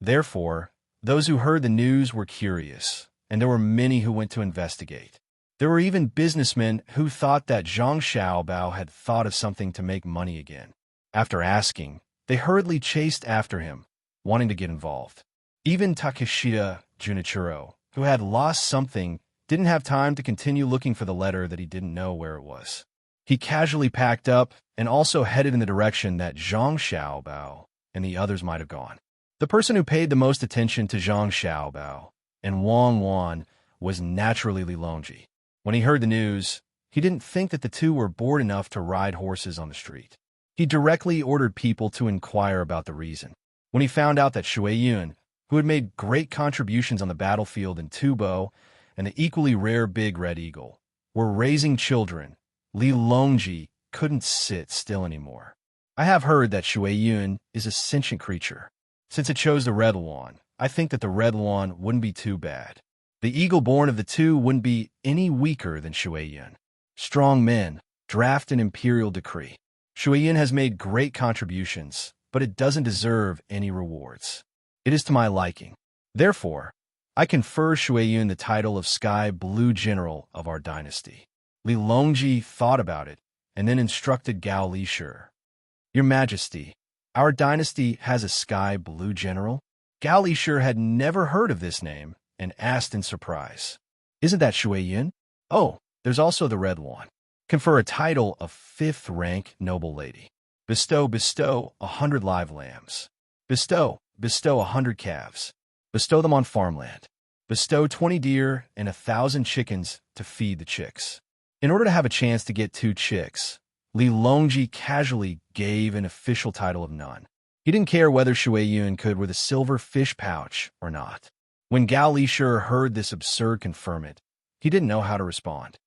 [SPEAKER 1] Therefore, those who heard the news were curious, and there were many who went to investigate. There were even businessmen who thought that Zhang Xiaobao had thought of something to make money again. After asking, they hurriedly chased after him, wanting to get involved. Even Takeshita Junichiro, who had lost something, didn't have time to continue looking for the letter that he didn't know where it was. He casually packed up and also headed in the direction that Zhang Xiaobao and the others might have gone. The person who paid the most attention to Zhang Xiaobao and Wang Wan was naturally Li Longji. When he heard the news, he didn't think that the two were bored enough to ride horses on the street. He directly ordered people to inquire about the reason. When he found out that Shui Yun, who had made great contributions on the battlefield in Tubo, and the equally rare Big Red Eagle, were raising children, Li Longji couldn't sit still anymore. I have heard that Shui Yun is a sentient creature. Since it chose the Red Luan, I think that the Red Luan wouldn't be too bad. The eagle born of the two wouldn't be any weaker than Shui Yun. Strong men draft an imperial decree. Shui Yun has made great contributions, but it doesn't deserve any rewards. It is to my liking. Therefore, I confer Shui Yun the title of Sky Blue General of our dynasty. Li Longji thought about it and then instructed Gao Lishur. Your Majesty, our dynasty has a Sky Blue General? Gao Lishur had never heard of this name and asked in surprise. Isn't that Shui Yun? Oh, there's also the Red One. Confer a title of 5th rank noble lady. Bestow 100 live lambs. Bestow 100 calves. Bestow them on farmland. Bestow 20 deer and 1,000 chickens to feed the chicks. In order to have a chance to get 2 chicks, Li Longji casually gave an official title of none. He didn't care whether Shui Yun could with a silver fish pouch or not. When Gao Lishur heard this absurd conferment, he didn't know how to respond.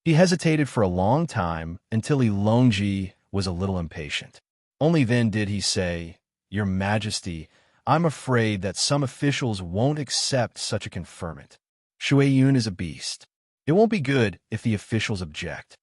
[SPEAKER 1] He hesitated for a long time until Ilonji was a little impatient. Only then did he say, "Your Majesty, I'm afraid that some officials won't accept such a conferment. Shuai-yun is a beast. It won't be good if the officials object."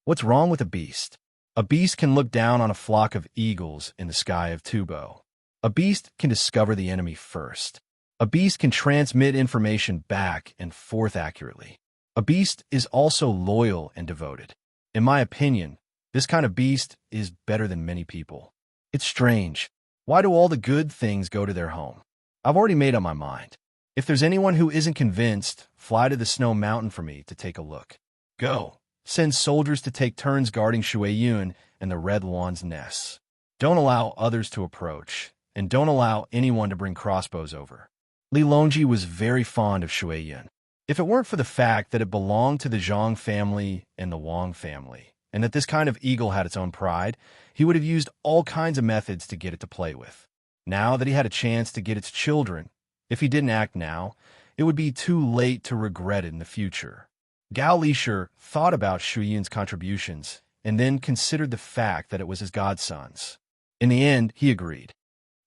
[SPEAKER 1] What's wrong with a beast? A beast can look down on a flock of eagles in the sky of Tubo. A beast can discover the enemy first. A beast can transmit information back and forth accurately. A beast is also loyal and devoted. In my opinion, this kind of beast is better than many people. It's strange. Why do all the good things go to their home? I've already made up my mind. If there's anyone who isn't convinced, fly to the snow mountain for me to take a look. Go. Send soldiers to take turns guarding Shuai-yun and the Red Lawn's nests. Don't allow others to approach, and don't allow anyone to bring crossbows over. Li Longji was very fond of Shuai-yun. If it weren't for the fact that it belonged to the Zhang family and the Wang family, and that this kind of eagle had its own pride, he would have used all kinds of methods to get it to play with. Now that he had a chance to get its children, if he didn't act now, it would be too late to regret it in the future. Gao Lisher thought about Shuai-yun's contributions and then considered the fact that it was his godson's. In the end, he agreed.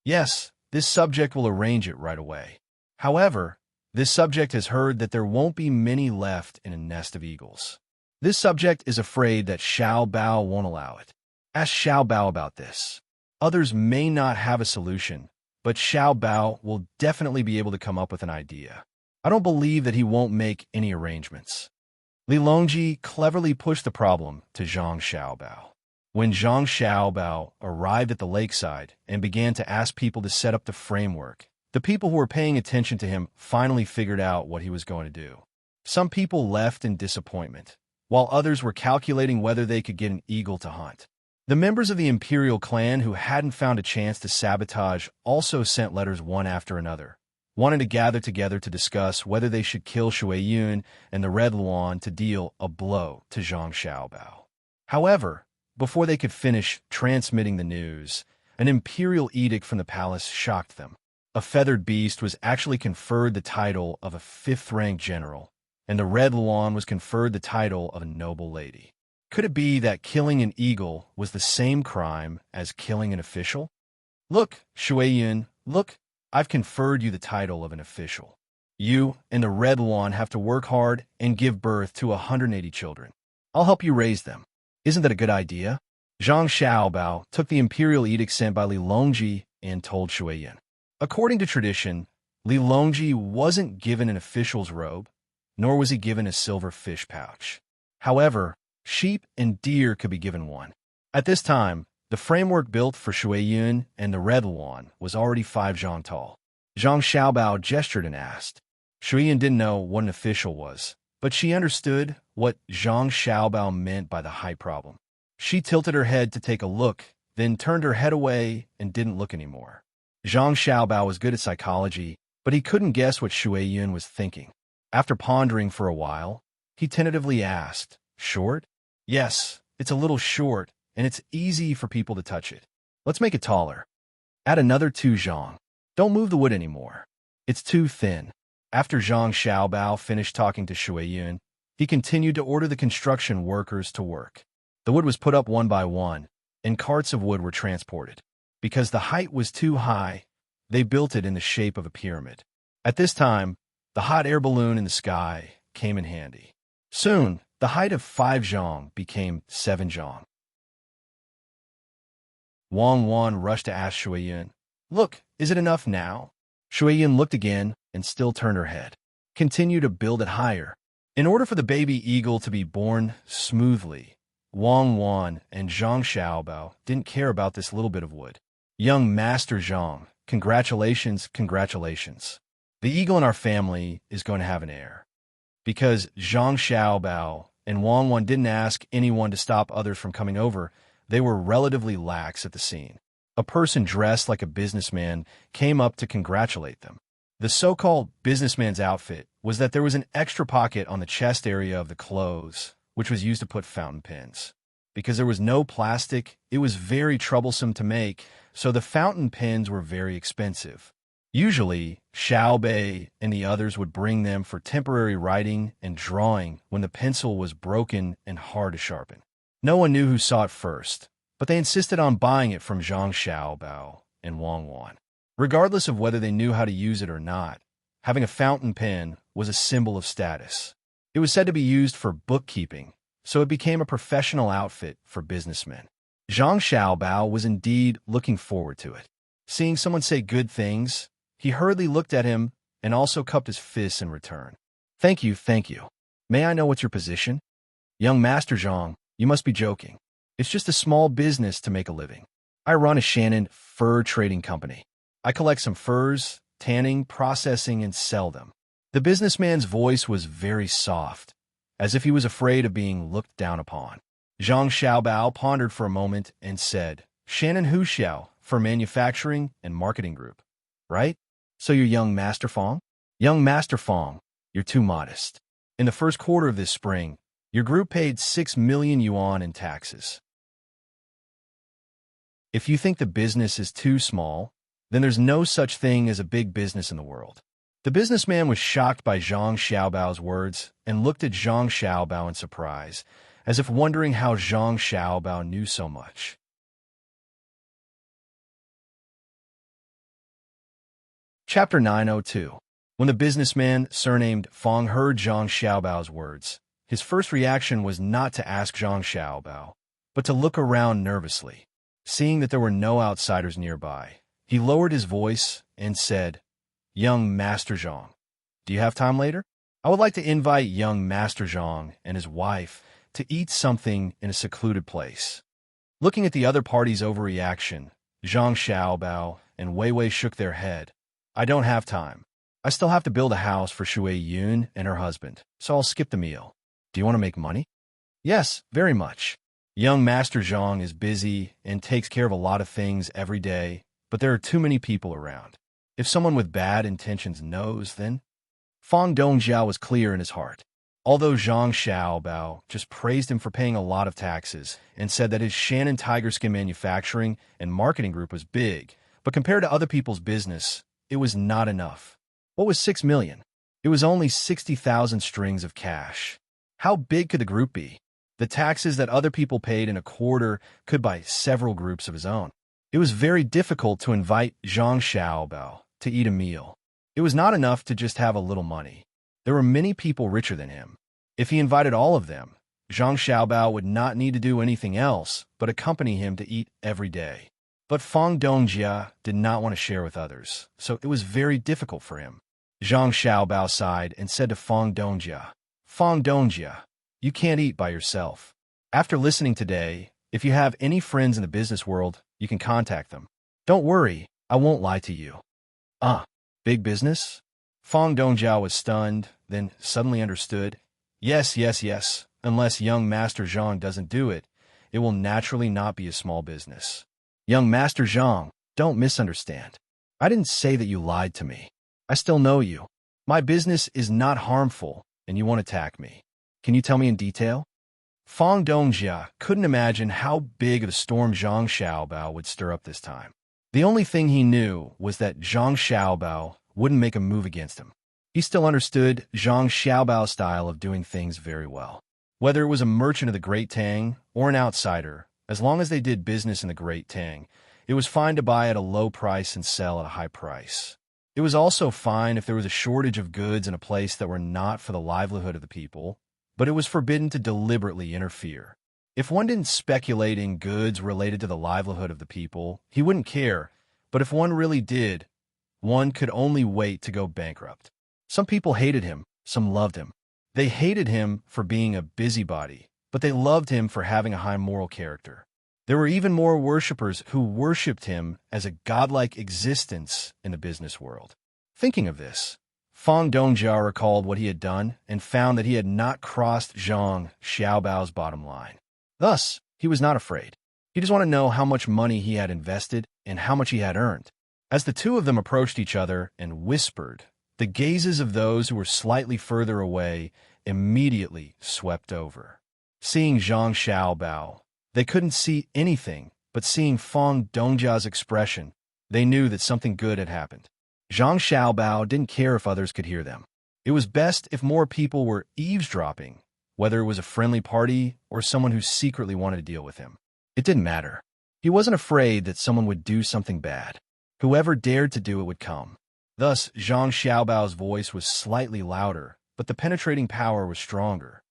[SPEAKER 1] Yes, this subject will arrange it right away. However, this subject has heard that there won't be many left in a nest of eagles. This subject is afraid that Xiao Bao won't allow it. Ask Xiao Bao about this. Others may not have a solution, but Xiao Bao will definitely be able to come up with an idea. I don't believe that he won't make any arrangements. Li Longji cleverly pushed the problem to Zhang Xiaobao. When Zhang Xiaobao arrived at the lakeside and began to ask people to set up the framework, the people who were paying attention to him finally figured out what he was going to do. Some people left in disappointment, while others were calculating whether they could get an eagle to hunt. The members of the imperial clan who hadn't found a chance to sabotage also sent letters one after another, wanting to gather together to discuss whether they should kill Shuai-yun and the Red Luan to deal a blow to Zhang Xiaobao. However, before they could finish transmitting the news, an imperial edict from the palace shocked them. A feathered beast was actually conferred the title of a fifth-rank general, and the Red Luan was conferred the title of a noble lady. Could it be that killing an eagle was the same crime as killing an official? Look, Shuai-yun, look, I've conferred you the title of an official. You and the Red Luan have to work hard and give birth to 180 children. I'll help you raise them. Isn't that a good idea? Zhang Xiaobao took the imperial edict sent by Li Longji and told Shuai-yun. According to tradition, Li Longji wasn't given an official's robe, nor was he given a silver fish pouch. However, sheep and deer could be given one. At this time, the framework built for Shuai-yun and the Red Luan was already 5 zhang tall. Zhang Xiaobao gestured and asked. Shuai-yun didn't know what an official was, but she understood what Zhang Xiaobao meant by the height problem. She tilted her head to take a look, then turned her head away and didn't look anymore. Zhang Xiaobao was good at psychology, but he couldn't guess what Shuai-yun was thinking. After pondering for a while, he tentatively asked, "Short?" "Yes, it's a little short, and it's easy for people to touch it. Let's make it taller. Add another 2 zhang. Don't move the wood anymore. It's too thin." After Zhang Xiaobao finished talking to Shuai-yun, he continued to order the construction workers to work. The wood was put up one by one, and carts of wood were transported. Because the height was too high, they built it in the shape of a pyramid. At this time, the hot air balloon in the sky came in handy. Soon, the height of 5 zhang became 7 zhang. Wang Wan rushed to ask Shuai-yun, "Look, is it enough now?" Shuai-yun looked again and still turned her head. "Continue to build it higher." In order for the baby eagle to be born smoothly, Wang Wan and Zhang Xiaobao didn't care about this little bit of wood. "Young Master Zhang, congratulations, congratulations. The eagle in our family is going to have an heir." Because Zhang Xiaobao and Wang Wan didn't ask anyone to stop others from coming over, they were relatively lax at the scene. A person dressed like a businessman came up to congratulate them. The so-called businessman's outfit was that there was an extra pocket on the chest area of the clothes, which was used to put fountain pens. Because there was no plastic, it was very troublesome to make, so the fountain pens were very expensive. Usually, Xiao Bei and the others would bring them for temporary writing and drawing when the pencil was broken and hard to sharpen. No one knew who saw it first, but they insisted on buying it from Zhang Xiaobao and Wang Wan. Regardless of whether they knew how to use it or not, having a fountain pen was a symbol of status. It was said to be used for bookkeeping, so it became a professional outfit for businessmen. Zhang Xiaobao was indeed looking forward to it. Seeing someone say good things, he hurriedly looked at him and also cupped his fists in return. Thank you, thank you. May I know what's your position? Young Master Zhang, you must be joking. It's just a small business to make a living. I run a Shannon fur trading company. I collect some furs, tanning, processing, and sell them. The businessman's voice was very soft, as if he was afraid of being looked down upon. Zhang Xiaobao pondered for a moment and said, Shannon Huxiao for Manufacturing and Marketing Group, right? So you're young Master Fong? Young Master Fong, you're too modest. In the first quarter of this spring, your group paid 6 million yuan in taxes. If you think the business is too small, then there's no such thing as a big business in the world. The businessman was shocked by Zhang Xiaobao's words and looked at Zhang Xiaobao in surprise, as if wondering how Zhang Xiaobao knew so much. Chapter 902. When the businessman, surnamed Fong, heard Zhang Xiaobao's words, his first reaction was not to ask Zhang Xiaobao, but to look around nervously. Seeing that there were no outsiders nearby, he lowered his voice and said, Young Master Zhang, do you have time later? I would like to invite young Master Zhang and his wife to eat something in a secluded place. Looking at the other party's overreaction, Zhang Xiaobao and Wei Wei shook their head. I don't have time. I still have to build a house for Shui Yun and her husband, so I'll skip the meal. Do you want to make money? Yes, very much. Young Master Zhang is busy and takes care of a lot of things every day, but there are too many people around. If someone with bad intentions knows, then... Fong Dongjiao was clear in his heart. Although Zhang Xiaobao just praised him for paying a lot of taxes and said that his Shannon Tiger Skin Manufacturing and Marketing Group was big, but compared to other people's business, it was not enough. What was 6 million? It was only 60,000 strings of cash. How big could the group be? The taxes that other people paid in a quarter could buy several groups of his own. It was very difficult to invite Zhang Xiaobao to eat a meal. It was not enough to just have a little money. There were many people richer than him. If he invited all of them, Zhang Xiaobao would not need to do anything else but accompany him to eat every day. But Fong Dongjia did not want to share with others, so it was very difficult for him. Zhang Xiaobao sighed and said to Fong Dongjia, Fong Dongjia, you can't eat by yourself. After listening today, if you have any friends in the business world, you can contact them. Don't worry, I won't lie to you. Big business? Fong Dongjia was stunned, then suddenly understood. Yes, unless young Master Zhang doesn't do it, it will naturally not be a small business. Young Master Zhang, don't misunderstand. I didn't say that you lied to me. I still know you. My business is not harmful, and you won't attack me. Can you tell me in detail? Fong Dongjia couldn't imagine how big of a storm Zhang Xiaobao would stir up this time. The only thing he knew was that Zhang Xiaobao wouldn't make a move against him. He still understood Zhang Xiaobao's style of doing things very well. Whether it was a merchant of the Great Tang or an outsider, as long as they did business in the Great Tang, it was fine to buy at a low price and sell at a high price. It was also fine if there was a shortage of goods in a place that were not for the livelihood of the people, but it was forbidden to deliberately interfere. If one didn't speculate in goods related to the livelihood of the people, he wouldn't care, but if one really did, one could only wait to go bankrupt. Some people hated him, some loved him. They hated him for being a busybody, but they loved him for having a high moral character. There were even more worshippers who worshipped him as a godlike existence in the business world. Thinking of this, Fong Dongjia recalled what he had done and found that he had not crossed Zhang Xiaobao's bottom line. Thus, he was not afraid. He just wanted to know how much money he had invested and how much he had earned. As the two of them approached each other and whispered, the gazes of those who were slightly further away immediately swept over. Seeing Zhang Xiaobao, they couldn't see anything, but seeing Fong Dongjia's expression, they knew that something good had happened. Zhang Xiaobao didn't care if others could hear them. It was best if more people were eavesdropping, whether it was a friendly party or someone who secretly wanted to deal with him. It didn't matter. He wasn't afraid that someone would do something bad. Whoever dared to do it would come. Thus, Zhang Xiaobao's voice was slightly louder, but the penetrating power was stronger.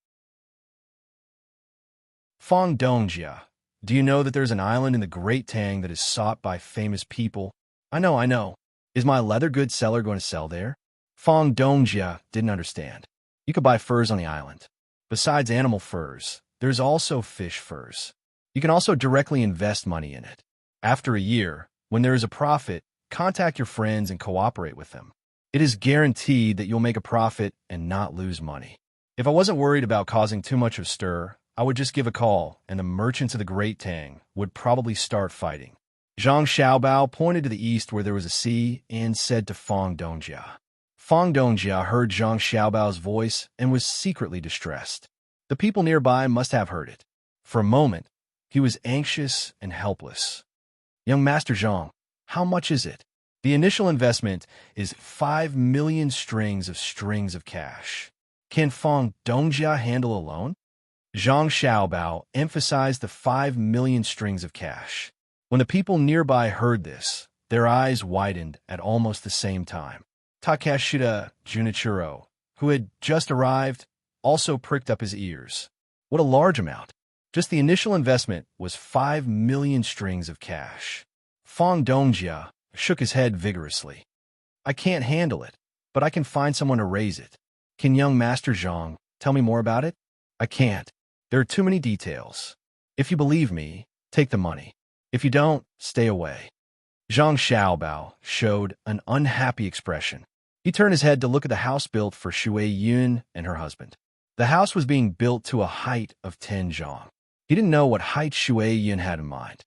[SPEAKER 1] Fong Dongjia, do you know that there's an island in the Great Tang that is sought by famous people? I know. Is my leather goods seller going to sell there? Fong Dongjia didn't understand. You could buy furs on the island. Besides animal furs, there's also fish furs. You can also directly invest money in it. After a year, when there is a profit, contact your friends and cooperate with them. It is guaranteed that you'll make a profit and not lose money. If I wasn't worried about causing too much of stir, I would just give a call, and the merchants of the Great Tang would probably start fighting. Zhang Xiaobao pointed to the east where there was a sea and said to Fong Dongjia. Fong Dongjia heard Zhang Xiaobao's voice and was secretly distressed. The people nearby must have heard it. For a moment, he was anxious and helpless. Young Master Zhang, how much is it? The initial investment is 5 million strings of cash. Can Fong Dongjia handle a loan? Zhang Xiaobao emphasized the 5 million strings of cash. When the people nearby heard this, their eyes widened at almost the same time. Takeshita Junichiro, who had just arrived, also pricked up his ears. What a large amount! Just the initial investment was 5 million strings of cash. Fong Dongjia shook his head vigorously. I can't handle it, but I can find someone to raise it. Can young Master Zhang tell me more about it? I can't. There are too many details. If you believe me, take the money. If you don't, stay away. Zhang Xiaobao showed an unhappy expression. He turned his head to look at the house built for Shui Yun and her husband. The house was being built to a height of 10 zhang. He didn't know what height Shui Yun had in mind.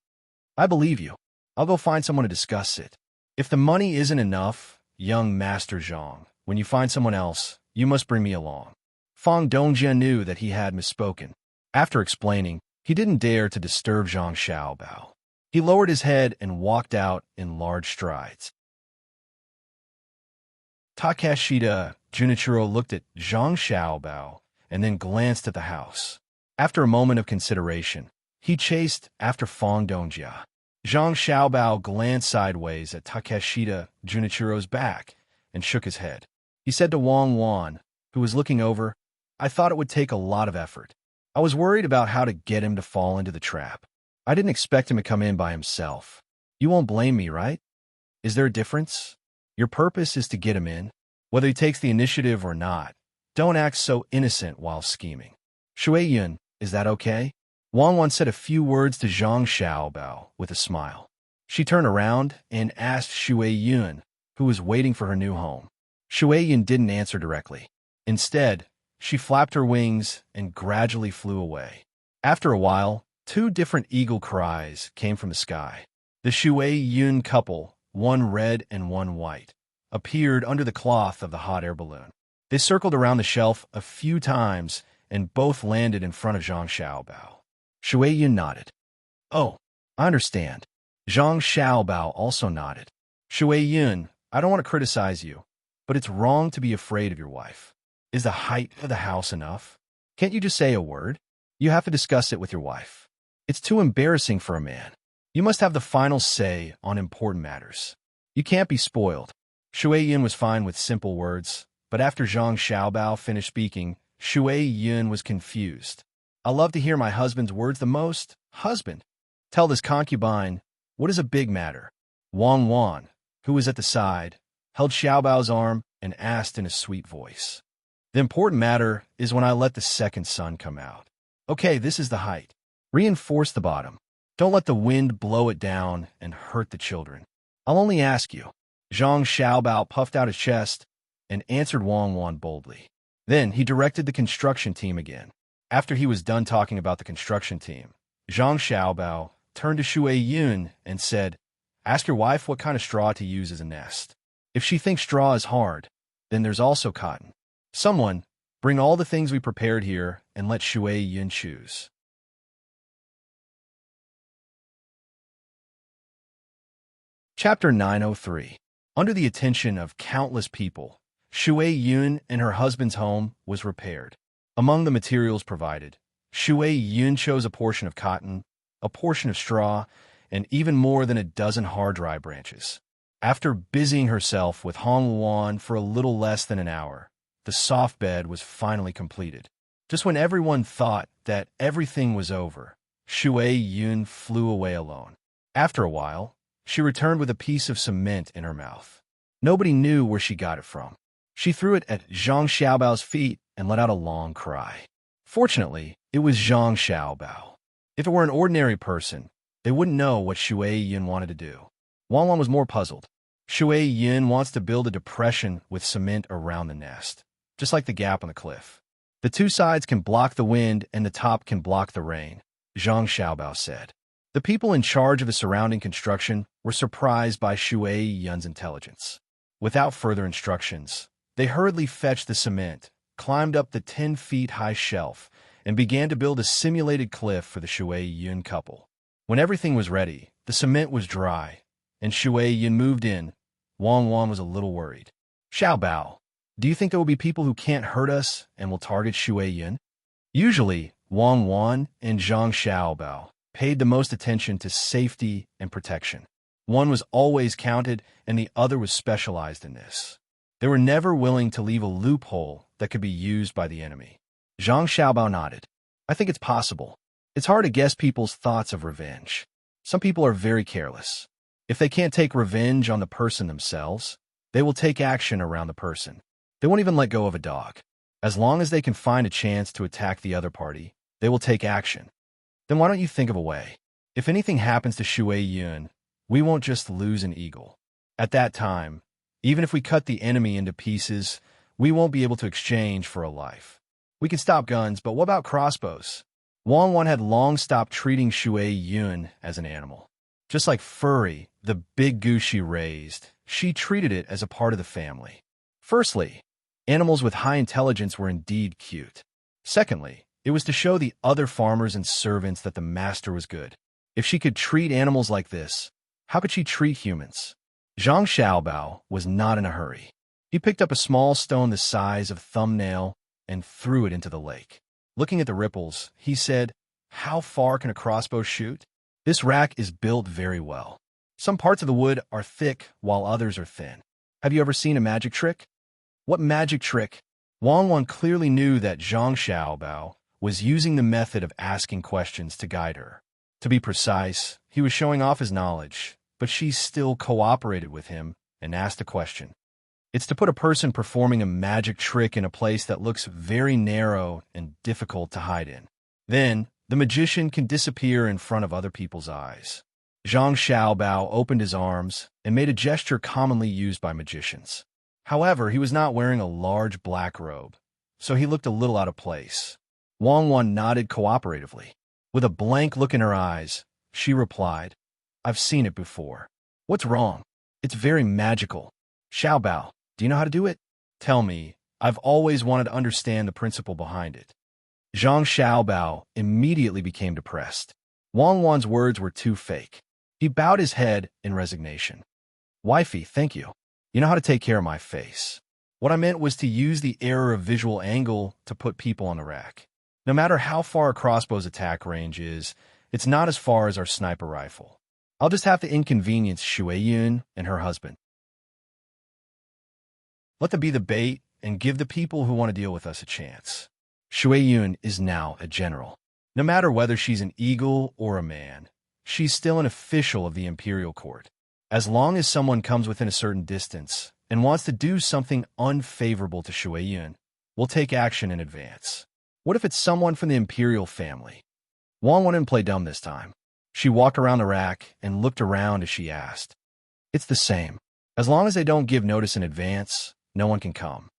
[SPEAKER 1] I believe you. I'll go find someone to discuss it. If the money isn't enough, young Master Zhang, when you find someone else, you must bring me along. Fong Dongjia knew that he had misspoken. After explaining, he didn't dare to disturb Zhang Xiaobao. He lowered his head and walked out in large strides. Takeshita Junichiro looked at Zhang Xiaobao and then glanced at the house. After a moment of consideration, he chased after Fong Dongjia. Zhang Xiaobao glanced sideways at Takeshita Junichiro's back and shook his head. He said to Wang Wan, who was looking over, I thought it would take a lot of effort. I was worried about how to get him to fall into the trap. I didn't expect him to come in by himself. You won't blame me, right? Is there a difference? Your purpose is to get him in, whether he takes the initiative or not. Don't act so innocent while scheming. Shui Yun, is that okay? Wang Wan said a few words to Zhang Xiaobao with a smile. She turned around and asked Shui Yun, who was waiting for her new home. Shui Yun didn't answer directly. Instead, she flapped her wings and gradually flew away. After a while, 2 different eagle cries came from the sky. The Shui Yun couple, one red and one white, appeared under the cloth of the hot air balloon. They circled around the shelf a few times and both landed in front of Zhang Xiaobao. Shui Yun nodded. Oh, I understand. Zhang Xiaobao also nodded. Shui Yun, I don't want to criticize you, but it's wrong to be afraid of your wife. Is the height of the house enough? Can't you just say a word? You have to discuss it with your wife. It's too embarrassing for a man. You must have the final say on important matters. You can't be spoiled. Shui Yun was fine with simple words, but after Zhang Xiaobao finished speaking, Shui Yun was confused. I love to hear my husband's words the most. Husband. Tell this concubine, what is a big matter? Wang Wan, who was at the side, held Xiaobao's arm and asked in a sweet voice. The important matter is when I let the second sun come out. Okay, this is the height. Reinforce the bottom. Don't let the wind blow it down and hurt the children. I'll only ask you. Zhang Xiaobao puffed out his chest and answered Wang Wan boldly. Then he directed the construction team again. After he was done talking about the construction team, Zhang Xiaobao turned to Shui Yun and said, ask your wife what kind of straw to use as a nest. If she thinks straw is hard, then there's also cotton. Someone, bring all the things we prepared here and let Shui Yun choose. Chapter 903. Under the attention of countless people, Shui Yun and her husband's home was repaired. Among the materials provided, Shui Yun chose a portion of cotton, a portion of straw, and even more than a dozen hard-dry branches. After busying herself with Hong Wan for a little less than an hour, the soft bed was finally completed. Just when everyone thought that everything was over, Shui Yun flew away alone. After a while, she returned with a piece of cement in her mouth. Nobody knew where she got it from. She threw it at Zhang Xiaobao's feet and let out a long cry. Fortunately, it was Zhang Xiaobao. If it were an ordinary person, they wouldn't know what Shui Yun wanted to do. Wang Wan was more puzzled. Shui Yun wants to build a depression with cement around the nest, just like the gap on the cliff. The two sides can block the wind and the top can block the rain, Zhang Xiaobao said. The people in charge of the surrounding construction were surprised by Shui Yun's intelligence. Without further instructions, they hurriedly fetched the cement, climbed up the 10-feet-high shelf, and began to build a simulated cliff for the Shui Yun couple. When everything was ready, the cement was dry, and Shui Yun moved in. Wang Wan was a little worried. Xiaobao, do you think there will be people who can't hurt us and will target Shui Yun? Usually, Wang Wan and Zhang Xiaobao paid the most attention to safety and protection. One was always counted, and the other was specialized in this. They were never willing to leave a loophole that could be used by the enemy. Zhang Xiaobao nodded. I think it's possible. It's hard to guess people's thoughts of revenge. Some people are very careless. If they can't take revenge on the person themselves, they will take action around the person. They won't even let go of a dog. As long as they can find a chance to attack the other party, they will take action. Then why don't you think of a way? If anything happens to Shui Yun, we won't just lose an eagle. At that time, even if we cut the enemy into pieces, we won't be able to exchange for a life. We can stop guns, but what about crossbows? Wang Wan had long stopped treating Shui Yun as an animal. Just like Furry, the big goose she raised, she treated it as a part of the family. Firstly, animals with high intelligence were indeed cute. Secondly, it was to show the other farmers and servants that the master was good. If she could treat animals like this, how could she treat humans? Zhang Xiaobao was not in a hurry. He picked up a small stone the size of a thumbnail and threw it into the lake. Looking at the ripples, he said, "How far can a crossbow shoot? This rack is built very well. Some parts of the wood are thick while others are thin. Have you ever seen a magic trick?" What magic trick? Wang Wan clearly knew that Zhang Xiaobao was using the method of asking questions to guide her. To be precise, he was showing off his knowledge, but she still cooperated with him and asked a question. It's to put a person performing a magic trick in a place that looks very narrow and difficult to hide in. Then, the magician can disappear in front of other people's eyes. Zhang Xiaobao opened his arms and made a gesture commonly used by magicians. However, he was not wearing a large black robe, so he looked a little out of place. Wang Wan nodded cooperatively. With a blank look in her eyes, she replied, "I've seen it before." "What's wrong?" "It's very magical." "Xiaobao, do you know how to do it?" "Tell me. I've always wanted to understand the principle behind it." Zhang Xiaobao immediately became depressed. Wang Wan's words were too fake. He bowed his head in resignation. "Wifey, thank you. You know how to take care of my face." What I meant was to use the error of visual angle to put people on the rack. No matter how far a crossbow's attack range is, it's not as far as our sniper rifle. I'll just have to inconvenience Shui Yun and her husband. Let them be the bait and give the people who want to deal with us a chance. Shui Yun is now a general. No matter whether she's an eagle or a man, she's still an official of the imperial court. As long as someone comes within a certain distance and wants to do something unfavorable to Shui Yun, we'll take action in advance. What if it's someone from the imperial family? Wang didn't play dumb this time. She walked around the rack and looked around as she asked. It's the same. As long as they don't give notice in advance, no one can come.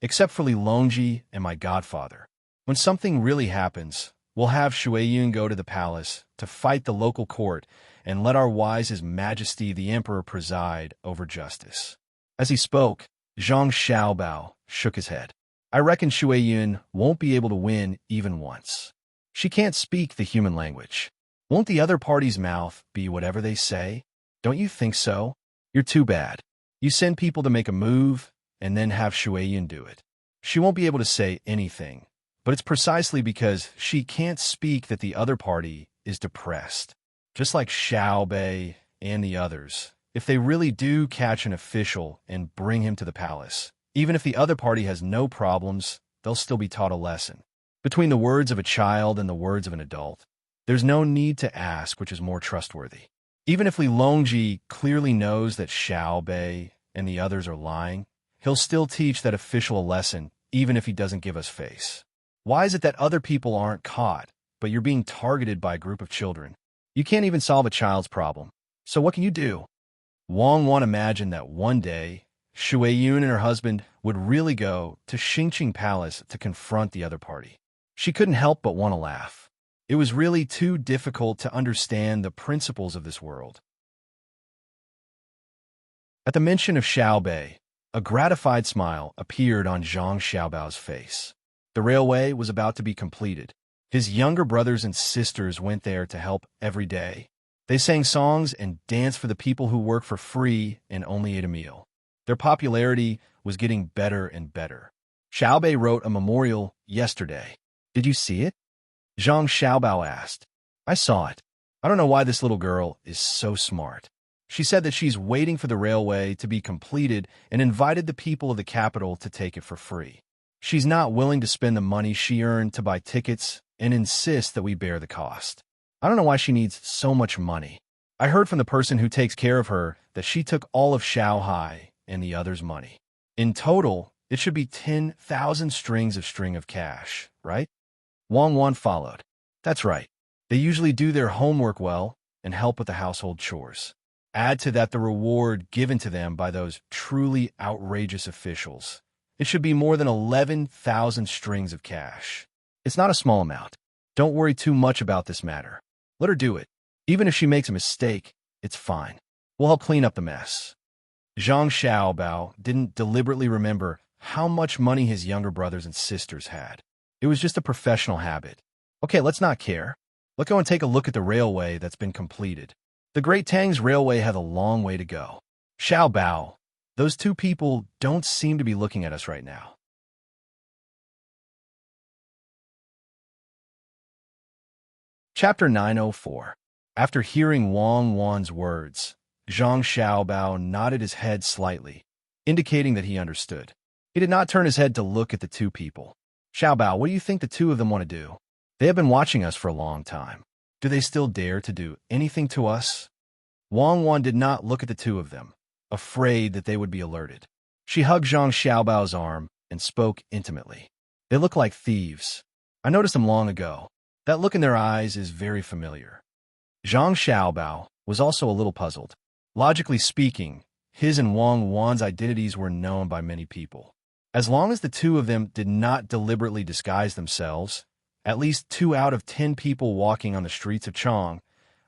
[SPEAKER 1] Except for Li Longji and my godfather. When something really happens, we'll have Shui Yun go to the palace to fight the local court and let our wise His Majesty the Emperor preside over justice. As he spoke, Zhang Xiaobao shook his head. I reckon Shui Yun won't be able to win even once. She can't speak the human language. Won't the other party's mouth be whatever they say? Don't you think so? You're too bad. You send people to make a move and then have Shueyin do it. She won't be able to say anything, but it's precisely because she can't speak that the other party is depressed. Just like Xiao Bei and the others, if they really do catch an official and bring him to the palace, even if the other party has no problems, they'll still be taught a lesson. Between the words of a child and the words of an adult, there's no need to ask which is more trustworthy. Even if Li Longji clearly knows that Xiao Bei and the others are lying, he'll still teach that official a lesson, even if he doesn't give us face. Why is it that other people aren't caught, but you're being targeted by a group of children? You can't even solve a child's problem. So what can you do? Wang Wan imagined that one day, Shui Yun and her husband would really go to Xingqing Palace to confront the other party. She couldn't help but want to laugh. It was really too difficult to understand the principles of this world. At the mention of Xiao Bei, a gratified smile appeared on Zhang Xiaobao's face. The railway was about to be completed. His younger brothers and sisters went there to help every day. They sang songs and danced for the people who work for free and only ate a meal. Their popularity was getting better and better. Xiao Bei wrote a memorial yesterday. Did you see it? Zhang Xiaobao asked. I saw it. I don't know why this little girl is so smart. She said that she's waiting for the railway to be completed and invited the people of the capital to take it for free. She's not willing to spend the money she earned to buy tickets and insists that we bear the cost. I don't know why she needs so much money. I heard from the person who takes care of her that she took all of Shanghai and the others' money. In total, it should be 10,000 strings of cash, right? Wang Wan followed. That's right. They usually do their homework well and help with the household chores. Add to that the reward given to them by those truly outrageous officials. It should be more than 11,000 strings of cash. It's not a small amount. Don't worry too much about this matter. Let her do it. Even if she makes a mistake, it's fine. We'll help clean up the mess. Zhang Xiaobao didn't deliberately remember how much money his younger brothers and sisters had. It was just a professional habit. Okay, let's not care. Let's go and take a look at the railway that's been completed. The Great Tang's railway had a long way to go. Xiaobao, those two people don't seem to be looking at us right now. Chapter 904. After hearing Wang Wan's words, Zhang Xiaobao nodded his head slightly, indicating that he understood. He did not turn his head to look at the two people. Xiaobao, what do you think the two of them want to do? They have been watching us for a long time. Do they still dare to do anything to us? Wang Wan did not look at the two of them, afraid that they would be alerted. She hugged Zhang Xiaobao's arm and spoke intimately. They look like thieves. I noticed them long ago. That look in their eyes is very familiar. Zhang Xiaobao was also a little puzzled. Logically speaking, his and Wang Wan's identities were known by many people. As long as the two of them did not deliberately disguise themselves, at least 2 out of 10 people walking on the streets of Chang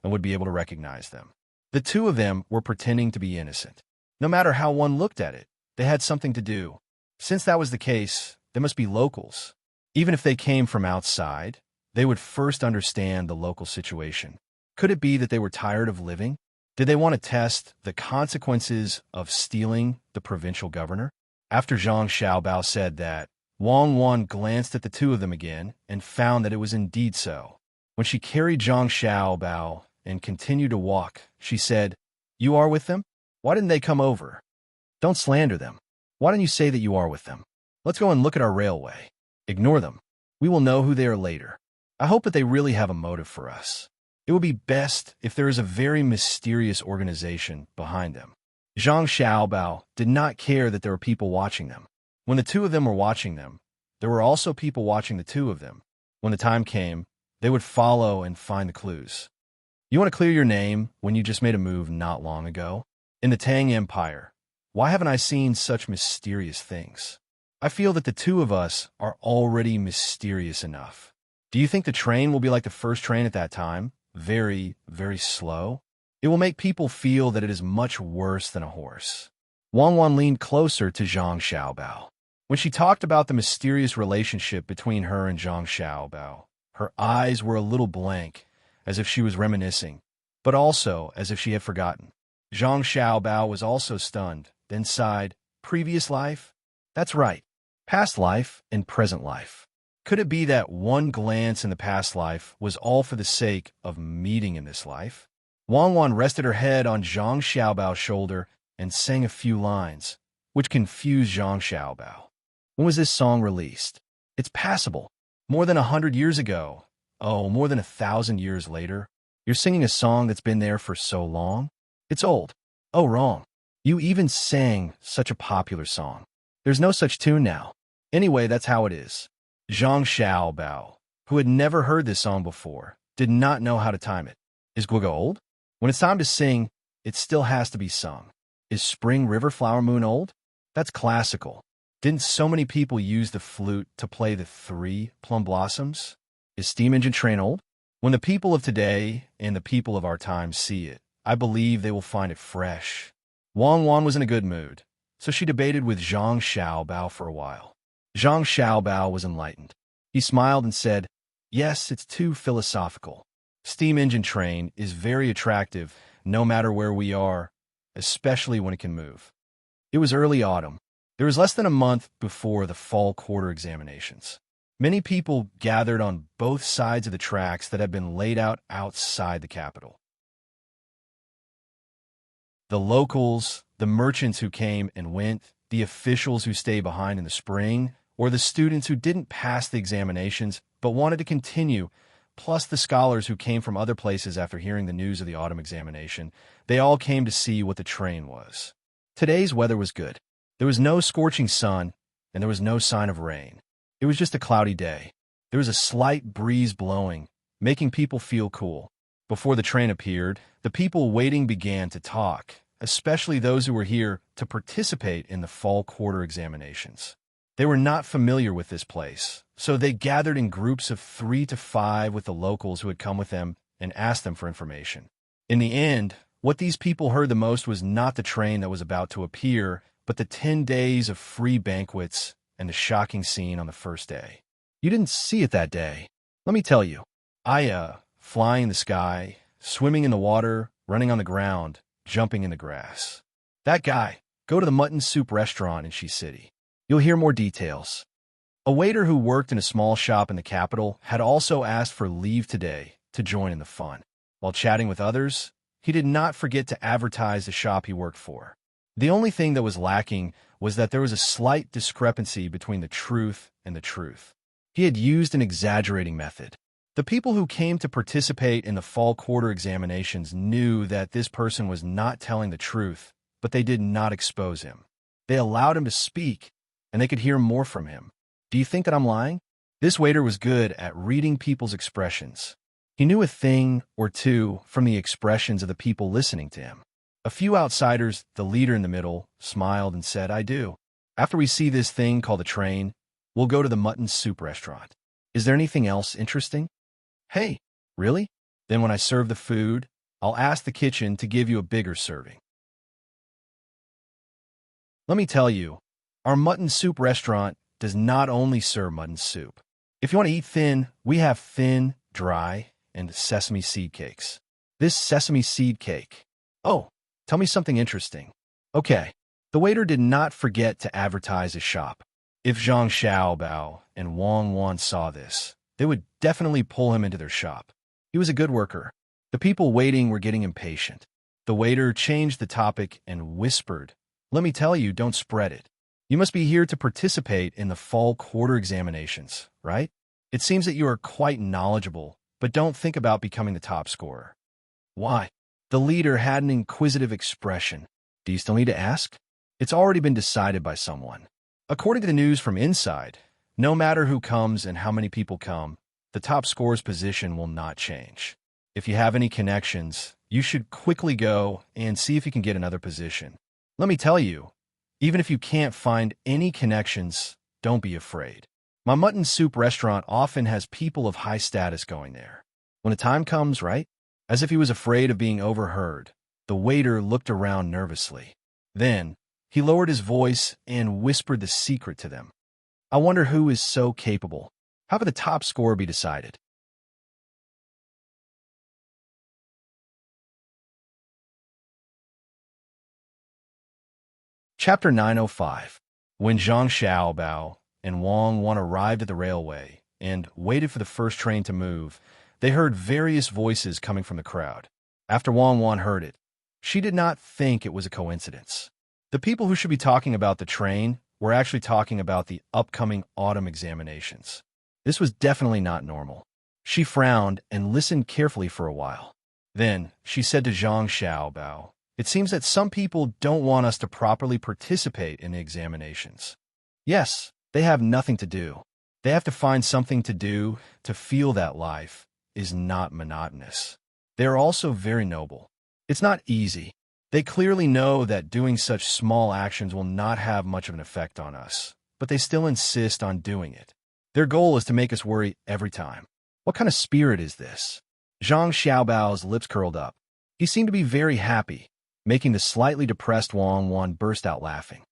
[SPEAKER 1] would be able to recognize them. The two of them were pretending to be innocent. No matter how one looked at it, they had something to do. Since that was the case, they must be locals. Even if they came from outside, they would first understand the local situation. Could it be that they were tired of living? Did they want to test the consequences of stealing the provincial governor? After Zhang Xiaobao said that, Wang Wan glanced at the two of them again and found that it was indeed so. When she carried Zhang Xiaobao and continued to walk, she said, You are with them? Why didn't they come over? Don't slander them. Why don't you say that you are with them? Let's go and look at our railway. Ignore them. We will know who they are later. I hope that they really have a motive for us. It would be best if there is a very mysterious organization behind them. Zhang Xiaobao did not care that there were people watching them. When the two of them were watching them, there were also people watching the two of them. When the time came, they would follow and find the clues. You want to clear your name when you just made a move not long ago? In the Tang Empire, why haven't I seen such mysterious things? I feel that the two of us are already mysterious enough. Do you think the train will be like the first train at that time? Very, very slow? It will make people feel that it is much worse than a horse. Wang Wan leaned closer to Zhang Xiaobao. When she talked about the mysterious relationship between her and Zhang Xiaobao, her eyes were a little blank, as if she was reminiscing, but also as if she had forgotten. Zhang Xiaobao was also stunned, then sighed. Previous life? That's right. Past life and present life. Could it be that one glance in the past life was all for the sake of meeting in this life? Wang Wan rested her head on Zhang Xiaobao's shoulder and sang a few lines, which confused Zhang Xiaobao. When was this song released? It's passable. More than 100 years ago. Oh, more than 1,000 years later. You're singing a song that's been there for so long? It's old. Oh, wrong. You even sang such a popular song. There's no such tune now. Anyway, that's how it is. Zhang Xiaobao, who had never heard this song before, did not know how to time it. Is Guoga old? When it's time to sing, it still has to be sung. Is Spring River Flower Moon old? That's classical. Didn't so many people use the flute to play the 3 plum blossoms? Is Steam Engine Train old? When the people of today and the people of our time see it, I believe they will find it fresh. Wang Wan was in a good mood, so she debated with Zhang Xiaobao for a while. Zhang Xiaobao was enlightened. He smiled and said, "Yes, it's too philosophical. Steam Engine Train is very attractive no matter where we are, especially when it can move." It was early autumn. There was less than a month before the fall quarter examinations. Many people gathered on both sides of the tracks that had been laid out outside the capital. The locals, the merchants who came and went, the officials who stayed behind in the spring, or the students who didn't pass the examinations but wanted to continue, plus the scholars who came from other places after hearing the news of the autumn examination, they all came to see what the train was. Today's weather was good. There was no scorching sun, and there was no sign of rain. It was just a cloudy day. There was a slight breeze blowing, making people feel cool. Before the train appeared, the people waiting began to talk, especially those who were here to participate in the fall quarter examinations. They were not familiar with this place, so they gathered in groups of 3 to 5 with the locals who had come with them and asked them for information. In the end, what these people heard the most was not the train that was about to appear, but the 10 days of free banquets and the shocking scene on the first day. You didn't see it that day. Let me tell you. Flying in the sky, swimming in the water, running on the ground, jumping in the grass. That guy, go to the mutton soup restaurant in Shi City. You'll hear more details. A waiter who worked in a small shop in the capital had also asked for leave today to join in the fun. While chatting with others, he did not forget to advertise the shop he worked for. The only thing that was lacking was that there was a slight discrepancy between the truth and the truth. He had used an exaggerating method. The people who came to participate in the fall quarter examinations knew that this person was not telling the truth, but they did not expose him. They allowed him to speak, and they could hear more from him. Do you think that I'm lying? This waiter was good at reading people's expressions. He knew a thing or two from the expressions of the people listening to him. A few outsiders, the leader in the middle, smiled and said, "I do. After we see this thing called the train, we'll go to the mutton soup restaurant. Is there anything else interesting?" "Hey, really? Then when I serve the food, I'll ask the kitchen to give you a bigger serving." Let me tell you, our mutton soup restaurant does not only serve mutton soup. If you want to eat thin, we have thin, dry, and sesame seed cakes. This sesame seed cake. Oh, tell me something interesting. Okay, the waiter did not forget to advertise his shop. If Zhang Xiaobao and Wang Wan saw this, they would definitely pull him into their shop. He was a good worker. The people waiting were getting impatient. The waiter changed the topic and whispered, "Let me tell you, don't spread it. You must be here to participate in the fall quarter examinations, right? It seems that you are quite knowledgeable, but don't think about becoming the top scorer." "Why?" The leader had an inquisitive expression. "Do you still need to ask? It's already been decided by someone. According to the news from inside, no matter who comes and how many people come, the top scorer's position will not change. If you have any connections, you should quickly go and see if you can get another position. Let me tell you, even if you can't find any connections, don't be afraid. My mutton soup restaurant often has people of high status going there. When the time comes, right?" As if he was afraid of being overheard, the waiter looked around nervously. Then, he lowered his voice and whispered the secret to them. "I wonder who is so capable. How could the top scorer be decided? Chapter 905. When Zhang Xiaobao and Wang Wan arrived at the railway and waited for the first train to move, they heard various voices coming from the crowd. After Wang Wan heard it, she did not think it was a coincidence. The people who should be talking about the train were actually talking about the upcoming autumn examinations. This was definitely not normal. She frowned and listened carefully for a while. Then she said to Zhang Xiaobao, "It seems that some people don't want us to properly participate in the examinations." Yes, they have nothing to do. They have to find something to do to feel that life is not monotonous. They are also very noble. It's not easy. They clearly know that doing such small actions will not have much of an effect on us, but they still insist on doing it. Their goal is to make us worry every time. What kind of spirit is this? Zhang Xiaobao's lips curled up. He seemed to be very happy, making the slightly depressed Wang Wan burst out laughing.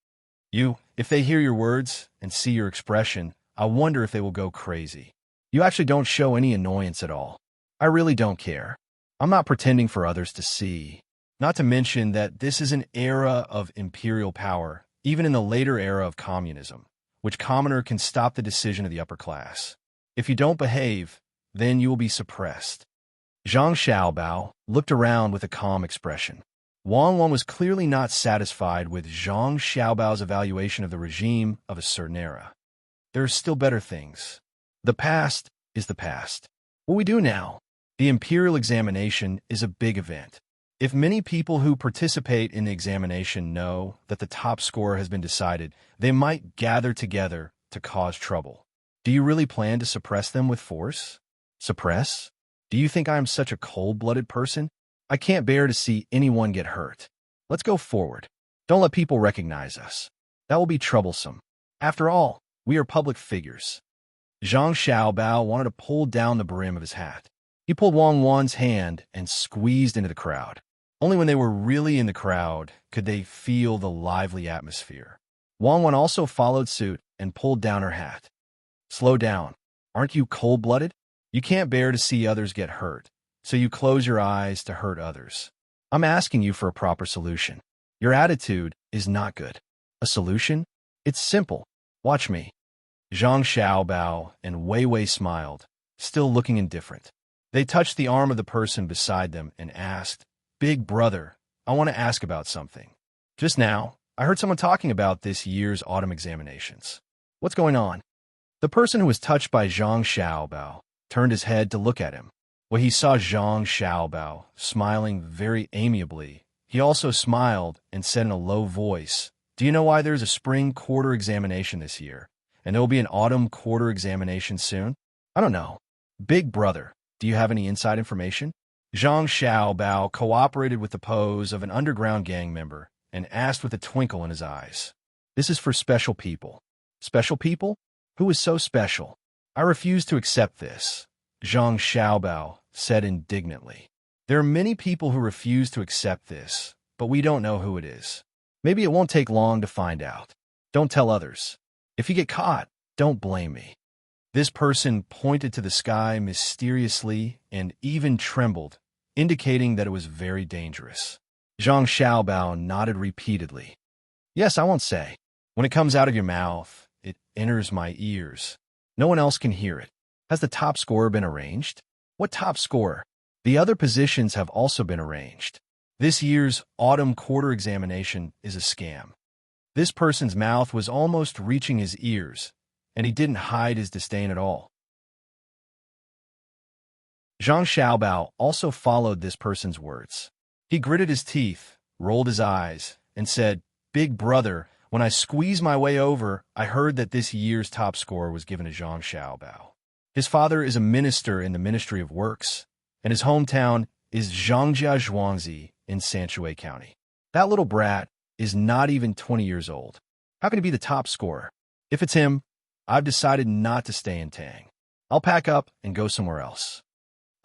[SPEAKER 1] If they hear your words and see your expression, I wonder if they will go crazy. You actually don't show any annoyance at all. I really don't care. I'm not pretending for others to see. Not to mention that this is an era of imperial power, even in the later era of communism, which commoner can stop the decision of the upper class. If you don't behave, then you will be suppressed. Zhang Xiaobao looked around with a calm expression. Wang Wan was clearly not satisfied with Zhang Xiaobao's evaluation of the regime of a certain era. There are still better things. The past is the past. What we do now, the imperial examination, is a big event. If many people who participate in the examination know that the top score has been decided, they might gather together to cause trouble. Do you really plan to suppress them with force? Suppress? Do you think I am such a cold-blooded person? I can't bear to see anyone get hurt. Let's go forward. Don't let people recognize us. That will be troublesome. After all, we are public figures. Zhang Xiaobao wanted to pull down the brim of his hat. He pulled Wang Wan's hand and squeezed into the crowd. Only when they were really in the crowd could they feel the lively atmosphere. Wang Wan also followed suit and pulled down her hat. Slow down. Aren't you cold-blooded? You can't bear to see others get hurt, so you close your eyes to hurt others. I'm asking you for a proper solution. Your attitude is not good. A solution? It's simple. Watch me. Zhang Xiaobao and Wei Wei smiled, still looking indifferent. They touched the arm of the person beside them and asked, "Big brother, I want to ask about something. Just now, I heard someone talking about this year's autumn examinations. What's going on?" The person who was touched by Zhang Xiaobao turned his head to look at him. When he saw Zhang Xiaobao smiling very amiably, he also smiled and said in a low voice, "Do you know why there's a spring quarter examination this year, and there will be an autumn quarter examination soon?" "I don't know." "Big brother, do you have any inside information?" Zhang Xiaobao cooperated with the pose of an underground gang member and asked with a twinkle in his eyes, "This is for special people." "Special people? Who is so special?" "I refuse to accept this," Zhang Xiaobao said indignantly. "There are many people who refuse to accept this, but we don't know who it is. Maybe it won't take long to find out. Don't tell others. If you get caught, don't blame me." This person pointed to the sky mysteriously and even trembled, indicating that it was very dangerous. Zhang Xiaobao nodded repeatedly. "Yes, I won't say. When it comes out of your mouth, it enters my ears. No one else can hear it. Has the top score been arranged?" "What top score?" "The other positions have also been arranged. This year's autumn quarter examination is a scam." This person's mouth was almost reaching his ears, and he didn't hide his disdain at all. Zhang Xiaobao also followed this person's words. He gritted his teeth, rolled his eyes, and said, "Big brother, when I squeezed my way over, I heard that this year's top score was given to Zhang Xiaobao. His father is a minister in the Ministry of Works, and his hometown is Zhangjia Zhuangzi in Sanshui County. That little brat is not even 20 years old. How can he be the top scorer? If it's him, I've decided not to stay in Tang. I'll pack up and go somewhere else."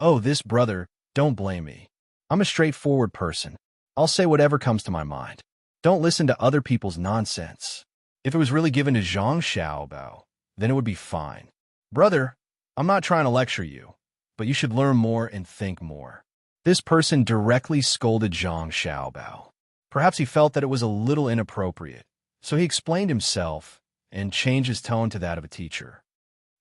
[SPEAKER 1] "Oh, this brother, don't blame me. I'm a straightforward person. I'll say whatever comes to my mind. Don't listen to other people's nonsense. If it was really given to Zhang Xiaobao, then it would be fine. Brother, I'm not trying to lecture you, but you should learn more and think more." This person directly scolded Zhang Xiaobao. Perhaps he felt that it was a little inappropriate, So he explained himself and changed his tone to that of a teacher.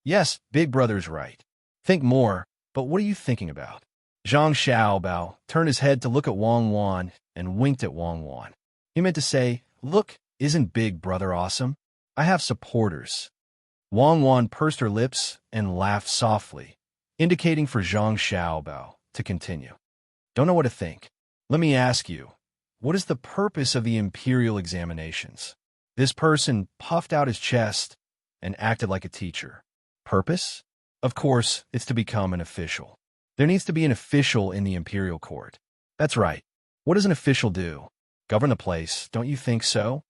[SPEAKER 1] Yes, Big Brother's right. Think more, but what are you thinking about? Zhang Xiaobao turned his head to look at Wang Wan and winked at Wang Wan. He meant to say, look, isn't Big Brother awesome? I have supporters. Wang Wan pursed her lips and laughed softly, indicating for Zhang Xiaobao to continue. Don't know what to think. Let me ask you, what is the purpose of the imperial examinations? This person puffed out his chest and acted like a teacher. Purpose? Of course, it's to become an official. There needs to be an official in the imperial court. That's right. What does an official do? Govern the place, don't you think so?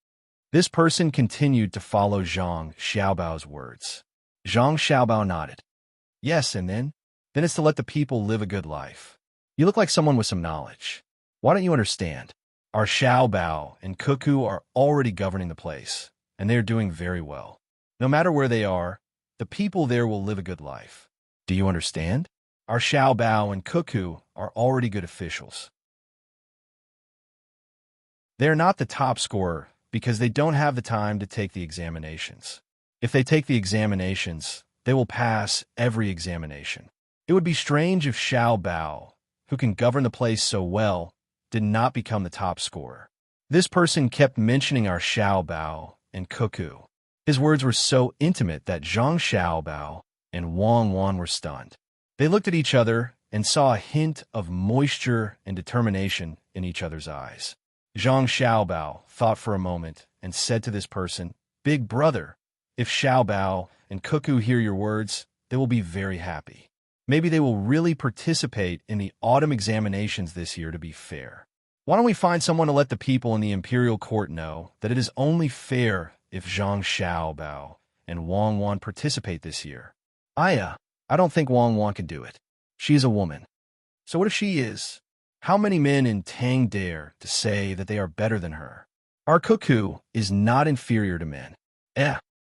[SPEAKER 1] This person continued to follow Zhang Xiaobao's words. Zhang Xiaobao nodded. Yes, and then? Then it's to let the people live a good life. You look like someone with some knowledge. Why don't you understand? Our Xiaobao and Cuckoo are already governing the place, and they are doing very well. No matter where they are, the people there will live a good life. Do you understand? Our Xiaobao and Cuckoo are already good officials. They are not the top scorer because they don't have the time to take the examinations. If they take the examinations, they will pass every examination. It would be strange if Xiaobao, who can govern the place so well, did not become the top scorer. This person kept mentioning our Xiaobao and Cuckoo. His words were so intimate that Zhang Xiaobao and Wang Wan were stunned. They looked at each other and saw a hint of moisture and determination in each other's eyes. Zhang Xiaobao thought for a moment and said to this person, Big Brother, if Xiaobao and Cuckoo hear your words, they will be very happy. Maybe they will really participate in the autumn examinations this year to be fair. Why don't we find someone to let the people in the imperial court know that it is only fair if Zhang Xiaobao and Wang Wan participate this year? I don't think Wang Wan can do it. She is a woman. So what if she is? How many men in Tang dare to say that they are better than her? Our Cuckoo is not inferior to men.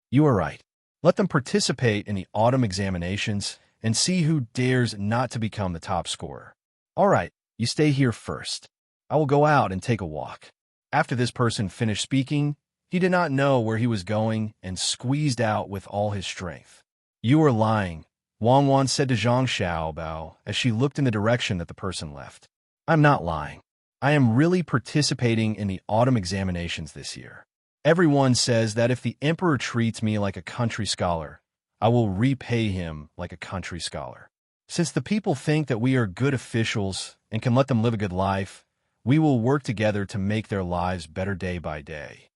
[SPEAKER 1] You are right. Let them participate in the autumn examinations and see who dares not to become the top scorer. All right, you stay here first. I will go out and take a walk. After this person finished speaking, he did not know where he was going and squeezed out with all his strength. You are lying, Wang Wan said to Zhang Xiaobao as she looked in the direction that the person left. I'm not lying. I am really participating in the autumn examinations this year. Everyone says that if the emperor treats me like a country scholar, I will repay him like a country scholar. Since the people think that we are good officials and can let them live a good life, we will work together to make their lives better day by day.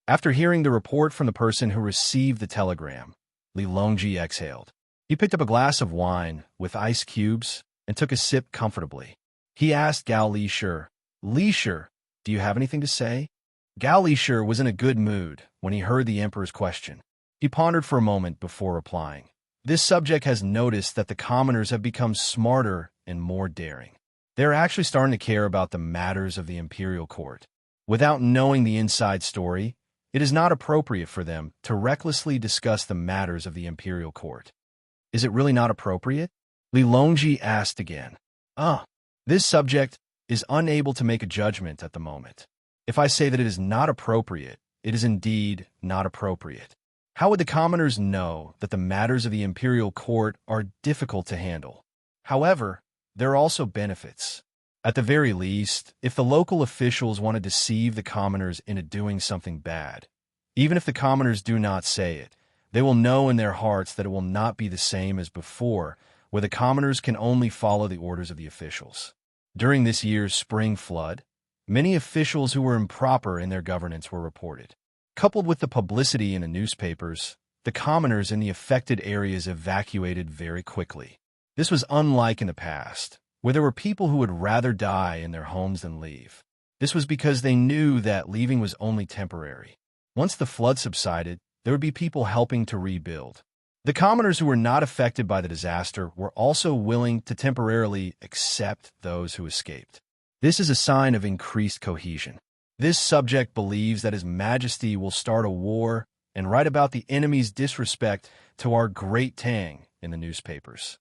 [SPEAKER 1] After hearing the report from the person who received the telegram, Li Longji exhaled. He picked up a glass of wine with ice cubes and took a sip comfortably. He asked Gao Lishir, Lishir, do you have anything to say? Gao Lishir was in a good mood when he heard the emperor's question. He pondered for a moment before replying. This subject has noticed that the commoners have become smarter and more daring. They are actually starting to care about the matters of the imperial court. Without knowing the inside story, it is not appropriate for them to recklessly discuss the matters of the imperial court. Is it really not appropriate? Li Longji asked again. This subject is unable to make a judgment at the moment. If I say that it is not appropriate, it is indeed not appropriate. How would the commoners know that the matters of the imperial court are difficult to handle? However, there are also benefits. At the very least, if the local officials want to deceive the commoners into doing something bad, even if the commoners do not say it, they will know in their hearts that it will not be the same as before, where the commoners can only follow the orders of the officials. During this year's spring flood, many officials who were improper in their governance were reported. Coupled with the publicity in the newspapers, the commoners in the affected areas evacuated very quickly. This was unlike in the past, where there were people who would rather die in their homes than leave. This was because they knew that leaving was only temporary. Once the flood subsided, there would be people helping to rebuild. The commoners who were not affected by the disaster were also willing to temporarily accept those who escaped. This is a sign of increased cohesion. This subject believes that His Majesty will start a war and write about the enemy's disrespect to our great Tang in the newspapers.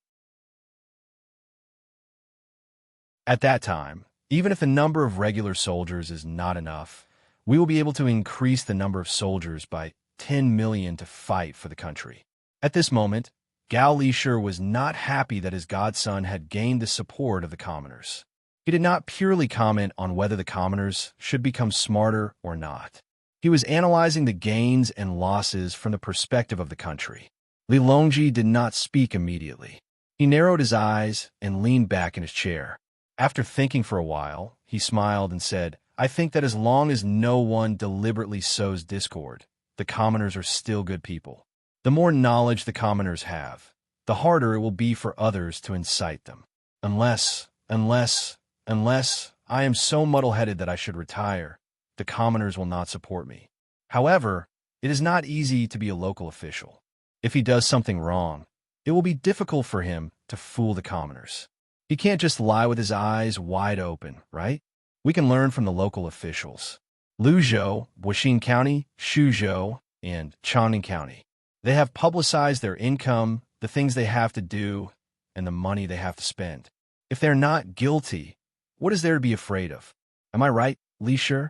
[SPEAKER 1] At that time, even if the number of regular soldiers is not enough, we will be able to increase the number of soldiers by 10 million to fight for the country. At this moment, Gao Lishur was not happy that his godson had gained the support of the commoners. He did not purely comment on whether the commoners should become smarter or not. He was analyzing the gains and losses from the perspective of the country. Li Longji did not speak immediately. He narrowed his eyes and leaned back in his chair. After thinking for a while, he smiled and said, "I think that as long as no one deliberately sows discord, the commoners are still good people. The more knowledge the commoners have, the harder it will be for others to incite them. Unless I am so muddle-headed that I should retire, the commoners will not support me. However, it is not easy to be a local official. If he does something wrong, it will be difficult for him to fool the commoners. He can't just lie with his eyes wide open, right? We can learn from the local officials. Luzhou, Wuxing County, Shuzhou, and Changning County. They have publicized their income, the things they have to do, and the money they have to spend. If they're not guilty, what is there to be afraid of? Am I right, Lishur?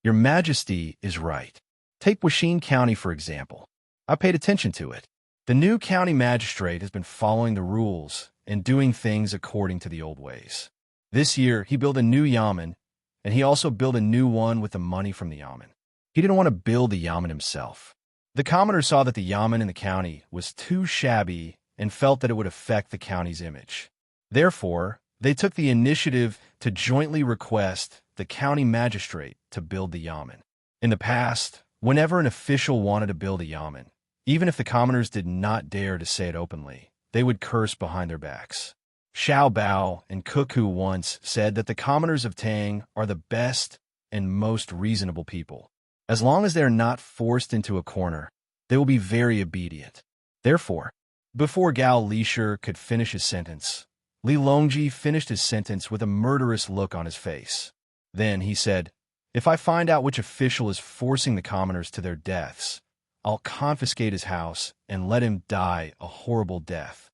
[SPEAKER 1] Your Majesty is right. Take Wuxing County, for example. I paid attention to it. The new county magistrate has been following the rules and doing things according to the old ways. This year, he built a new yamen, and he also built a new one with the money from the yamen. He didn't want to build the yamen himself. The commoner saw that the yamen in the county was too shabby and felt that it would affect the county's image. Therefore, they took the initiative to jointly request the county magistrate to build the yamen. In the past, whenever an official wanted to build a yamen, even if the commoners did not dare to say it openly, they would curse behind their backs. Xiao Bao and Cuckoo once said that the commoners of Tang are the best and most reasonable people. As long as they are not forced into a corner, they will be very obedient. Therefore, before Gao Lishur could finish his sentence, Li Longji finished his sentence with a murderous look on his face. Then he said, "If I find out which official is forcing the commoners to their deaths, I'll confiscate his house and let him die a horrible death."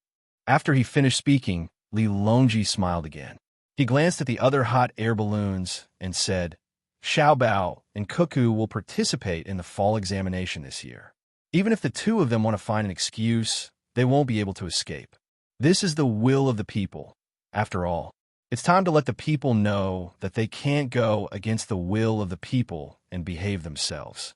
[SPEAKER 1] After he finished speaking, Li Longji smiled again. He glanced at the other hot air balloons and said, "Xiao Bao and Cuckoo will participate in the fall examination this year. Even if the two of them want to find an excuse, they won't be able to escape. This is the will of the people. After all, it's time to let the people know that they can't go against the will of the people and behave themselves."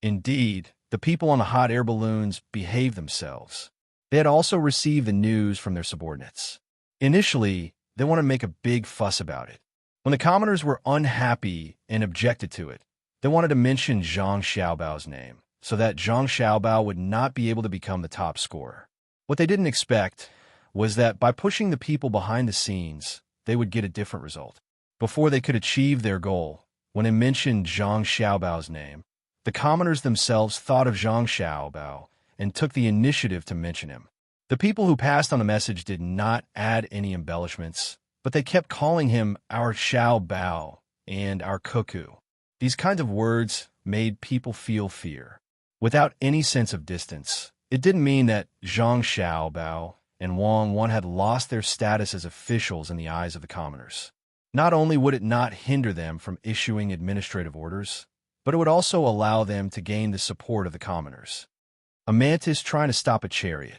[SPEAKER 1] Indeed, the people on the hot air balloons behaved themselves. They had also received the news from their subordinates. Initially, they wanted to make a big fuss about it. When the commoners were unhappy and objected to it, they wanted to mention Zhang Xiaobao's name, so that Zhang Xiaobao would not be able to become the top scorer. What they didn't expect was that by pushing the people behind the scenes, they would get a different result. Before they could achieve their goal, when they mentioned Zhang Xiaobao's name, the commoners themselves thought of Zhang Xiaobao and took the initiative to mention him. The people who passed on the message did not add any embellishments, but they kept calling him our Xiao Bao and our Cuckoo. These kinds of words made people feel fear. Without any sense of distance, it didn't mean that Zhang Xiaobao and Wang Wan had lost their status as officials in the eyes of the commoners. Not only would it not hinder them from issuing administrative orders, but it would also allow them to gain the support of the commoners. A mantis trying to stop a chariot.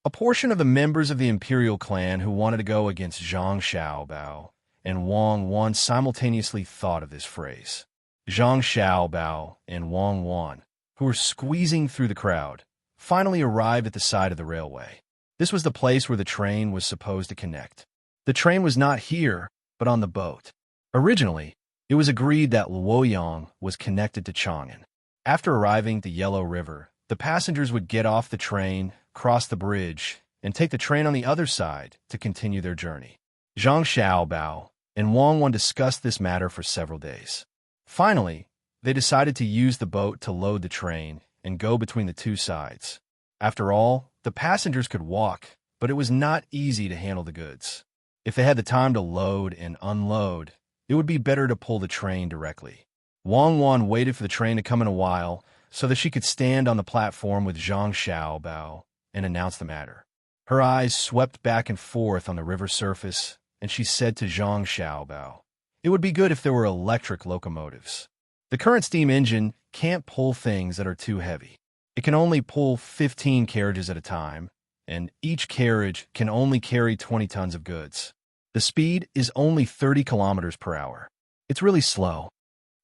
[SPEAKER 1] A portion of the members of the imperial clan who wanted to go against Zhang Xiaobao and Wang Wan simultaneously thought of this phrase. Zhang Xiaobao and Wang Wan, who were squeezing through the crowd, finally arrived at the side of the railway. This was the place where the train was supposed to connect. The train was not here, but on the boat. Originally, it was agreed that Luoyang was connected to Chang'an. After arriving at the Yellow River, the passengers would get off the train, cross the bridge, and take the train on the other side to continue their journey. Zhang Xiaobao and Wang Wan discussed this matter for several days. Finally, they decided to use the boat to load the train and go between the two sides. After all, the passengers could walk, but it was not easy to handle the goods. If they had the time to load and unload, it would be better to pull the train directly. Wang Wan waited for the train to come in a while so that she could stand on the platform with Zhang Xiaobao and announce the matter. Her eyes swept back and forth on the river surface, and she said to Zhang Xiaobao, "It would be good if there were electric locomotives. The current steam engine can't pull things that are too heavy. It can only pull 15 carriages at a time, and each carriage can only carry 20 tons of goods. The speed is only 30 kilometers per hour. It's really slow.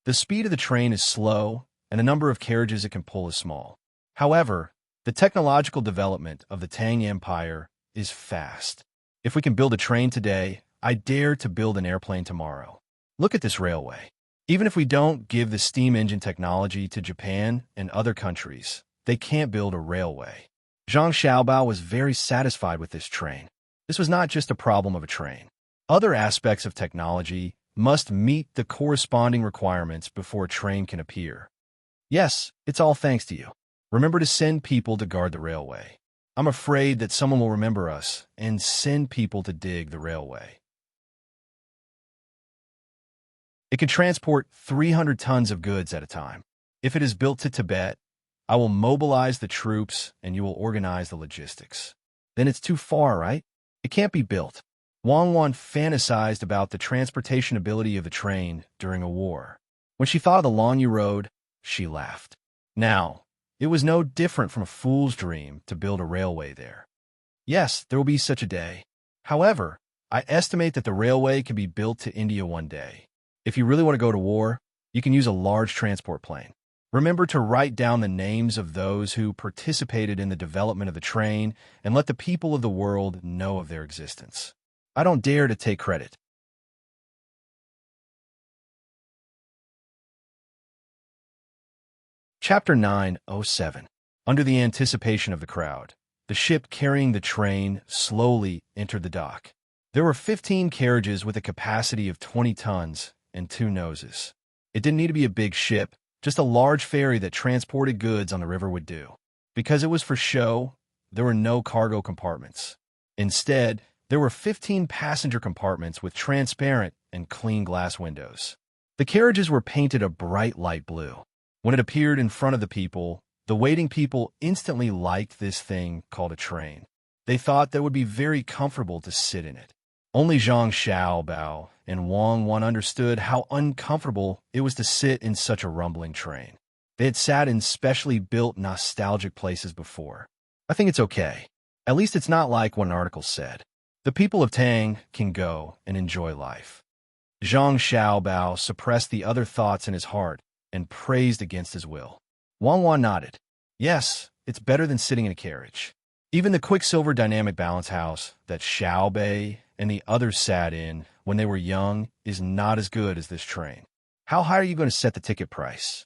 [SPEAKER 1] The speed of the train is slow, and the number of carriages it can pull is small. However, the technological development of the Tang Empire is fast. If we can build a train today, I dare to build an airplane tomorrow. Look at this railway. Even if we don't give the steam engine technology to Japan and other countries, they can't build a railway." Zhang Xiaobao was very satisfied with this train. This was not just a problem of a train. Other aspects of technology must meet the corresponding requirements before a train can appear. Yes, it's all thanks to you. Remember to send people to guard the railway. I'm afraid that someone will remember us and send people to dig the railway. It can transport 300 tons of goods at a time. If it is built to Tibet, I will mobilize the troops and you will organize the logistics. Then it's too far, right? It can't be built. Wang Wan fantasized about the transportation ability of the train during a war. When she thought of the Longyu Road, she laughed. Now, it was no different from a fool's dream to build a railway there. Yes, there will be such a day. However, I estimate that the railway can be built to India one day. If you really want to go to war, you can use a large transport plane. Remember to write down the names of those who participated in the development of the train and let the people of the world know of their existence. I don't dare to take credit. Chapter 907. Under the anticipation of the crowd, the ship carrying the train slowly entered the dock. There were 15 carriages with a capacity of 20 tons and 2 noses. It didn't need to be a big ship, just a large ferry that transported goods on the river would do. Because it was for show, there were no cargo compartments. Instead, there were 15 passenger compartments with transparent and clean glass windows. The carriages were painted a bright light blue. When it appeared in front of the people, the waiting people instantly liked this thing called a train. They thought that it would be very comfortable to sit in it. Only Zhang Xiaobao and Wang Wan understood how uncomfortable it was to sit in such a rumbling train. They had sat in specially built nostalgic places before. I think it's okay. At least it's not like what an article said. The people of Tang can go and enjoy life. Zhang Xiaobao suppressed the other thoughts in his heart and praised against his will. Wang Wan nodded. Yes, it's better than sitting in a carriage. Even the Quicksilver Dynamic Balance House that Xiao Bei and the others sat in when they were young is not as good as this train. How high are you going to set the ticket price?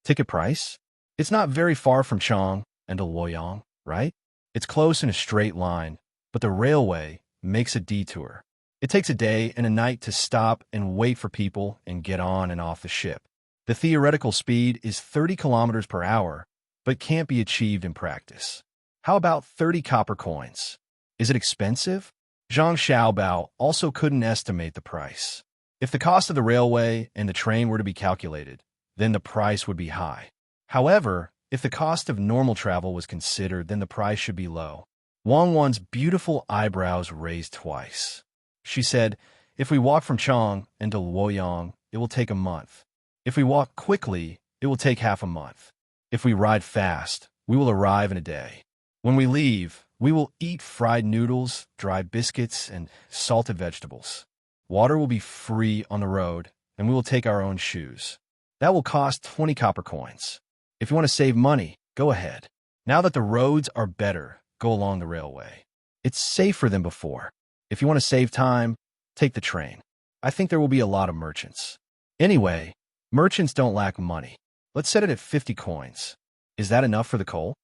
[SPEAKER 1] Ticket price? It's not very far from Chang and Luoyang, right? It's close in a straight line, but the railway makes a detour. It takes a day and a night to stop and wait for people and get on and off the ship. The theoretical speed is 30 kilometers per hour, but can't be achieved in practice. How about 30 copper coins? Is it expensive? Zhang Xiaobao also couldn't estimate the price. If the cost of the railway and the train were to be calculated, then the price would be high. However, if the cost of normal travel was considered, then the price should be low. Wang Wan's beautiful eyebrows raised twice. She said, if we walk from Chang and to Luoyang, it will take a month. If we walk quickly, it will take half a month. If we ride fast, we will arrive in a day. When we leave, we will eat fried noodles, dry biscuits, and salted vegetables. Water will be free on the road, and we will take our own shoes. That will cost 20 copper coins. If you want to save money, go ahead. Now that the roads are better, go along the railway. It's safer than before. If you want to save time, take the train. I think there will be a lot of merchants. Anyway, merchants don't lack money. Let's set it at 50 coins. Is that enough for the coal?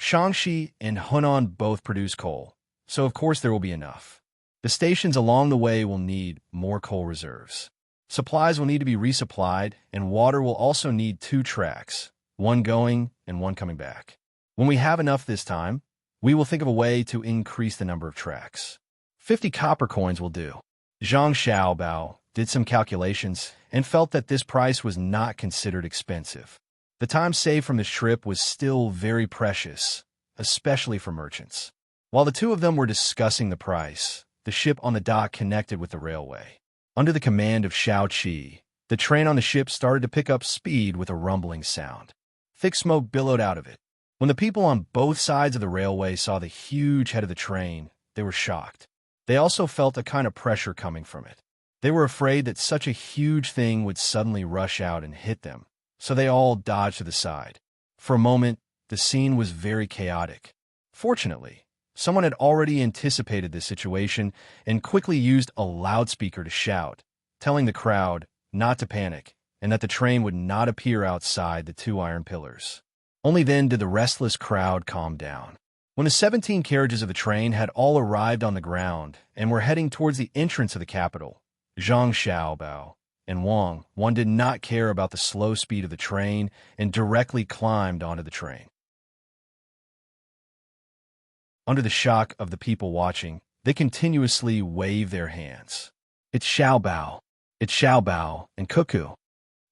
[SPEAKER 1] Shaanxi and Hunan both produce coal, so of course there will be enough. The stations along the way will need more coal reserves. Supplies will need to be resupplied, and water will also need 2 tracks, one going and one coming back. When we have enough this time, we will think of a way to increase the number of tracks. 50 copper coins will do. Zhang Xiaobao did some calculations and felt that this price was not considered expensive. The time saved from this trip was still very precious, especially for merchants. While the two of them were discussing the price, the ship on the dock connected with the railway. Under the command of Shao Qi, the train on the ship started to pick up speed with a rumbling sound. Thick smoke billowed out of it. When the people on both sides of the railway saw the huge head of the train, they were shocked. They also felt a kind of pressure coming from it. They were afraid that such a huge thing would suddenly rush out and hit them, so they all dodged to the side. For a moment, the scene was very chaotic. Fortunately, someone had already anticipated this situation and quickly used a loudspeaker to shout, telling the crowd not to panic and that the train would not appear outside the two iron pillars. Only then did the restless crowd calm down. When the 17 carriages of the train had all arrived on the ground and were heading towards the entrance of the capital, Zhang Xiaobao and Wang did not care about the slow speed of the train and directly climbed onto the train. Under the shock of the people watching, they continuously waved their hands. It's Xiaobao, and Cuckoo.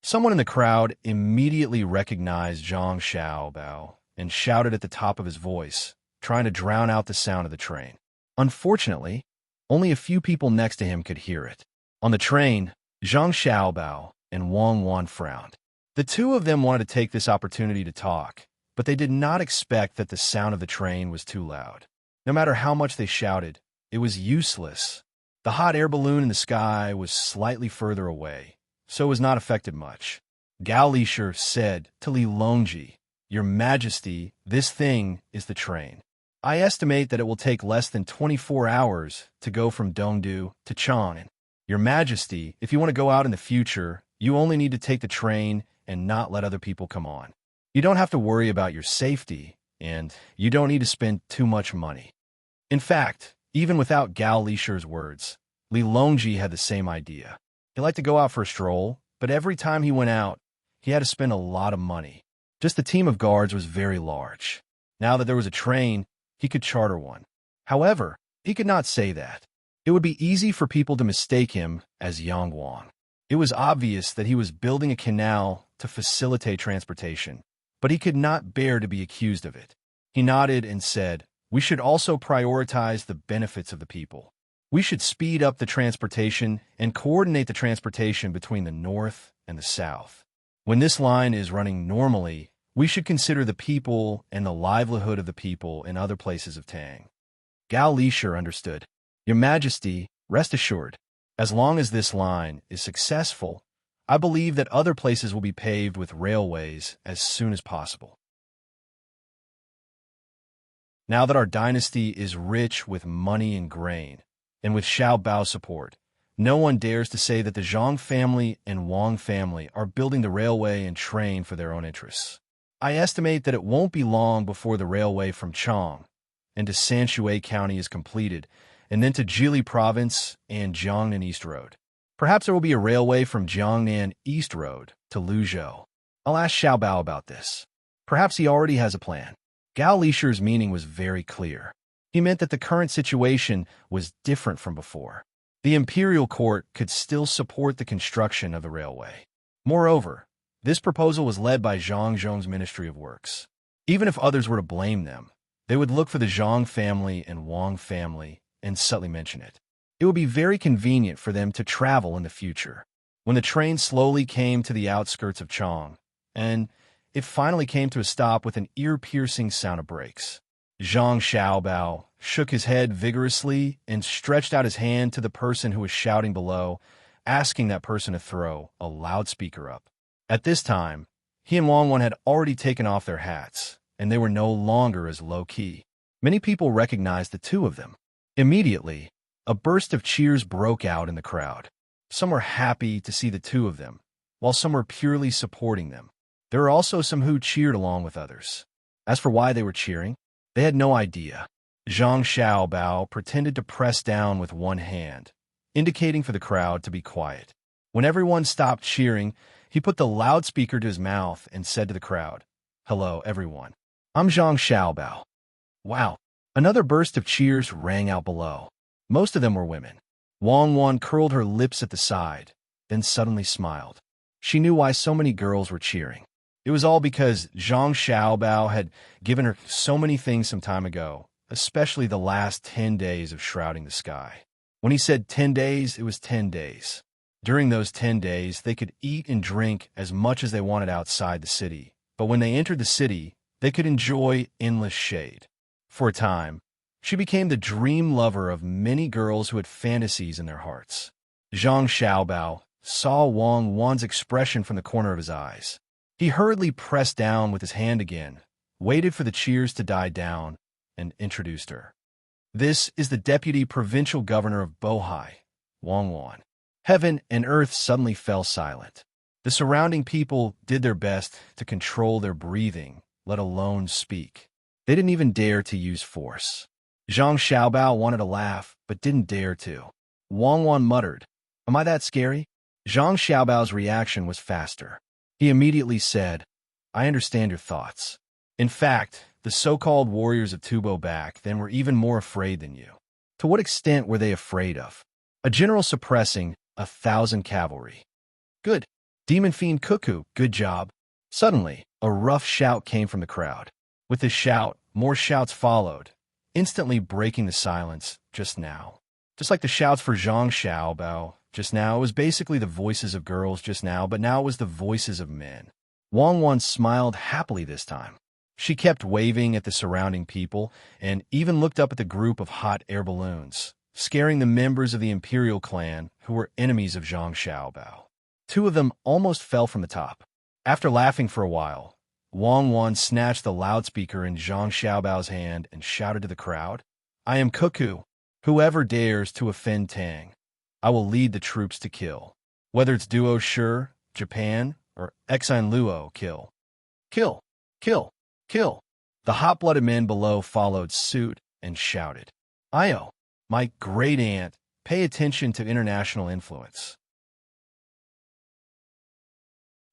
[SPEAKER 1] Someone in the crowd immediately recognized Zhang Xiaobao and shouted at the top of his voice, trying to drown out the sound of the train. Unfortunately, only a few people next to him could hear it. On the train, Zhang Xiaobao and Wang frowned. The two of them wanted to take this opportunity to talk, but they did not expect that the sound of the train was too loud. No matter how much they shouted, it was useless. The hot air balloon in the sky was slightly further away, so it was not affected much. Gao Lisher said to Li Longji, "Your Majesty, this thing is the train. I estimate that it will take less than 24 hours to go from Dongdu to Chang'an. Your Majesty, if you want to go out in the future, you only need to take the train and not let other people come on. You don't have to worry about your safety, and you don't need to spend too much money." In fact, even without Gao Lisher's words, Li Longji had the same idea. He liked to go out for a stroll, but every time he went out, he had to spend a lot of money. Just the team of guards was very large. Now that there was a train, he could charter one. However, he could not say that. It would be easy for people to mistake him as Yang Wang. It was obvious that he was building a canal to facilitate transportation, but he could not bear to be accused of it. He nodded and said, "We should also prioritize the benefits of the people. We should speed up the transportation and coordinate the transportation between the north and the south. When this line is running normally, we should consider the people and the livelihood of the people in other places of Tang." Gao Lisher understood. "Your Majesty, rest assured, as long as this line is successful, I believe that other places will be paved with railways as soon as possible. Now that our dynasty is rich with money and grain, and with Xiao Bao's support, no one dares to say that the Zhang family and Wang family are building the railway and train for their own interests. I estimate that it won't be long before the railway from Chang and to Sanshui County is completed, and then to Jili Province and Jiangnan East Road. Perhaps there will be a railway from Jiangnan East Road to Luzhou. I'll ask Xiao Bao about this. Perhaps he already has a plan." Gao Lisher's meaning was very clear. He meant that the current situation was different from before. The imperial court could still support the construction of the railway. Moreover, this proposal was led by Zhang Zhong's Ministry of Works. Even if others were to blame them, they would look for the Zhang family and Wang family and subtly mention it. It would be very convenient for them to travel in the future. When the train slowly came to the outskirts of Chang, and it finally came to a stop with an ear-piercing sound of brakes, Zhang Xiaobao shook his head vigorously and stretched out his hand to the person who was shouting below, asking that person to throw a loudspeaker up. At this time, he and Wang had already taken off their hats, and they were no longer as low-key. Many people recognized the two of them. Immediately, a burst of cheers broke out in the crowd. Some were happy to see the two of them, while some were purely supporting them. There were also some who cheered along with others. As for why they were cheering, they had no idea. Zhang Xiaobao pretended to press down with one hand, indicating for the crowd to be quiet. When everyone stopped cheering, he put the loudspeaker to his mouth and said to the crowd, "Hello, everyone. I'm Zhang Xiaobao." Wow! Another burst of cheers rang out below. Most of them were women. Wang curled her lips at the side, then suddenly smiled. She knew why so many girls were cheering. It was all because Zhang Xiaobao had given her so many things some time ago, especially the last 10 days of shrouding the sky. When he said 10 days, it was 10 days. During those 10 days, they could eat and drink as much as they wanted outside the city, but when they entered the city, they could enjoy endless shade. For a time, she became the dream lover of many girls who had fantasies in their hearts. Zhang Xiaobao saw Wang Wan's expression from the corner of his eyes. He hurriedly pressed down with his hand again, waited for the cheers to die down, and introduced her. This is the Deputy Provincial Governor of Bohai, Wang Wan. Heaven and earth suddenly fell silent. The surrounding people did their best to control their breathing, let alone speak. They didn't even dare to use force. Zhang Xiaobao wanted to laugh, but didn't dare to. Wang Wan muttered, "Am I that scary?" Zhang Xiaobao's reaction was faster. He immediately said, "I understand your thoughts. In fact, the so-called warriors of Tubo back then were even more afraid than you." To what extent were they afraid of? A general suppressing 1,000 cavalry. Good. Demon Fiend Cuckoo, good job. Suddenly, a rough shout came from the crowd. With the shout, more shouts followed, instantly breaking the silence just now. Just like the shouts for Zhang Xiaobao just now, it was basically the voices of girls just now, but now it was the voices of men. Wang Wan smiled happily this time. She kept waving at the surrounding people and even looked up at the group of hot air balloons, scaring the members of the Imperial clan who were enemies of Zhang Xiaobao. 2 of them almost fell from the top. After laughing for a while, Wang Wan snatched the loudspeaker in Zhang Xiaobao's hand and shouted to the crowd, "I am Cuckoo. Whoever dares to offend Tang, I will lead the troops to kill. Whether it's Duo Shi, Japan, or Exine Luo, kill. Kill, kill, kill." The hot-blooded men below followed suit and shouted, "Io, my great aunt, pay attention to international influence.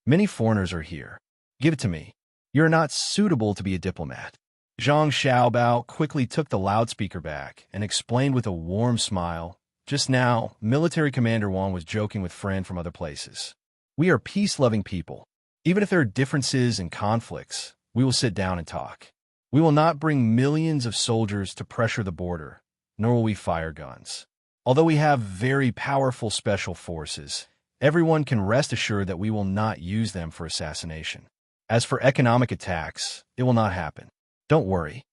[SPEAKER 1] Many foreigners are here. Give it to me. You're not suitable to be a diplomat." Zhang Xiaobao quickly took the loudspeaker back and explained with a warm smile, "Just now, Military Commander Wang was joking with friend from other places. We are peace-loving people. Even if there are differences and conflicts, we will sit down and talk. We will not bring millions of soldiers to pressure the border, nor will we fire guns. Although we have very powerful special forces, everyone can rest assured that we will not use them for assassination. As for economic attacks, it will not happen. Don't worry."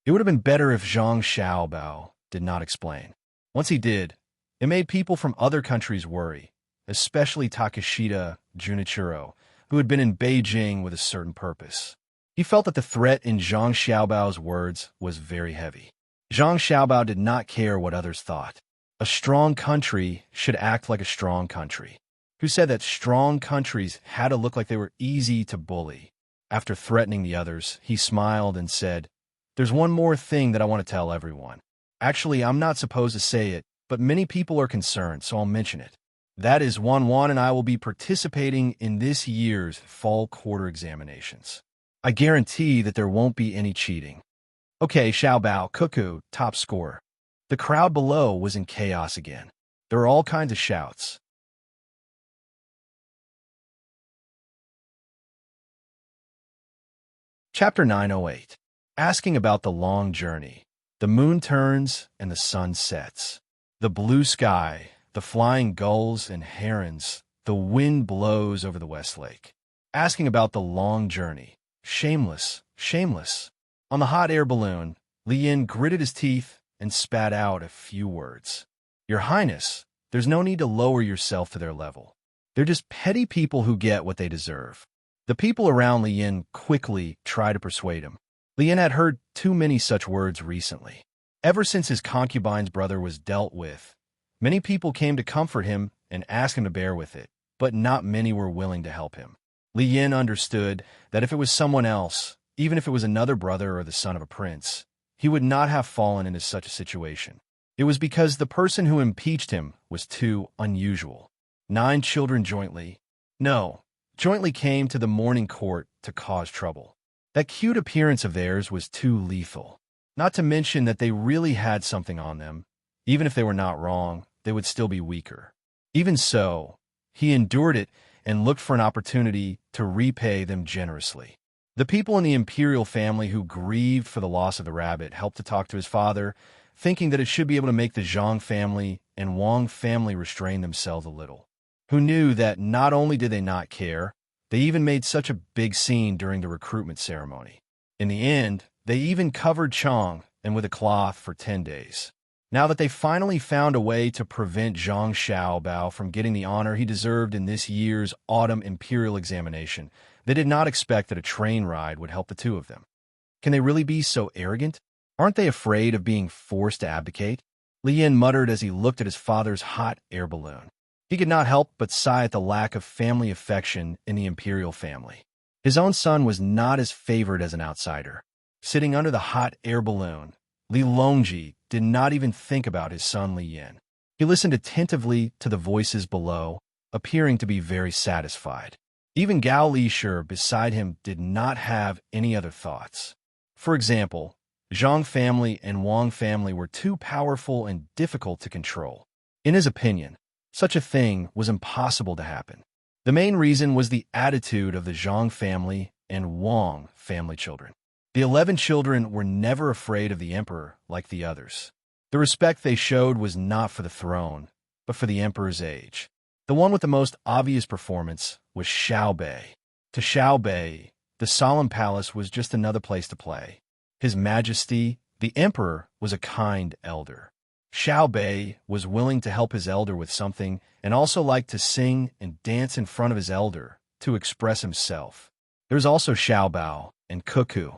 [SPEAKER 1] It would have been better if Zhang Xiaobao did not explain. Once he did, it made people from other countries worry, especially Takeshita Junichiro, who had been in Beijing with a certain purpose. He felt that the threat in Zhang Xiaobao's words was very heavy. Zhang Xiaobao did not care what others thought. A strong country should act like a strong country. Who said that strong countries had to look like they were easy to bully? After threatening the others, he smiled and said, "There's one more thing that I want to tell everyone. Actually, I'm not supposed to say it, but many people are concerned, so I'll mention it. That is, Wan Wan and I will be participating in this year's fall quarter examinations. I guarantee that there won't be any cheating." Okay, Xiaobao, Cuckoo, top scorer. The crowd below was in chaos again. There were all kinds of shouts. Chapter 908. Asking about the long journey. The moon turns and the sun sets. The blue sky, the flying gulls and herons, the wind blows over the West Lake. Asking about the long journey. Shameless, shameless. On the hot air balloon, Li Yin gritted his teeth and spat out a few words. "Your Highness, there's no need to lower yourself to their level. They're just petty people who get what they deserve." The people around Li Yin quickly tried to persuade him. Li Yin had heard too many such words recently. Ever since his concubine's brother was dealt with, many people came to comfort him and ask him to bear with it, but not many were willing to help him. Li Yin understood that if it was someone else, even if it was another brother or the son of a prince, he would not have fallen into such a situation. It was because the person who impeached him was too unusual. 9 children jointly came to the morning court to cause trouble. That cute appearance of theirs was too lethal. Not to mention that they really had something on them. Even if they were not wrong, they would still be weaker. Even so, he endured it and looked for an opportunity to repay them generously. The people in the imperial family who grieved for the loss of the rabbit helped to talk to his father, thinking that it should be able to make the Zhang family and Wang family restrain themselves a little. Who knew that not only did they not care, they even made such a big scene during the recruitment ceremony. In the end, they even covered Chang and with a cloth for 10 days. Now that they finally found a way to prevent Zhang Xiaobao from getting the honor he deserved in this year's autumn imperial examination, they did not expect that a train ride would help the two of them. Can they really be so arrogant? Aren't they afraid of being forced to abdicate? Li Yin muttered as he looked at his father's hot air balloon. He could not help but sigh at the lack of family affection in the imperial family. His own son was not as favored as an outsider. Sitting under the hot air balloon, Li Longji did not even think about his son Li Yin. He listened attentively to the voices below, appearing to be very satisfied. Even Gao Lishur beside him did not have any other thoughts. For example, Zhang family and Wang family were too powerful and difficult to control. In his opinion, such a thing was impossible to happen. The main reason was the attitude of the Zhang family and Wang family children. The 11 children were never afraid of the emperor like the others. The respect they showed was not for the throne, but for the emperor's age. The one with the most obvious performance was Xiao Bei. To Xiao Bei, the solemn palace was just another place to play. His Majesty, the emperor, was a kind elder. Xiao Bei was willing to help his elder with something and also liked to sing and dance in front of his elder to express himself. There was also Xiao Bao and Cuckoo.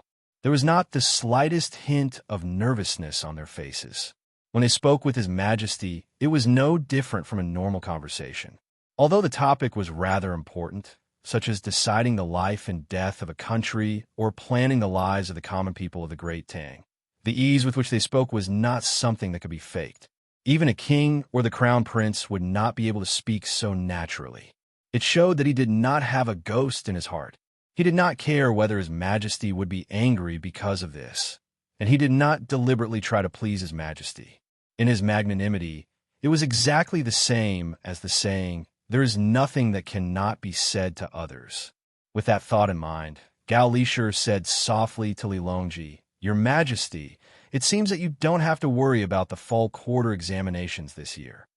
[SPEAKER 1] There was not the slightest hint of nervousness on their faces. When they spoke with His Majesty, it was no different from a normal conversation. Although the topic was rather important, such as deciding the life and death of a country or planning the lives of the common people of the Great Tang, the ease with which they spoke was not something that could be faked. Even a king or the crown prince would not be able to speak so naturally. It showed that he did not have a ghost in his heart. He did not care whether His Majesty would be angry because of this, and he did not deliberately try to please His Majesty. In his magnanimity, it was exactly the same as the saying, "There is nothing that cannot be said to others." With that thought in mind, Gao Lishur said softly to Li Longji, "Your Majesty, it seems that you don't have to worry about the fall quarter examinations this year."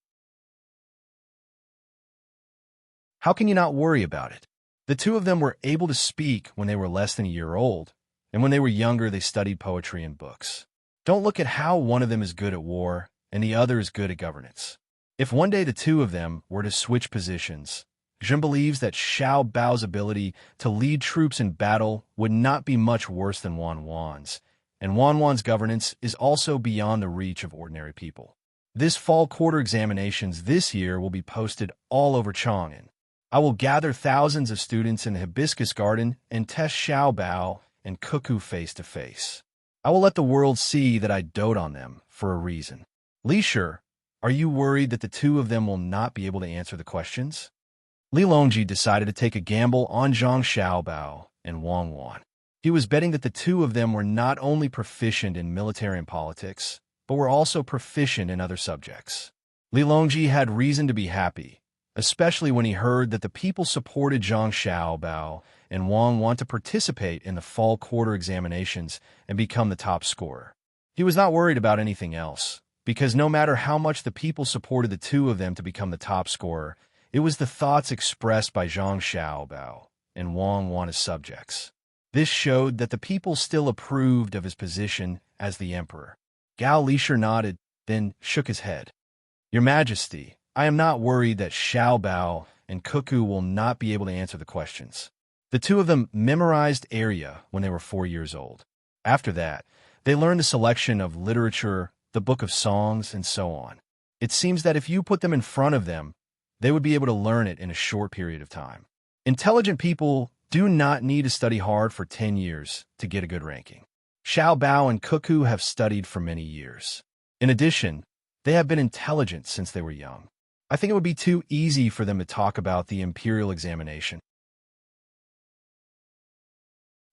[SPEAKER 1] How can you not worry about it? The two of them were able to speak when they were less than a year old, and when they were younger they studied poetry and books. Don't look at how one of them is good at war and the other is good at governance. If one day the two of them were to switch positions, Jun believes that Xiao Bao's ability to lead troops in battle would not be much worse than Wan Wan's, and Wan Wan's governance is also beyond the reach of ordinary people. This fall quarter examinations this year will be posted all over Chang'an. I will gather thousands of students in the Hibiscus Garden and test Xiao Bao and Cuckoo face to face. I will let the world see that I dote on them for a reason. Lishur, are you worried that the two of them will not be able to answer the questions? Li Longji decided to take a gamble on Zhang Xiaobao and Wang Wan. He was betting that the two of them were not only proficient in military and politics, but were also proficient in other subjects. Li Longji had reason to be happy, especially when he heard that the people supported Zhang Xiaobao and Wang Wan to participate in the fall quarter examinations and become the top scorer. He was not worried about anything else, because no matter how much the people supported the two of them to become the top scorer, it was the thoughts expressed by Zhang Xiaobao and Wang Wan as subjects. This showed that the people still approved of his position as the emperor. Gao Lishur nodded, then shook his head. Your Majesty, I am not worried that Xiao Bao and Cuckoo will not be able to answer the questions. The two of them memorized area when they were 4 years old. After that, they learned the selection of literature, the book of songs, and so on. It seems that if you put them in front of them, they would be able to learn it in a short period of time. Intelligent people do not need to study hard for 10 years to get a good ranking. Xiao Bao and Cuckoo have studied for many years. In addition, they have been intelligent since they were young. I think it would be too easy for them to talk about the imperial examination.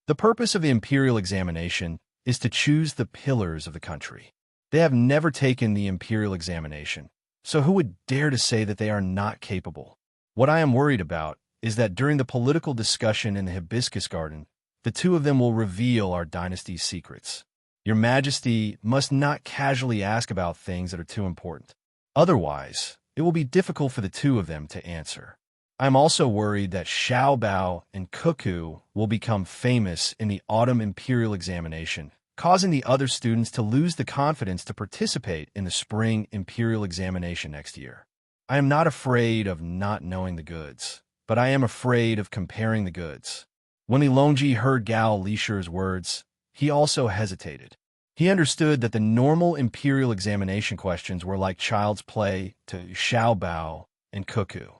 [SPEAKER 1] The purpose of the imperial examination is to choose the pillars of the country. They have never taken the imperial examination, so who would dare to say that they are not capable? What I am worried about is that during the political discussion in the Hibiscus Garden, The two of them will reveal our dynasty's secrets. Your Majesty must not casually ask about things that are too important. Otherwise, it will be difficult for the two of them to answer. I'm also worried that Xiao Bao and Cuckoo will become famous in the autumn imperial examination, causing the other students to lose the confidence to participate in the spring imperial examination next year. I am not afraid of not knowing the goods, but I am afraid of comparing the goods. When Li Longji heard Gao Lisher's words, he also hesitated. He understood that the normal imperial examination questions were like child's play to Xiao Bao and Cuckoo.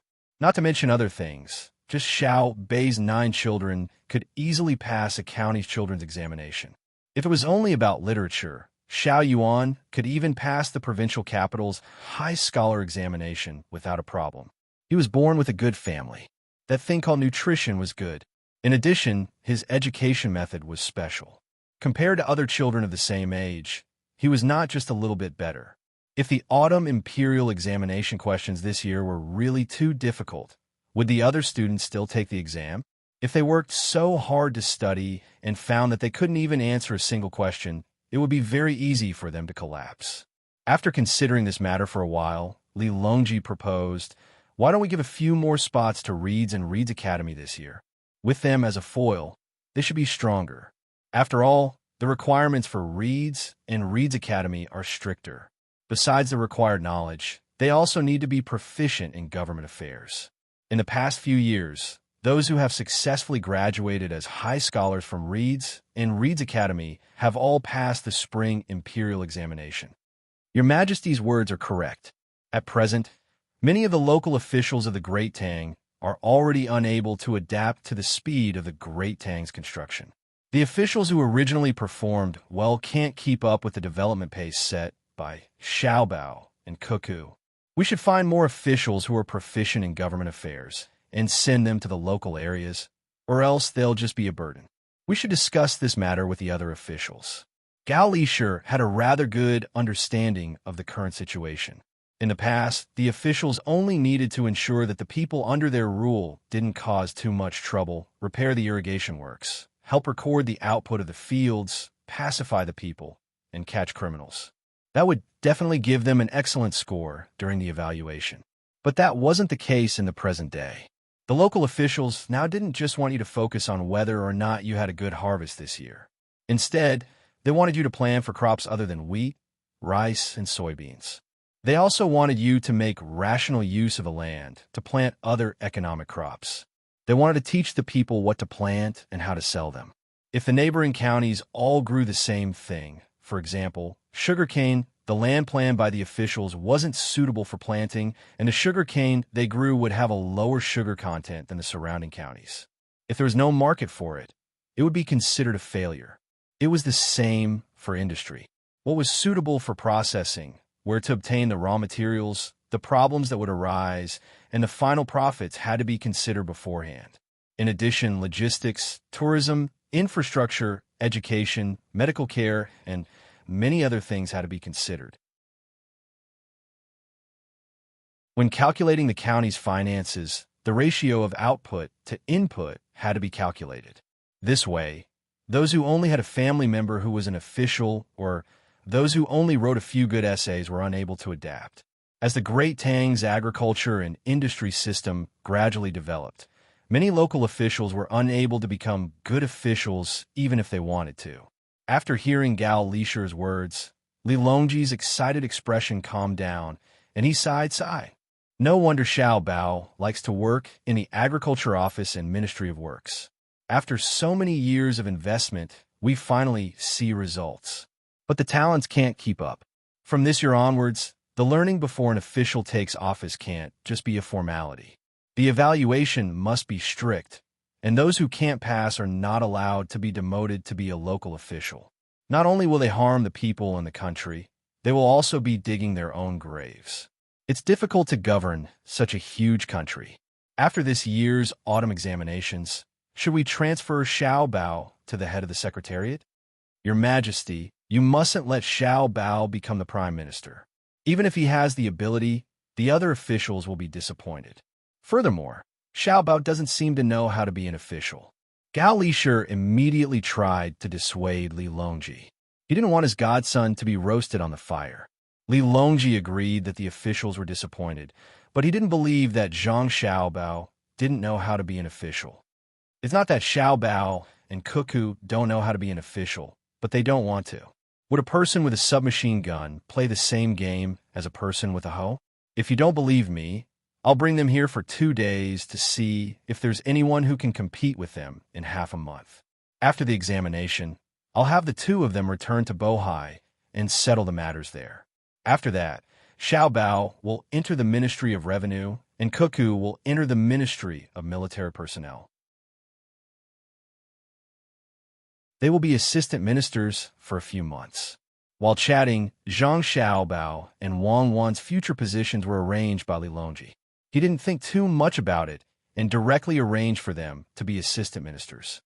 [SPEAKER 1] Not to mention other things, just Xiao Bei's 9 children could easily pass a county's children's examination. If it was only about literature, Xiao Yuan could even pass the provincial capital's high scholar examination without a problem. He was born with a good family. That thing called nutrition was good. In addition, his education method was special. Compared to other children of the same age, he was not just a little bit better. If the autumn imperial examination questions this year were really too difficult, would the other students still take the exam? If they worked so hard to study and found that they couldn't even answer a single question, it would be very easy for them to collapse. After considering this matter for a while, Li Longji proposed, why don't we give a few more spots to Reed's and Reed's Academy this year? With them as a foil, they should be stronger. After all, the requirements for Reed's and Reed's Academy are stricter. Besides the required knowledge, they also need to be proficient in government affairs. In the past few years, those who have successfully graduated as high scholars from Reed's and Reed's Academy have all passed the spring imperial examination. Your Majesty's words are correct. At present, many of the local officials of the Great Tang are already unable to adapt to the speed of the Great Tang's construction. The officials who originally performed well can't keep up with the development pace set by Xiao Bao and Cuckoo. We should find more officials who are proficient in government affairs and send them to the local areas, or else they'll just be a burden. We should discuss this matter with the other officials. Gao Lisher had a rather good understanding of the current situation. In the past, the officials only needed to ensure that the people under their rule didn't cause too much trouble, repair the irrigation works, help record the output of the fields, pacify the people, and catch criminals. That would definitely give them an excellent score during the evaluation. But that wasn't the case in the present day. The local officials now didn't just want you to focus on whether or not you had a good harvest this year. Instead, they wanted you to plan for crops other than wheat, rice, and soybeans. They also wanted you to make rational use of the land to plant other economic crops. They wanted to teach the people what to plant and how to sell them. If the neighboring counties all grew the same thing, for example, sugarcane, the land planned by the officials wasn't suitable for planting, and the sugarcane they grew would have a lower sugar content than the surrounding counties. If there was no market for it, it would be considered a failure. It was the same for industry. What was suitable for processing, where to obtain the raw materials, the problems that would arise, and the final profits had to be considered beforehand. In addition, logistics, tourism, infrastructure, education, medical care, and many other things had to be considered. When calculating the county's finances, the ratio of output to input had to be calculated. This way, those who only had a family member who was an official or those who only wrote a few good essays were unable to adapt. As the Great Tang's agriculture and industry system gradually developed, many local officials were unable to become good officials even if they wanted to. After hearing Gao Lisher's words, Li Longji's excited expression calmed down, and he sighed. No wonder Xiao Bao likes to work in the Agriculture Office and Ministry of Works. After so many years of investment, we finally see results. But the talents can't keep up. From this year onwards, the learning before an official takes office can't just be a formality. The evaluation must be strict, and those who can't pass are not allowed to be demoted to be a local official. Not only will they harm the people and the country, they will also be digging their own graves. It's difficult to govern such a huge country. After this year's autumn examinations, should we transfer Xiao Bao to the head of the Secretariat? Your Majesty, you mustn't let Xiao Bao become the Prime Minister. Even if he has the ability, the other officials will be disappointed. Furthermore, Xiao Bao doesn't seem to know how to be an official. Gao Lisher immediately tried to dissuade Li Longji. He didn't want his godson to be roasted on the fire. Li Longji agreed that the officials were disappointed, but he didn't believe that Zhang Xiaobao didn't know how to be an official. It's not that Xiaobao and Cuckoo don't know how to be an official, but they don't want to. Would a person with a submachine gun play the same game as a person with a hoe? If you don't believe me, I'll bring them here for 2 days to see if there's anyone who can compete with them in half a month. After the examination, I'll have the 2 of them return to Bohai and settle the matters there. After that, Xiaobao will enter the Ministry of Revenue and Cuckoo will enter the Ministry of Military Personnel. They will be assistant ministers for a few months. While chatting, Zhang Xiaobao and Wang Wan's future positions were arranged by Li Longji. He didn't think too much about it and directly arranged for them to be assistant ministers.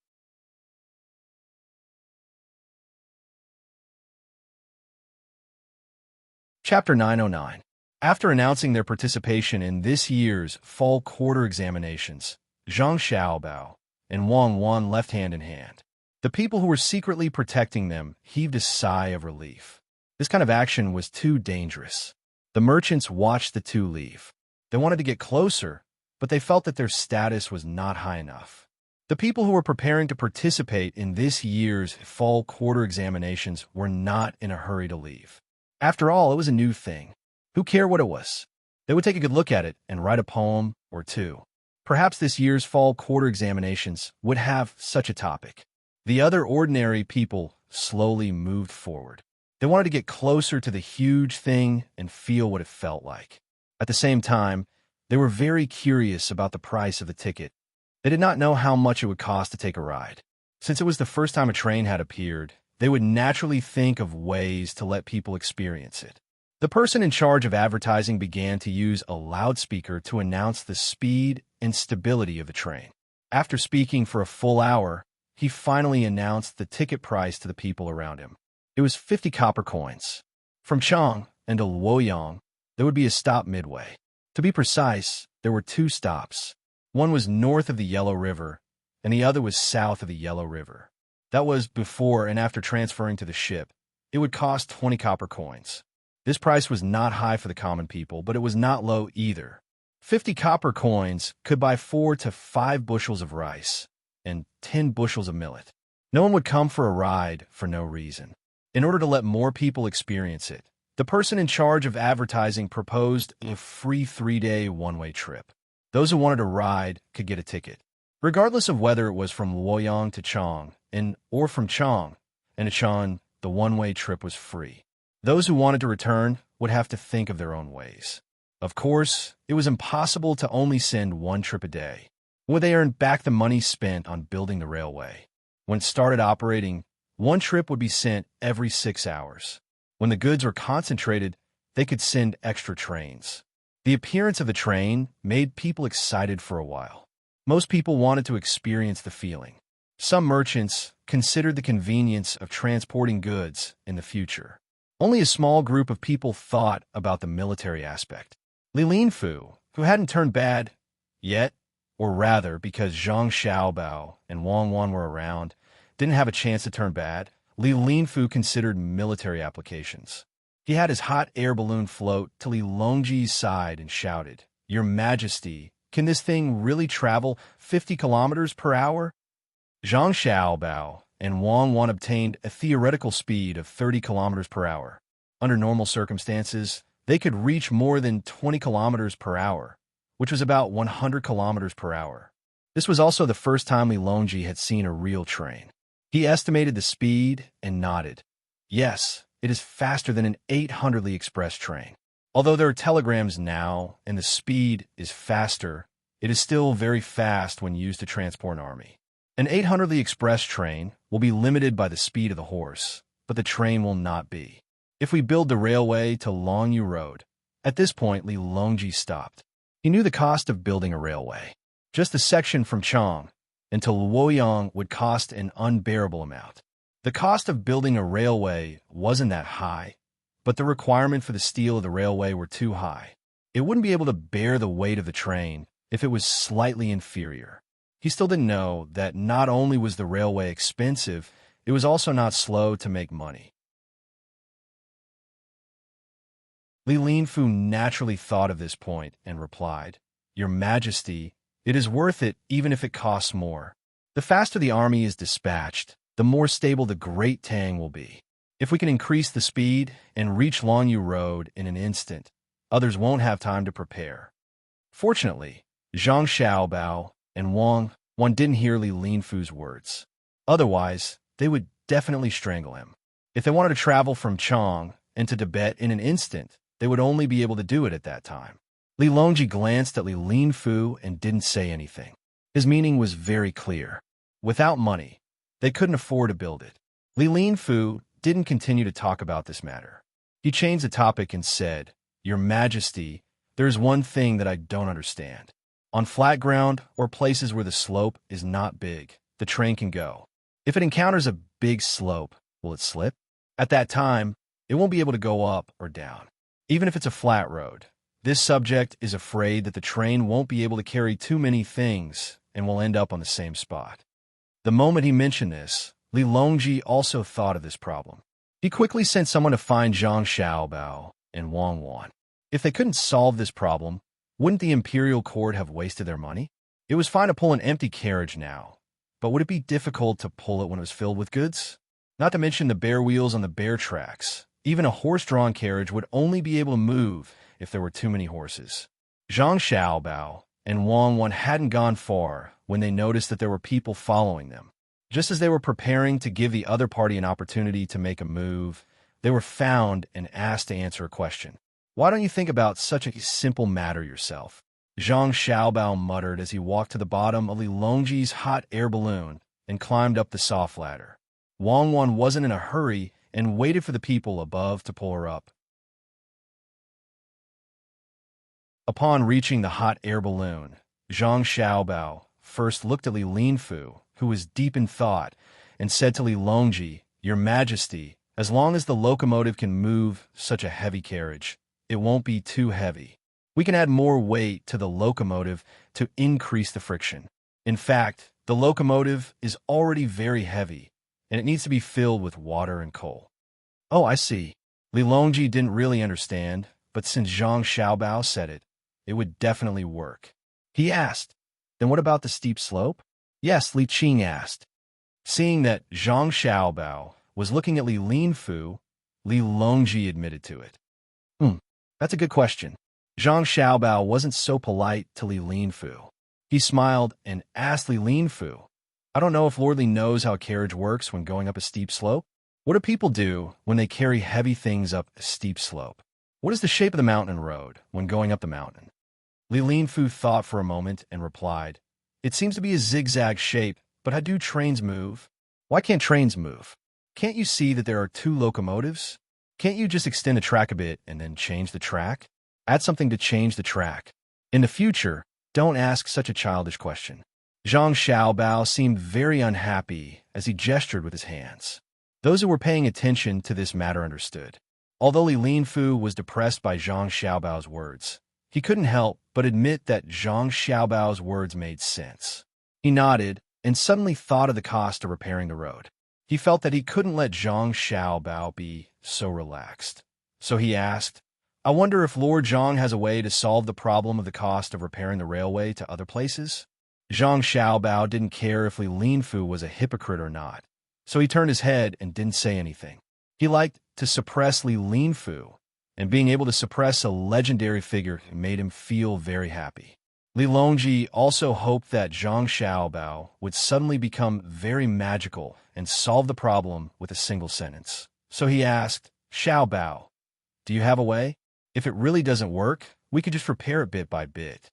[SPEAKER 1] Chapter 909. After announcing their participation in this year's fall quarter examinations, Zhang Xiaobao and Wang Wan left hand in hand. The people who were secretly protecting them heaved a sigh of relief. This kind of action was too dangerous. The merchants watched the 2 leave. They wanted to get closer, but they felt that their status was not high enough. The people who were preparing to participate in this year's fall quarter examinations were not in a hurry to leave. After all, it was a new thing. Who cared what it was? They would take a good look at it and write a poem or 2. Perhaps this year's fall quarter examinations would have such a topic. The other ordinary people slowly moved forward. They wanted to get closer to the huge thing and feel what it felt like. At the same time, they were very curious about the price of the ticket. They did not know how much it would cost to take a ride. Since it was the first time a train had appeared, they would naturally think of ways to let people experience it. The person in charge of advertising began to use a loudspeaker to announce the speed and stability of the train. After speaking for a full hour, he finally announced the ticket price to the people around him. It was 50 copper coins. From Chang and to Luoyang, there would be a stop midway. To be precise, there were 2 stops. One was north of the Yellow River, and the other was south of the Yellow River. That was before and after transferring to the ship. It would cost 20 copper coins. This price was not high for the common people, but it was not low either. 50 copper coins could buy 4 to 5 bushels of rice and 10 bushels of millet. No one would come for a ride for no reason. In order to let more people experience it, the person in charge of advertising proposed a free 3-day one-way trip. Those who wanted to ride could get a ticket, regardless of whether it was from Luoyang to Chang or from Chang and to Chang, the one-way trip was free. Those who wanted to return would have to think of their own ways. Of course, it was impossible to only send 1 trip a day. Would they earn back the money spent on building the railway? When it started operating, 1 trip would be sent every 6 hours. When the goods were concentrated, they could send extra trains. The appearance of the train made people excited for a while. Most people wanted to experience the feeling. Some merchants considered the convenience of transporting goods in the future. Only a small group of people thought about the military aspect. Li Linfu, who hadn't turned bad yet, or rather because Zhang Xiaobao and Wang Wan were around, didn't have a chance to turn bad, Li Linfu considered military applications. He had his hot air balloon float to Li Longji's side and shouted, "Your Majesty, can this thing really travel 50 kilometers per hour?" Zhang Xiaobao and Wang Wan obtained a theoretical speed of 30 kilometers per hour. Under normal circumstances, they could reach more than 20 kilometers per hour, which was about 100 kilometers per hour. This was also the first time Li Longji had seen a real train. He estimated the speed and nodded. Yes, it is faster than an 800-ly express train. Although there are telegrams now and the speed is faster, it is still very fast when used to transport an army. An 800-ly express train will be limited by the speed of the horse, but the train will not be. If we build the railway to Longyu Road, at this point Li Longji stopped. He knew the cost of building a railway. Just the section from Chang until Luoyang would cost an unbearable amount. The cost of building a railway wasn't that high, but the requirement for the steel of the railway were too high. It wouldn't be able to bear the weight of the train if it was slightly inferior. He still didn't know that not only was the railway expensive, it was also not slow to make money. Li Linfu naturally thought of this point and replied, "Your Majesty, it is worth it even if it costs more. The faster the army is dispatched, the more stable the great Tang will be. If we can increase the speed and reach Longyu Road in an instant, others won't have time to prepare." Fortunately, Zhang Xiaobao and Wang didn't hear Li Linfu's words. Otherwise, they would definitely strangle him. If they wanted to travel from Chang into Tibet in an instant, they would only be able to do it at that time. Li Longji glanced at Li Linfu and didn't say anything. His meaning was very clear. Without money, they couldn't afford to build it. Li Linfu didn't continue to talk about this matter. He changed the topic and said, "Your Majesty, there is one thing that I don't understand. On flat ground or places where the slope is not big, the train can go. If it encounters a big slope, will it slip? At that time, it won't be able to go up or down. Even if it's a flat road, this subject is afraid that the train won't be able to carry too many things and will end up on the same spot." The moment he mentioned this, Li Longji also thought of this problem. He quickly sent someone to find Zhang Xiaobao and Wang Wan. If they couldn't solve this problem, wouldn't the imperial court have wasted their money? It was fine to pull an empty carriage now, but would it be difficult to pull it when it was filled with goods? Not to mention the bare wheels on the bare tracks. Even a horse-drawn carriage would only be able to move if there were too many horses. Zhang Xiaobao and Wang Wan hadn't gone far when they noticed that there were people following them. Just as they were preparing to give the other party an opportunity to make a move, they were found and asked to answer a question. "Why don't you think about such a simple matter yourself?" Zhang Xiaobao muttered as he walked to the bottom of Li Longji's hot air balloon and climbed up the soft ladder. Wang Wan wasn't in a hurry and waited for the people above to pull her up. Upon reaching the hot air balloon, Zhang Xiaobao first looked at Li Linfu, who was deep in thought, and said to Li Longji, "Your Majesty, as long as the locomotive can move such a heavy carriage, it won't be too heavy. We can add more weight to the locomotive to increase the friction. In fact, the locomotive is already very heavy, and it needs to be filled with water and coal." "Oh, I see." Li Longji didn't really understand, but since Zhang Xiaobao said it, it would definitely work. He asked, "Then what about the steep slope?" "Yes," Li Qing asked. Seeing that Zhang Xiaobao was looking at Li Linfu, Li Longji admitted to it. That's a good question." Zhang Xiaobao wasn't so polite to Li Linfu. He smiled and asked Li Linfu, "I don't know if Lord Li knows how a carriage works when going up a steep slope. What do people do when they carry heavy things up a steep slope? What is the shape of the mountain road when going up the mountain?" Li Linfu thought for a moment and replied, "It seems to be a zigzag shape, but how do trains move?" "Why can't trains move? Can't you see that there are two locomotives? Can't you just extend the track a bit and then change the track? Add something to change the track. In the future, don't ask such a childish question." Zhang Xiaobao seemed very unhappy as he gestured with his hands. Those who were paying attention to this matter understood. Although Li Linfu was depressed by Zhang Xiaobao's words, he couldn't help but admit that Zhang Xiaobao's words made sense. He nodded and suddenly thought of the cost of repairing the road. He felt that he couldn't let Zhang Xiaobao be so relaxed. So he asked, "I wonder if Lord Zhang has a way to solve the problem of the cost of repairing the railway to other places?" Zhang Xiaobao didn't care if Li Linfu was a hypocrite or not, so he turned his head and didn't say anything. He liked to suppress Li Linfu, and being able to suppress a legendary figure made him feel very happy. Li Longji also hoped that Zhang Xiaobao would suddenly become very magical and solve the problem with a single sentence. So he asked, "Xiaobao, do you have a way? If it really doesn't work, we could just repair it bit by bit."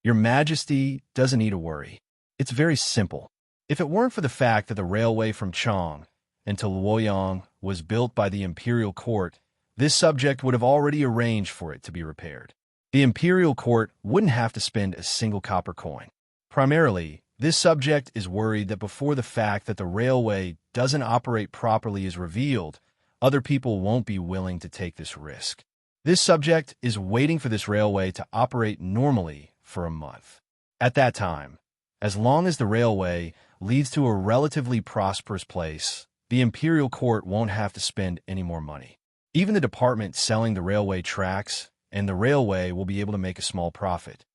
[SPEAKER 1] "Your Majesty doesn't need to worry. It's very simple. If it weren't for the fact that the railway from Chang into Luoyang was built by the imperial court, this subject would have already arranged for it to be repaired. The imperial court wouldn't have to spend a single copper coin. Primarily, this subject is worried that before the fact that the railway doesn't operate properly is revealed, other people won't be willing to take this risk. This subject is waiting for this railway to operate normally for a month. At that time, As long as the railway leads to a relatively prosperous place, the imperial court won't have to spend any more money. Even the department selling the railway tracks and the railway will be able to make a small profit.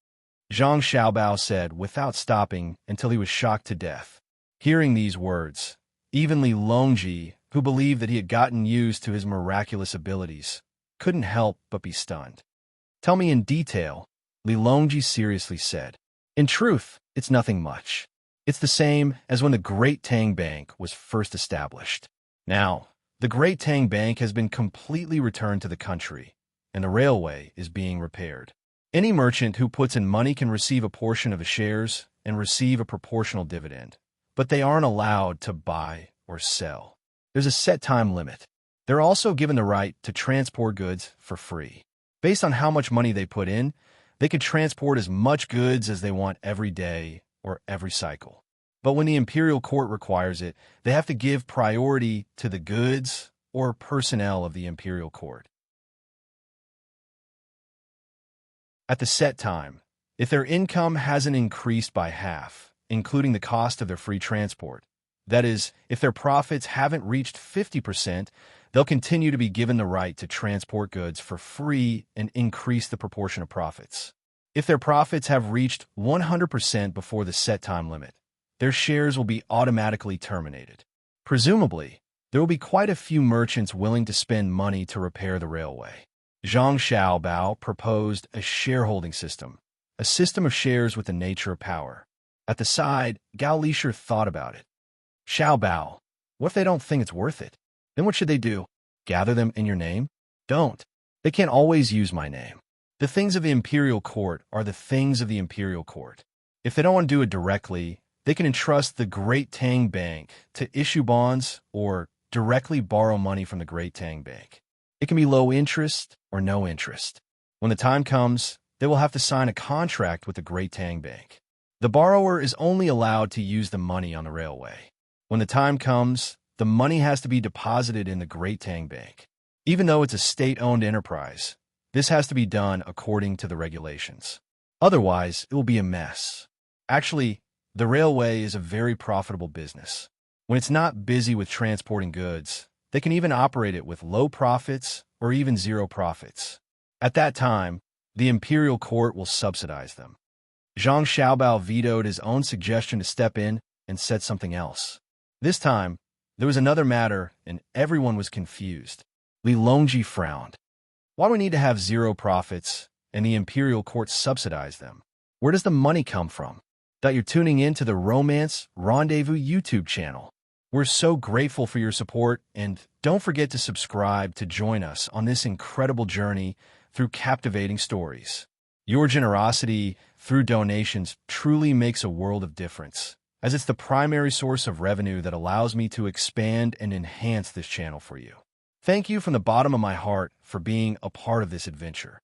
[SPEAKER 1] Zhang Xiaobao said without stopping until he was shocked to death. Hearing these words, even Li Longji, who believed that he had gotten used to his miraculous abilities, couldn't help but be stunned. Tell me in detail, Li Longji seriously said. In truth, it's nothing much. It's the same as when the Great Tang Bank was first established. Now, the Great Tang Bank has been completely returned to the country, and the railway is being repaired. Any merchant who puts in money can receive a portion of the shares and receive a proportional dividend, but they aren't allowed to buy or sell. There's a set time limit. They're also given the right to transport goods for free. Based on how much money they put in, they can transport as much goods as they want every day or every cycle. But when the imperial court requires it, they have to give priority to the goods or personnel of the imperial court. At the set time, if their income hasn't increased by half, including the cost of their free transport, that is, if their profits haven't reached 50%, they'll continue to be given the right to transport goods for free and increase the proportion of profits. If their profits have reached 100% before the set time limit, their shares will be automatically terminated. Presumably, there will be quite a few merchants willing to spend money to repair the railway. Zhang Xiaobao proposed a shareholding system, a system of shares with the nature of power. At the side, Gao Lisher thought about it. Xiaobao, what if they don't think it's worth it? Then what should they do? Gather them in your name? Don't. They can't always use my name. The things of the imperial court are the things of the imperial court. If they don't want to do it directly, they can entrust the Great Tang Bank to issue bonds or directly borrow money from the Great Tang Bank. It can be low interest or no interest. When the time comes, they will have to sign a contract with the Great Tang Bank. The borrower is only allowed to use the money on the railway. When the time comes, the money has to be deposited in the Great Tang Bank. Even though it's a state-owned enterprise, this has to be done according to the regulations. Otherwise, it will be a mess. Actually, the railway is a very profitable business. When it's not busy with transporting goods, they can even operate it with low profits or even zero profits. At that time, the imperial court will subsidize them. Zhang Xiaobao vetoed his own suggestion to step in and said something else. This time, there was another matter, and everyone was confused. Li Longji frowned. Why do we need to have zero profits and the imperial court subsidize them? Where does the money come from? That you're tuning in to the Romance Rendezvous YouTube channel. We're so grateful for your support, and don't forget to subscribe to join us on this incredible journey through captivating stories. Your generosity through donations truly makes a world of difference, as it's the primary source of revenue that allows me to expand and enhance this channel for you. Thank you from the bottom of my heart for being a part of this adventure.